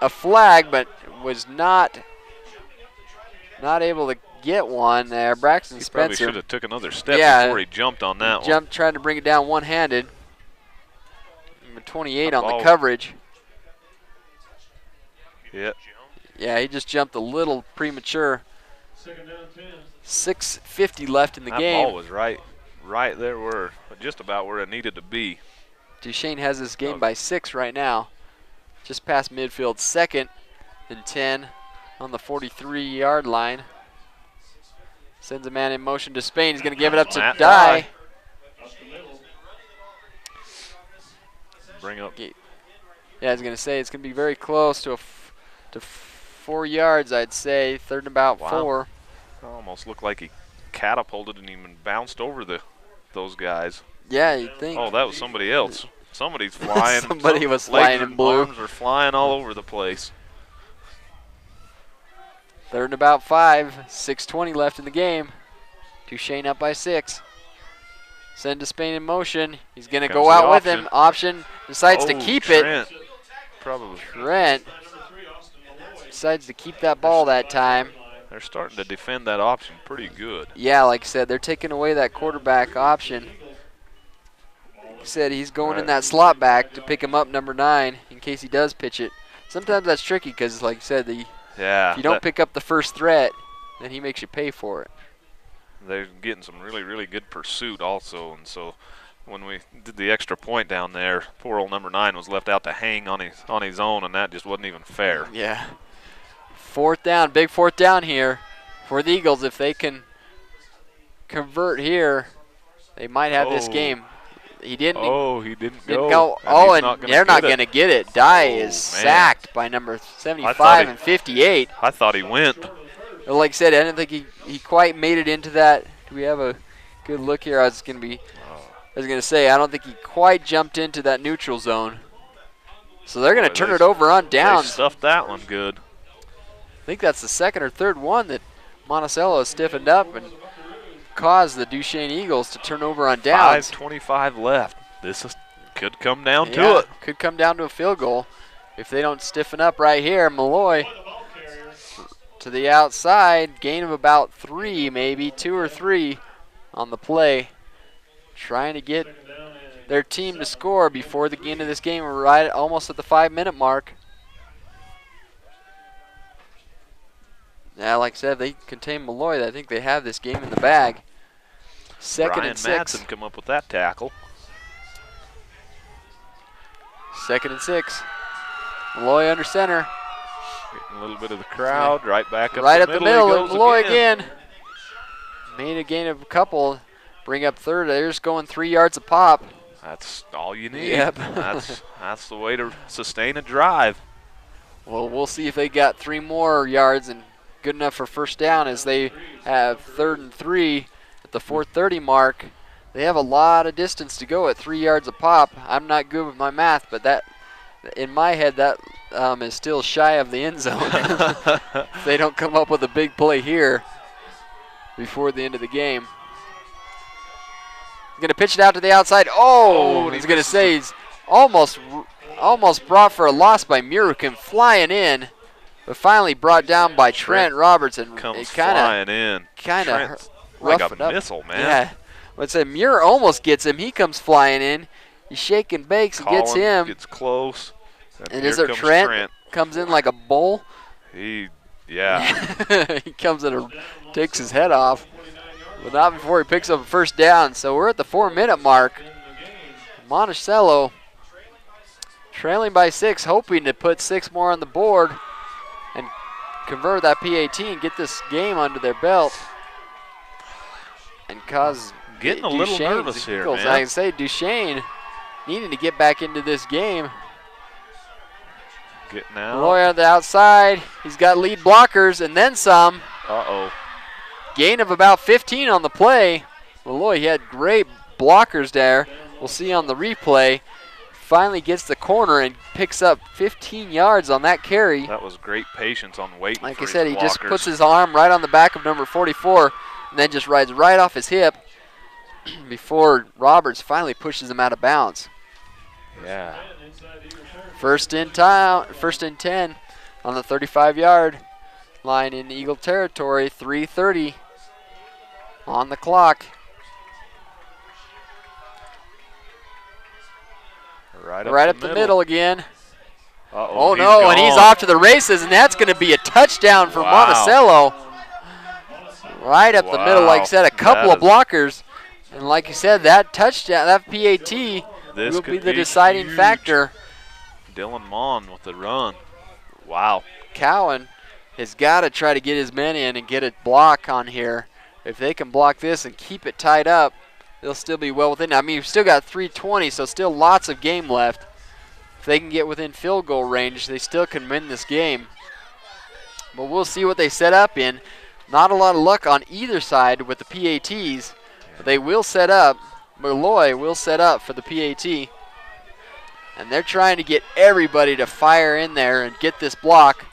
[SPEAKER 2] a flag, but was not able to get one there. Braxton
[SPEAKER 3] He
[SPEAKER 2] Spencer.
[SPEAKER 3] probably should have took another step before he jumped on that one.
[SPEAKER 2] Jumped trying to bring it down one-handed. Number 28 on the coverage.
[SPEAKER 3] Yep.
[SPEAKER 2] Yeah, he just jumped a little premature. 6:50 left in the game.
[SPEAKER 3] That ball was right there, just about where it needed to be.
[SPEAKER 2] Duchesne has this game by 6 right now. Just past midfield, 2nd and 10 on the 43-yard line. Sends a man in motion to Spain. He's going to give it up to Dye.
[SPEAKER 3] Bring up.
[SPEAKER 2] Yeah, I was going to say it's going to be very close to 4 yards, I'd say. 3rd and about 4.
[SPEAKER 3] Almost looked like he catapulted and even bounced over those guys.
[SPEAKER 2] Yeah, you'd think.
[SPEAKER 3] Oh, that was somebody else. Somebody's flying.
[SPEAKER 2] Somebody was flying in blue.
[SPEAKER 3] Arms are flying all over the place.
[SPEAKER 2] 3rd and about 5. 6:20 left in the game. Duchesne up by 6. Send to Spain in motion. He's going to go out with him. Option. Decides to keep
[SPEAKER 3] Trent.
[SPEAKER 2] Trent decides to keep that ball that time.
[SPEAKER 3] They're starting to defend that option pretty good.
[SPEAKER 2] Yeah, like I said, they're taking away that quarterback option. Like I said, he's going in that slot back to pick him up, number 9, in case he does pitch it. Sometimes that's tricky because, like I said, if you don't pick up the first threat, then he makes you pay for it.
[SPEAKER 3] They're getting some really, really good pursuit also, and so when we did the extra point down there, poor old number 9 was left out to hang on his own, and that just wasn't even fair.
[SPEAKER 2] Yeah. 4th down, big 4th down here for the Eagles. If they can convert here, they might have this game. He didn't.
[SPEAKER 3] Oh, he didn't go.
[SPEAKER 2] Oh, and they're not going to get it. Dye is sacked by number 75 and 58.
[SPEAKER 3] I thought he went.
[SPEAKER 2] Like I said, I didn't think he quite made it into that. Do we have a good look here? I was going to say, I don't think he quite jumped into that neutral zone. So they're going to turn it over on downs.
[SPEAKER 3] They stuffed that one good.
[SPEAKER 2] I think that's the 2nd or 3rd one that Monticello stiffened up and caused the Duchesne Eagles to turn over on downs.
[SPEAKER 3] 5:25 left. Could come down to it.
[SPEAKER 2] Could come down to a field goal if they don't stiffen up right here. Malloy to the outside, gain of about 3, maybe 2 or 3 on the play, trying to get their team to score before the end of this game. We're right almost at the 5-minute mark. Yeah, like I said, they contain Malloy. I think they have this game in the bag. 2nd and 6.
[SPEAKER 3] Brian Madsen come up with that tackle.
[SPEAKER 2] 2nd and 6. Malloy under center.
[SPEAKER 3] Getting a little bit of the crowd right back up
[SPEAKER 2] right
[SPEAKER 3] the
[SPEAKER 2] up
[SPEAKER 3] middle.
[SPEAKER 2] the middle. Malloy again. Made a gain of a couple. Bring up 3rd. They're just going 3 yards a pop.
[SPEAKER 3] That's all you need.
[SPEAKER 2] Yep.
[SPEAKER 3] that's the way to sustain a drive.
[SPEAKER 2] Well, we'll see if they got 3 more yards and good enough for 1st down, as they have 3rd and 3 at the 4:30 mark. They have a lot of distance to go at 3 yards a pop. I'm not good with my math, but that, in my head, that is still shy of the end zone. If they don't come up with a big play here before the end of the game. Going to pitch it out to the outside. Oh, he's going to say he's almost brought for a loss by Murukin, flying in. But finally brought down by Trent Roberts, and
[SPEAKER 3] comes flying in.
[SPEAKER 2] Kind of
[SPEAKER 3] like a missile, man.
[SPEAKER 2] Yeah, let's say Muir almost gets him. He comes flying in. He shake and bakes and gets him.
[SPEAKER 3] Gets close.
[SPEAKER 2] And is there Trent comes in like a bull?
[SPEAKER 3] He
[SPEAKER 2] comes in and takes his head off, but not before he picks up a 1st down. So we're at the 4-minute mark. Monticello trailing by 6, hoping to put 6 more on the board and convert that PAT and get this game under their belt and cause
[SPEAKER 3] getting a little nervous here, man.
[SPEAKER 2] I can say Duchesne needing to get back into this game.
[SPEAKER 3] Getting out.
[SPEAKER 2] Malloy on the outside. He's got lead blockers and then some.
[SPEAKER 3] Uh-oh.
[SPEAKER 2] Gain of about 15 on the play. Malloy, he had great blockers there. We'll see on the replay. Finally gets the corner and picks up 15 yards on that carry.
[SPEAKER 3] That was great patience on waiting.
[SPEAKER 2] Like
[SPEAKER 3] for
[SPEAKER 2] I said,
[SPEAKER 3] his
[SPEAKER 2] he
[SPEAKER 3] blockers.
[SPEAKER 2] just puts his arm right on the back of number 44 and then just rides right off his hip before Roberts finally pushes him out of bounds.
[SPEAKER 3] Yeah.
[SPEAKER 2] 1st and 10 on the 35-yard line in Eagle territory. 3:30 on the clock. Right up the middle again.
[SPEAKER 3] Uh-oh,
[SPEAKER 2] oh no, and he's off to the races, and that's going to be a touchdown for Monticello. Right up the middle, like I said, a couple of blockers. And like you said, that touchdown, that PAT will be the deciding factor.
[SPEAKER 3] Dylan Mon with the run. Wow.
[SPEAKER 2] Cowan has got to try to get his men in and get a block on here. If they can block this and keep it tied up, they'll still be well within. I mean, you've still got 3:20, so still lots of game left. If they can get within field goal range, they still can win this game. But we'll see what they set up in. Not a lot of luck on either side with the PATs. But they will set up. Malloy will set up for the PAT. And they're trying to get everybody to fire in there and get this block.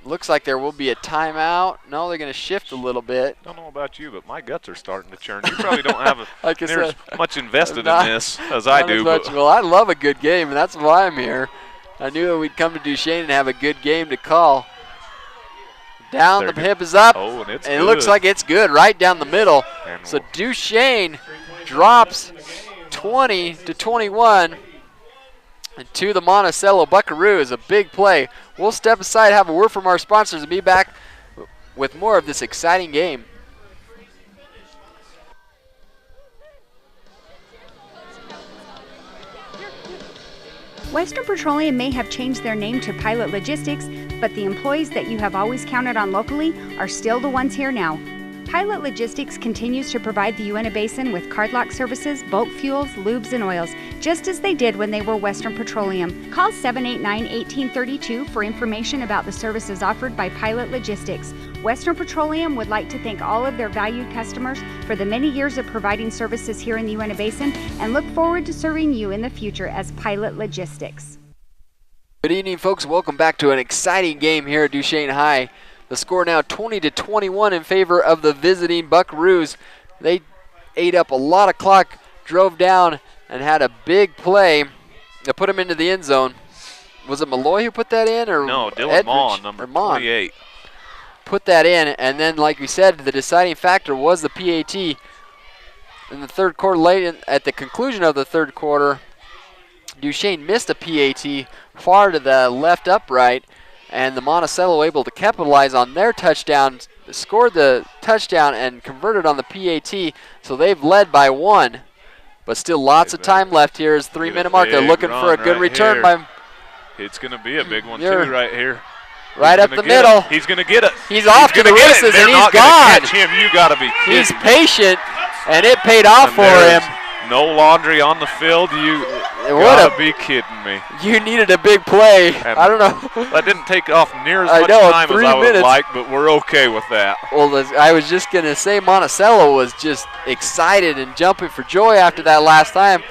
[SPEAKER 2] Looks like there will be a timeout. No, they're going to shift a little bit.
[SPEAKER 3] Don't know about you, but my guts are starting to churn. You probably don't have
[SPEAKER 2] like
[SPEAKER 3] near as much invested in this as I do.
[SPEAKER 2] Well, I love a good game, and that's why I'm here. I knew we'd come to Duchesne and have a good game to call. Down, the hip is up.
[SPEAKER 3] Oh, and it's
[SPEAKER 2] and it looks like it's good right down the middle.
[SPEAKER 3] And
[SPEAKER 2] so Duchesne drops 20-21 to the Monticello Buckaroos. A big play. We'll step aside, have a word from our sponsors, and be back with more of this exciting game.
[SPEAKER 9] Western Petroleum may have changed their name to Pilot Logistics, but the employees that you have always counted on locally are still the ones here now. Pilot Logistics continues to provide the Uinta Basin with cardlock services, bulk fuels, lubes, and oils, just as they did when they were Western Petroleum. Call 789-1832 for information about the services offered by Pilot Logistics. Western Petroleum would like to thank all of their valued customers for the many years of providing services here in the Uinta Basin and look forward to serving you in the future as Pilot Logistics.
[SPEAKER 2] Good evening, folks. Welcome back to an exciting game here at Duchesne High. The score now 20-21 in favor of the visiting Buckaroos. They ate up a lot of clock, drove down, and had a big play to put them into the end zone. Was it Malloy who put that in? Or
[SPEAKER 3] no, Dylan Maughan, number 28.
[SPEAKER 2] Put that in, and then, like we said, the deciding factor was the PAT. In the third quarter, late at the conclusion of the third quarter, Duchesne missed a PAT far to the left upright, and the Monticello able to capitalize on their touchdown, scored the touchdown, and converted on the PAT, so they've led by 1. But still lots of time left here as 3-minute mark. They're looking for a good return
[SPEAKER 3] here.
[SPEAKER 2] by...
[SPEAKER 3] It's going to be a big one, too, right here.
[SPEAKER 2] Right up the middle.
[SPEAKER 3] He's going to get it.
[SPEAKER 2] He's off to the races, and he's gone.
[SPEAKER 3] Catch him. You got to be kidding.
[SPEAKER 2] He's patient, and it paid off for him.
[SPEAKER 3] No laundry on the field. You gotta be kidding me.
[SPEAKER 2] You needed a big play. And I don't know.
[SPEAKER 3] That didn't take off near as much time as I would like, but we're okay with that.
[SPEAKER 2] Well, I was just going to say Monticello was just excited and jumping for joy after that last time.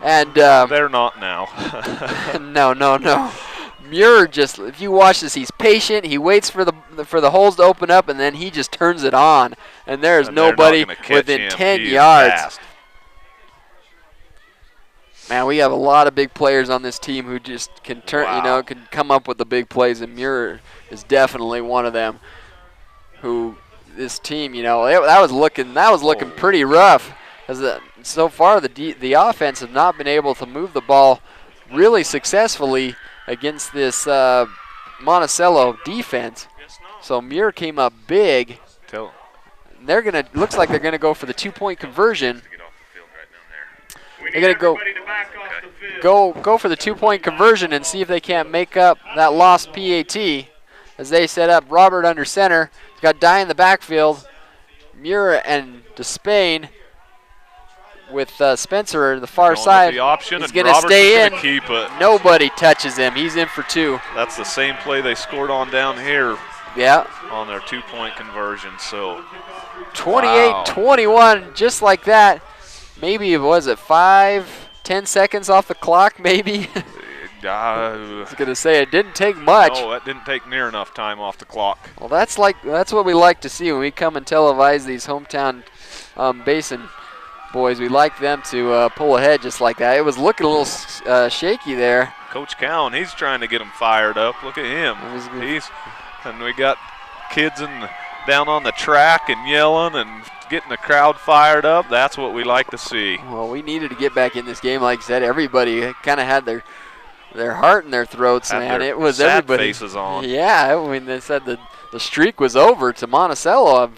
[SPEAKER 2] And
[SPEAKER 3] they're not now.
[SPEAKER 2] No. Muir just, if you watch this, he's patient. He waits for the holes to open up, and then he just turns it on. And there's nobody within 10 yards.
[SPEAKER 3] Fast.
[SPEAKER 2] Man, we have a lot of big players on this team who just can turn, can come up with the big plays, and Muir is definitely one of them. Who this team, that was looking pretty rough, as so far the offense have not been able to move the ball really successfully against this Monticello defense. So Muir came up big. Looks like they're gonna go for the 2-point conversion. They're going to go for the 2-point conversion and see if they can't make up that lost PAT as they set up Robert under center. He's got Dye in the backfield. Muir and Despain with Spencer on the far side. He's going to stay in.
[SPEAKER 3] Keep it.
[SPEAKER 2] Nobody touches him. He's in for 2.
[SPEAKER 3] That's the same play they scored on down here.
[SPEAKER 2] Yeah.
[SPEAKER 3] On their 2-point conversion. So
[SPEAKER 2] 28-21, just like that. Maybe, was it 5-10 seconds off the clock, maybe? I was going to say, it didn't take much.
[SPEAKER 3] No, that didn't take near enough time off the clock.
[SPEAKER 2] Well, that's what we like to see when we come and televise these hometown Basin boys. We like them to pull ahead just like that. It was looking a little shaky there.
[SPEAKER 3] Coach Cowan, he's trying to get them fired up. Look at him. And we got kids down on the track and yelling and getting the crowd fired up. That's what we like to see.
[SPEAKER 2] Well, we needed to get back in this game. Like I said, everybody kind of had their heart in their throats, man. It was
[SPEAKER 3] sad
[SPEAKER 2] everybody.
[SPEAKER 3] Faces on.
[SPEAKER 2] Yeah, I mean, they said the streak was over to Monticello.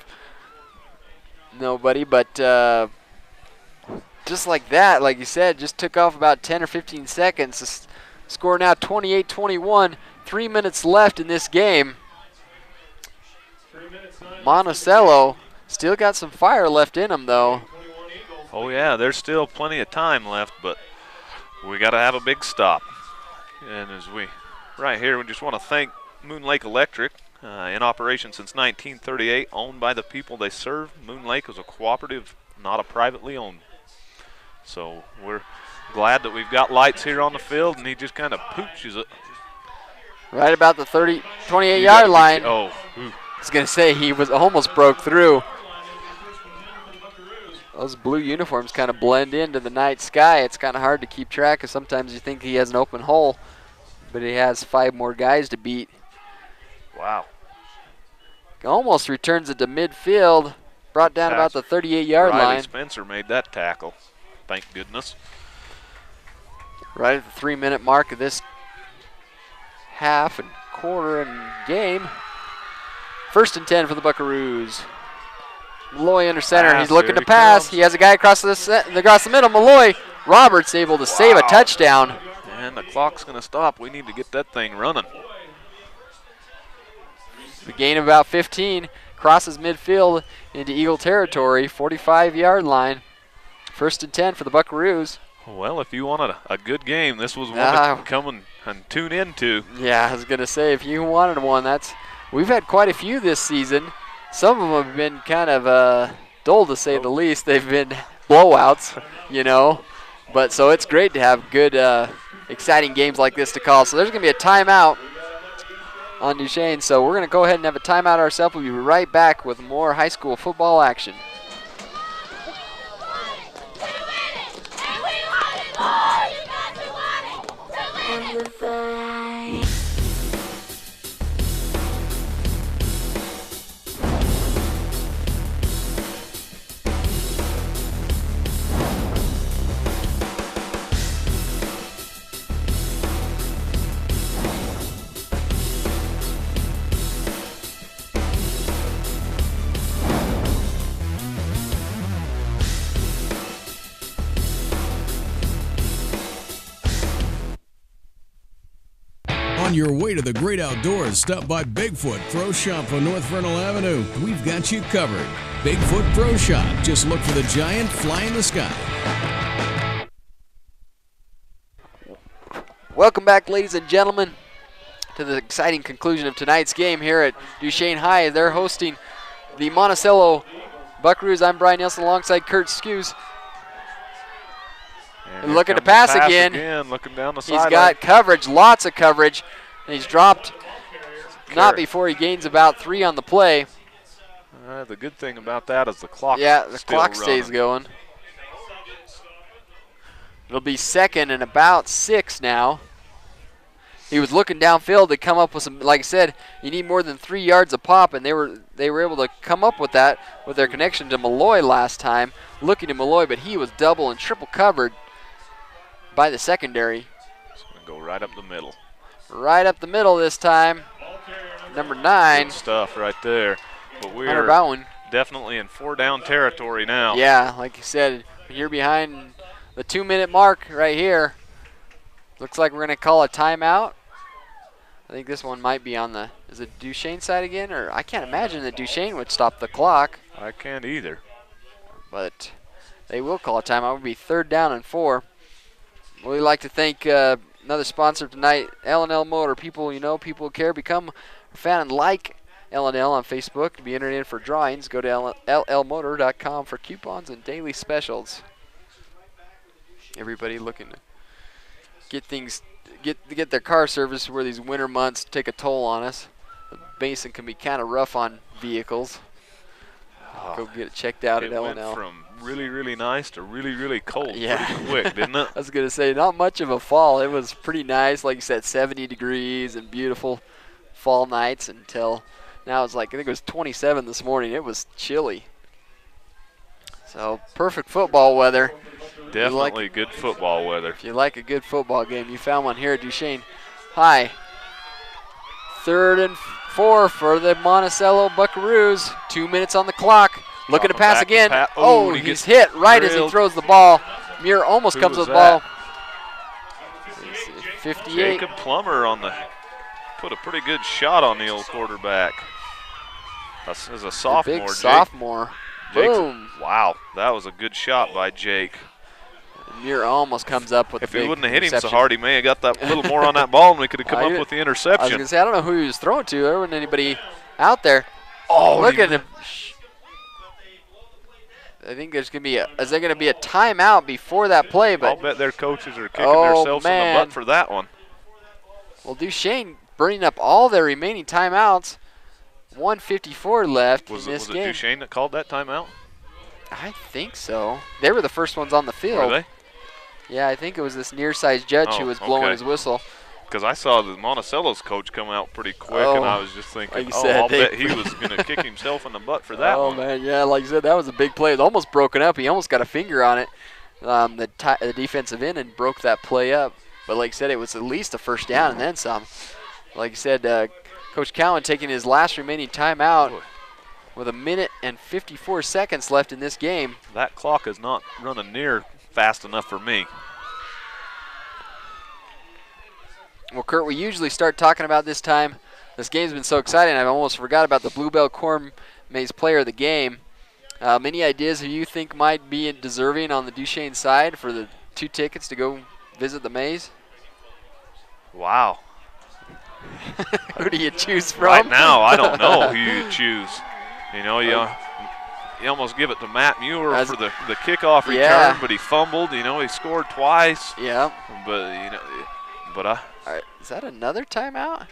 [SPEAKER 2] Nobody, but just like that, like you said, just took off about 10 or 15 seconds. The score now 28-21. 3 minutes left in this game. Monticello still got some fire left in them, though.
[SPEAKER 3] Oh, yeah, there's still plenty of time left, but we got to have a big stop. And right here, we just want to thank Moon Lake Electric, in operation since 1938, owned by the people they serve. Moon Lake is a cooperative, not a privately owned. So we're glad that we've got lights here on the field, and he just kind of pooches it.
[SPEAKER 2] Right about the 28-yard line.
[SPEAKER 3] I
[SPEAKER 2] was going to say, he was almost broke through. Those blue uniforms kind of blend into the night sky. It's kind of hard to keep track, because sometimes you think he has an open hole, but he has 5 more guys to beat.
[SPEAKER 3] Wow.
[SPEAKER 2] almost returns it to midfield. Brought down about the 38-yard
[SPEAKER 3] Riley
[SPEAKER 2] line.
[SPEAKER 3] Spencer made that tackle. Thank goodness.
[SPEAKER 2] Right at the 3-minute mark of this half and quarter and game. 1st and 10 for the Buckaroos. Malloy under center. He's looking to pass. He has a guy across the middle. Malloy. Roberts able to save a touchdown.
[SPEAKER 3] And the clock's going to stop. We need to get that thing running.
[SPEAKER 2] The gain of about 15. Crosses midfield into Eagle territory. 45-yard line. 1st and 10 for the Buckaroos.
[SPEAKER 3] Well, if you wanted a good game, this was one to come and tune into.
[SPEAKER 2] Yeah, I was going to say, if you wanted one, we've had quite a few this season. Some of them have been kind of dull, to say the least. They've been blowouts, you know. But so it's great to have good, exciting games like this to call. So there's going to be a timeout on Duchesne. So we're going to go ahead and have a timeout ourselves. We'll be right back with more high school football action.
[SPEAKER 6] On your way to the great outdoors, stop by Bigfoot Pro Shop on North Vernal Avenue. We've got you covered. Bigfoot Pro Shop. Just look for the giant fly in the sky.
[SPEAKER 2] Welcome back, ladies and gentlemen, to the exciting conclusion of tonight's game here at Duchesne High. They're hosting the Monticello Buckaroos. I'm Brian Nelson alongside Kurt Skews. And looking to pass again.
[SPEAKER 3] Looking down the
[SPEAKER 2] sideline. He's got coverage, lots of coverage. And he's dropped not before he gains about 3 on the play.
[SPEAKER 3] The good thing about that is the clock.
[SPEAKER 2] Yeah, the clock stays going. It'll be 2nd and about 6 now. He was looking downfield to come up with some. Like I said, you need more than 3 yards a pop, and they were able to come up with that with their connection to Malloy last time. Looking to Malloy, but he was double and triple covered by the secondary.
[SPEAKER 3] It's going to go right up the middle.
[SPEAKER 2] Right up the middle this time. Number 9.
[SPEAKER 3] Good stuff right there. But we're definitely in 4-down territory now.
[SPEAKER 2] Yeah, like you said, you're behind the 2-minute mark right here. Looks like we're going to call a timeout. I think this one might be on the, is it Duchesne side again? Or I can't imagine that Duchesne would stop the clock.
[SPEAKER 3] I can't either.
[SPEAKER 2] But they will call a timeout. It would be 3rd down and 4. We'd like to thank another sponsor tonight, L&L Motor. People, people who care, become a fan and like L&L on Facebook to be entered in for drawings. Go to llmotor.com for coupons and daily specials. Everybody looking to get things, get their car serviced where these winter months take a toll on us. The basin can be kind of rough on vehicles. Go get it checked out at L&L.
[SPEAKER 3] It went from really, really nice to really, really cold pretty quick, didn't it?
[SPEAKER 2] I was going to say, not much of a fall. It was pretty nice. Like you said, 70 degrees and beautiful fall nights until now it's like, I think it was 27 this morning. It was chilly. So, perfect football weather.
[SPEAKER 3] Definitely good football weather.
[SPEAKER 2] If you like a good football game, you found one here at Duchesne High. 3rd and 4 for the Monticello Buckaroos. 2 minutes on the clock. Looking to pass again. He's hit right as he throws the ball. Muir almost comes with the ball. 58.
[SPEAKER 3] Jacob Plummer put a pretty good shot on the old quarterback. As a sophomore.
[SPEAKER 2] Big sophomore. Boom.
[SPEAKER 3] Wow, that was a good shot by Jake.
[SPEAKER 2] Muir almost comes up with
[SPEAKER 3] If
[SPEAKER 2] the big
[SPEAKER 3] he wouldn't have hit him
[SPEAKER 2] reception.
[SPEAKER 3] so hard, he may have got that little more on that ball, and we could have come up with the interception.
[SPEAKER 2] I was going to say, I don't know who he was throwing to. There wasn't anybody out there. Look at him. I think there's going to be is there going to be a timeout before that play? But
[SPEAKER 3] I'll bet their coaches are kicking themselves in the butt for that one.
[SPEAKER 2] Well, Duchesne burning up all their remaining timeouts. 1:54 left in this game.
[SPEAKER 3] Was it Duchesne that called that timeout?
[SPEAKER 2] I think so. They were the first ones on the field.
[SPEAKER 3] Were they?
[SPEAKER 2] Yeah, I think it was this near-sized judge who was blowing his whistle.
[SPEAKER 3] because I saw the Monticello's coach come out pretty quick, and I was just thinking,
[SPEAKER 2] like
[SPEAKER 3] I'll bet he was going to kick himself in the butt for that one.
[SPEAKER 2] Oh, man, yeah, like you said, that was a big play. It was almost broken up. He almost got a finger on it, the defensive end, and broke that play up. But like you said, it was at least a first down and then some. Like you said, Coach Cowan taking his last remaining timeout with 1 minute and 54 seconds left in this game.
[SPEAKER 3] That clock is not running near fast enough for me.
[SPEAKER 2] Well, Kurt, we usually start talking about this time. This game's been so exciting, I almost forgot about the Bluebell Corn Maze player of the game. Many ideas who you think might be deserving on the Duchesne side for the 2 tickets to go visit the maze?
[SPEAKER 3] Wow.
[SPEAKER 2] Who do you choose from?
[SPEAKER 3] Right now, I don't know who you choose. You know, you almost give it to Matt Muir for the kickoff return, but he fumbled. You know, he scored twice.
[SPEAKER 2] Yeah.
[SPEAKER 3] But, you know, all
[SPEAKER 2] right, is that another timeout?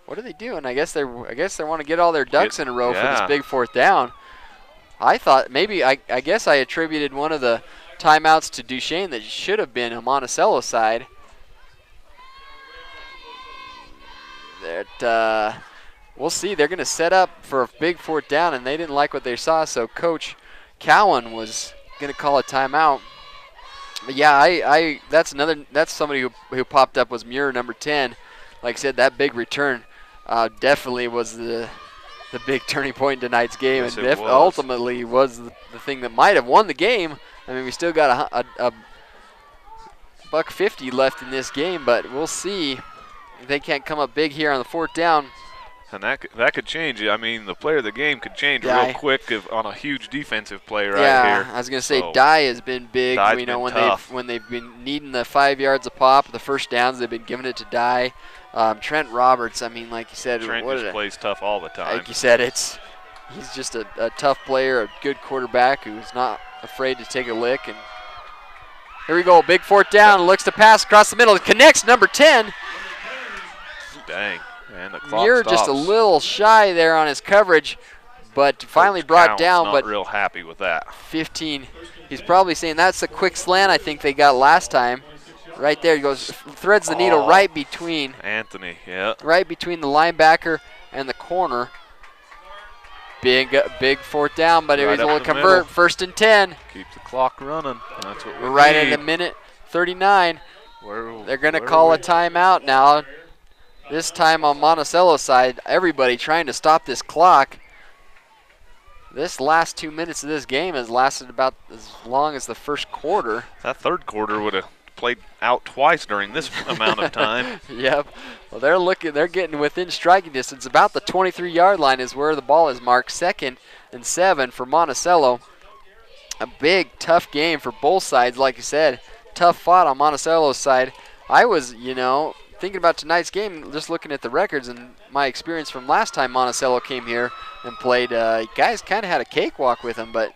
[SPEAKER 2] What are they doing? I guess they want to get all their ducks in a row for this big 4th down. I thought maybe I guess I attributed one of the timeouts to Duchesne that should have been a Monticello side. That we'll see. They're going to set up for a big 4th down, and they didn't like what they saw, so Coach Cowan was going to call a timeout. But yeah, that's somebody who popped up was Muir, number 10. Like I said, that big return definitely was the big turning point in tonight's game,
[SPEAKER 3] yes,
[SPEAKER 2] and ultimately was the thing that might have won the game. I mean, we still got a $1.50 left in this game, but we'll see if they can't come up big here on the 4th down.
[SPEAKER 3] And that could change. I mean, the player of the game could change real quick on a huge defensive play right here.
[SPEAKER 2] Yeah, I was going to say Dye has been big.
[SPEAKER 3] Dye's
[SPEAKER 2] you know,
[SPEAKER 3] been
[SPEAKER 2] when they've been needing the 5 yards a pop, the first downs, they've been giving it to Dye. Trent Roberts, I mean, like you said,
[SPEAKER 3] Trent just plays tough all the time.
[SPEAKER 2] Like you said, he's just a tough player, a good quarterback who's not afraid to take a lick. And here we go, big 4th down, looks to pass across the middle, connects number 10.
[SPEAKER 3] Dang. And the clock
[SPEAKER 2] You're
[SPEAKER 3] stops.
[SPEAKER 2] just a little shy there on his coverage, but finally brought down.
[SPEAKER 3] Not real happy with that.
[SPEAKER 2] 15. He's probably saying that's a quick slant I think they got last time. Right there, he goes, threads the needle right between.
[SPEAKER 3] Anthony, yeah.
[SPEAKER 2] Right between the linebacker and the corner. Big 4th down, but he was able to convert. 1st and 10.
[SPEAKER 3] Keep the clock running. That's what
[SPEAKER 2] we're right at 1:39. They're going to call a timeout now. This time on Monticello's side, everybody trying to stop this clock. This last 2 minutes of this game has lasted about as long as the first quarter.
[SPEAKER 3] That 3rd quarter would have played out twice during this amount of time.
[SPEAKER 2] Yep. Well, they're getting within striking distance. About the 23-yard line is where the ball is marked. 2nd and 7 for Monticello. A big, tough game for both sides, like you said. Tough fought on Monticello's side. I was, thinking about tonight's game, just looking at the records and my experience from last time Monticello came here and played, guys kind of had a cakewalk with them, but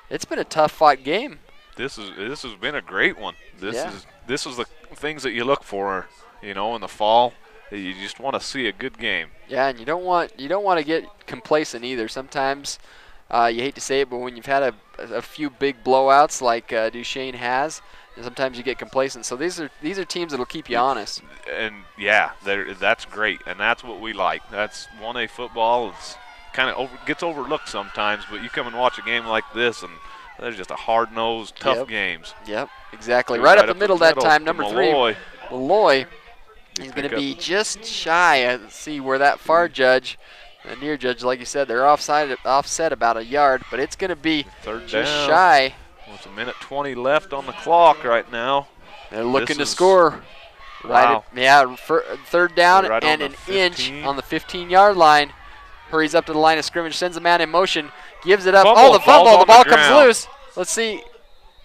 [SPEAKER 2] it's been a tough fought game.
[SPEAKER 3] This has been a great one. This is the things that you look for, in the fall. You just want to see a good game.
[SPEAKER 2] Yeah, and you don't want to get complacent either. Sometimes you hate to say it, but when you've had a few big blowouts like Duchesne has, and sometimes you get complacent. So these are teams that'll keep you honest.
[SPEAKER 3] And yeah, that's great, and that's what we like. That's 1A football. It's kind of gets overlooked sometimes, but you come and watch a game like this, and there's just a hard-nosed, tough games.
[SPEAKER 2] Yep, exactly. Right up the middle that time, number 3, Malloy. He's going to be just shy. Let's see where that far judge, the near judge, like you said, they're offset about a yard, but it's going to be just shy.
[SPEAKER 3] It's 1:20 left on the clock right now.
[SPEAKER 2] They're looking to score.
[SPEAKER 3] Wow.
[SPEAKER 2] Third down
[SPEAKER 3] right
[SPEAKER 2] and an inch on the 15-yard line. Hurries up to the line of scrimmage, sends a man in motion, gives it up. The fumble. The ball comes loose. Let's see.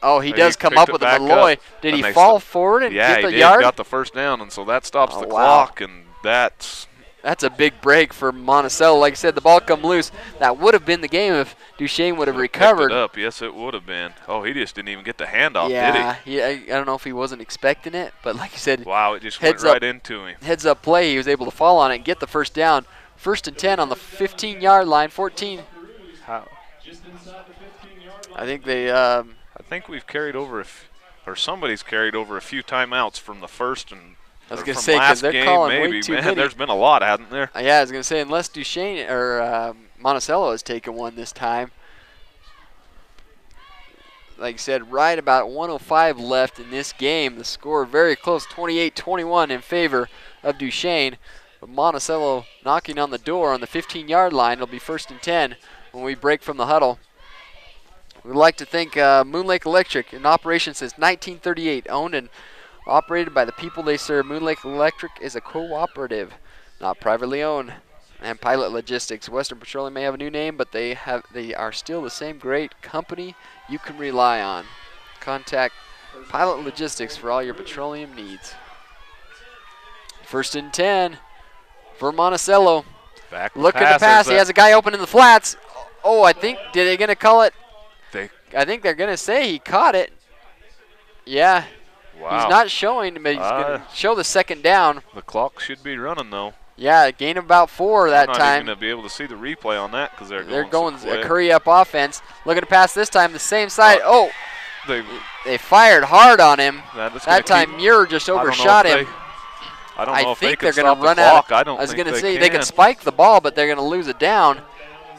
[SPEAKER 2] Oh, he does come up with a Malloy. Did he fall forward and get the yard?
[SPEAKER 3] Yeah, he got the first down, and so that stops the clock, and that's
[SPEAKER 2] a big break for Monticello. Like I said, the ball come loose. That would have been the game if Duchesne would have recovered.
[SPEAKER 3] Picked it up. Yes, it would have been. Oh, he just didn't even get the handoff, did he?
[SPEAKER 2] Yeah, I don't know if he wasn't expecting it, but like you said,
[SPEAKER 3] wow, it just went right into him.
[SPEAKER 2] Heads-up play, he was able to fall on it and get the first down. 1st and 10 on the 15-yard line, 14.
[SPEAKER 3] How?
[SPEAKER 2] I think they
[SPEAKER 3] I think we've carried over or somebody's carried over a few timeouts from the first and
[SPEAKER 2] I was
[SPEAKER 3] from
[SPEAKER 2] going to say, because
[SPEAKER 3] last
[SPEAKER 2] they're
[SPEAKER 3] game,
[SPEAKER 2] calling
[SPEAKER 3] maybe.
[SPEAKER 2] way too
[SPEAKER 3] Man,
[SPEAKER 2] many.
[SPEAKER 3] there's been a lot, hasn't there?
[SPEAKER 2] Yeah, I was going to say, unless Duchesne or Monticello has taken one this time. Like I said, right about 1:05 left in this game. The score very close, 28-21 in favor of Duchesne. But Monticello knocking on the door on the 15-yard line. It'll be 1st and 10 when we break from the huddle. We'd like to thank Moon Lake Electric, in operation since 1938, owned and operated by the people they serve. Moon Lake Electric is a cooperative, not privately owned. And Pilot Logistics. Western Petroleum may have a new name, but they are still the same great company you can rely on. Contact Pilot Logistics for all your petroleum needs. 1st and 10 for Monticello.
[SPEAKER 3] Back
[SPEAKER 2] Looking to pass. He has a guy open in the flats. Oh, I think, did they going to call it? I think they're going to say he caught it. Yeah.
[SPEAKER 3] Wow.
[SPEAKER 2] He's not showing, but he's going to show the 2nd down.
[SPEAKER 3] The clock should be running, though.
[SPEAKER 2] Yeah, gain of about 4 that
[SPEAKER 3] I'm
[SPEAKER 2] time.
[SPEAKER 3] not even going to be able to see the replay on that because they're
[SPEAKER 2] going
[SPEAKER 3] so
[SPEAKER 2] a curry-up offense. Looking to pass this time the same side. They fired hard on him. That time Muir just overshot him.
[SPEAKER 3] I
[SPEAKER 2] think they're going to run out. I was going to say they can spike the ball, but they're going to lose it down.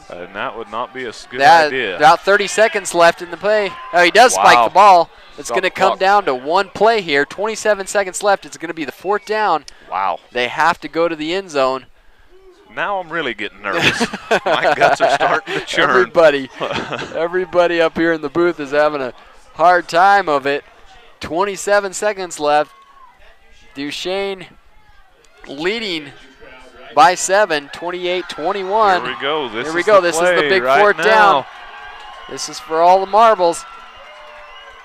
[SPEAKER 3] And that would not be a good idea.
[SPEAKER 2] About 30 seconds left in the play. Oh, he does spike the ball. It's going to come down to one play here. 27 seconds left. It's going to be the 4th down.
[SPEAKER 3] Wow.
[SPEAKER 2] They have to go to the end zone.
[SPEAKER 3] Now I'm really getting nervous. My guts are starting to churn.
[SPEAKER 2] Everybody up here in the booth is having a hard time of it. 27 seconds left. Duchesne leading by 7, 28-21.
[SPEAKER 3] Here we go. This is
[SPEAKER 2] the big
[SPEAKER 3] right
[SPEAKER 2] 4th down. This is for all the marbles.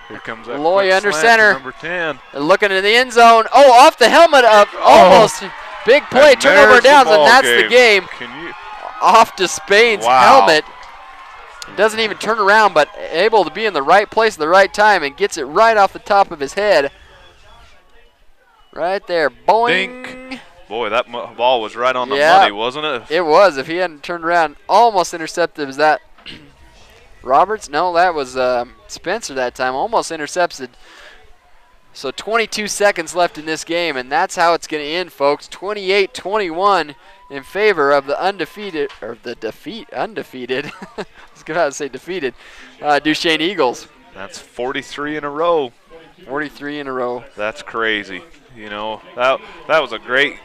[SPEAKER 3] Here comes that
[SPEAKER 2] Loy under
[SPEAKER 3] slant
[SPEAKER 2] center.
[SPEAKER 3] Number 10.
[SPEAKER 2] They're looking in the end zone. Oh, off the helmet of almost. Big play, turnover downs, and that's the game. Off to Spain's helmet. Doesn't even turn around, but able to be in the right place at the right time and gets it right off the top of his head. Right there. Boing.
[SPEAKER 3] Dink. Boy, that ball was right on the money, wasn't it?
[SPEAKER 2] It was. If he hadn't turned around, almost intercepted. Was that Roberts? No, that was Spencer that time. Almost intercepted. So 22 seconds left in this game, and that's how it's going to end, folks. 28-21 in favor of the undefeated, or the undefeated. I was going to say defeated, Duchesne Eagles.
[SPEAKER 3] That's 43 in a row.
[SPEAKER 2] 43 in a row.
[SPEAKER 3] That's crazy. You know, that was a great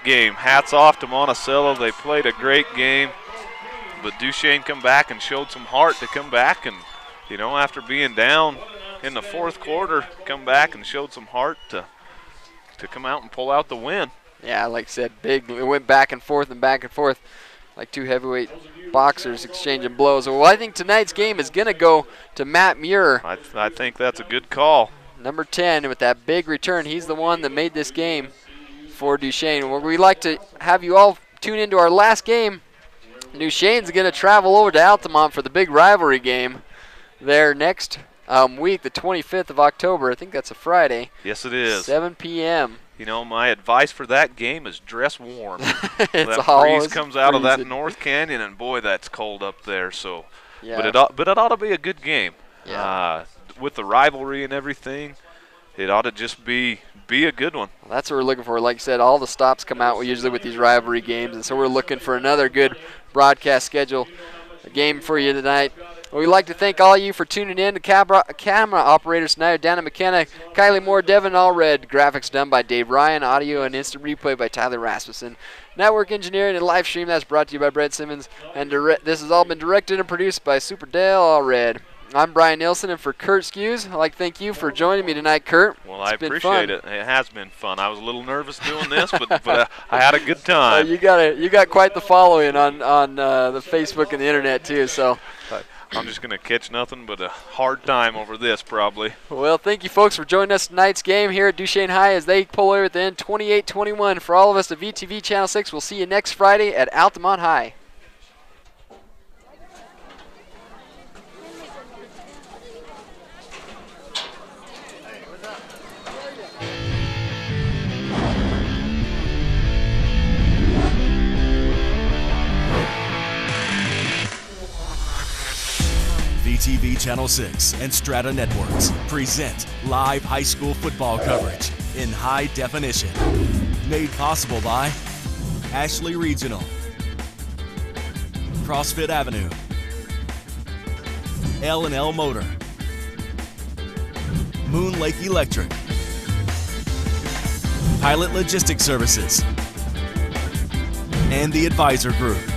[SPEAKER 3] game. Hats off to Monticello. They played a great game. But Duchesne come back and showed some heart to come back and, you know, after being down in the 4th quarter, come back and showed some heart to come out and pull out the win.
[SPEAKER 2] Yeah, like I said, big. It went back and forth like two heavyweight boxers exchanging blows. Well, I think tonight's game is going to go to Matt Muir.
[SPEAKER 3] I think that's a good call.
[SPEAKER 2] Number 10 with that big return. He's the one that made this game for Duchesne. Well, we'd like to have you all tune into our last game. Duchesne's going to travel over to Altamont for the big rivalry game there next week, the 25th of October. I think that's a Friday.
[SPEAKER 3] Yes, it is.
[SPEAKER 2] 7 p.m.
[SPEAKER 3] You know, my advice for that game is dress warm.
[SPEAKER 2] That
[SPEAKER 3] breeze comes out of that North Canyon, and boy, that's cold up there. So,
[SPEAKER 2] yeah.
[SPEAKER 3] But it ought to be a good game.
[SPEAKER 2] Yeah.
[SPEAKER 3] With the rivalry and everything, it ought to just be a good one.
[SPEAKER 2] Well, that's what we're looking for. Like I said, all the stops come out usually with these rivalry games, and so we're looking for another good broadcast schedule game for you tonight. Well, we'd like to thank all of you for tuning in. The camera operators tonight are down in McKenna, Kylie Moore, Devin Allred. Graphics done by Dave Ryan. Audio and instant replay by Tyler Rasmussen. Network engineering and live stream that's brought to you by Brett Simmons. And this has all been directed and produced by Super Dale Allred. I'm Brian Nielsen, and for Kurt Skews, I'd like to thank you for joining me tonight, Kurt.
[SPEAKER 3] Well, I appreciate it. It has been fun. I was a little nervous doing this, but I had a good time.
[SPEAKER 2] You got quite the following on the Facebook and the internet too. So
[SPEAKER 3] I'm just going to catch nothing but a hard time over this probably.
[SPEAKER 2] Well, thank you, folks, for joining us tonight's game here at Duchesne High as they pull away at the end 28-21. For all of us at VTV Channel 6, we'll see you next Friday at Altamont High.
[SPEAKER 1] VTV Channel 6 and Strata Networks present live high school football coverage in high definition. Made possible by Ashley Regional, CrossFit Avenue, L&L Motor, Moon Lake Electric, Pilot Logistics Services, and the Advisor Group.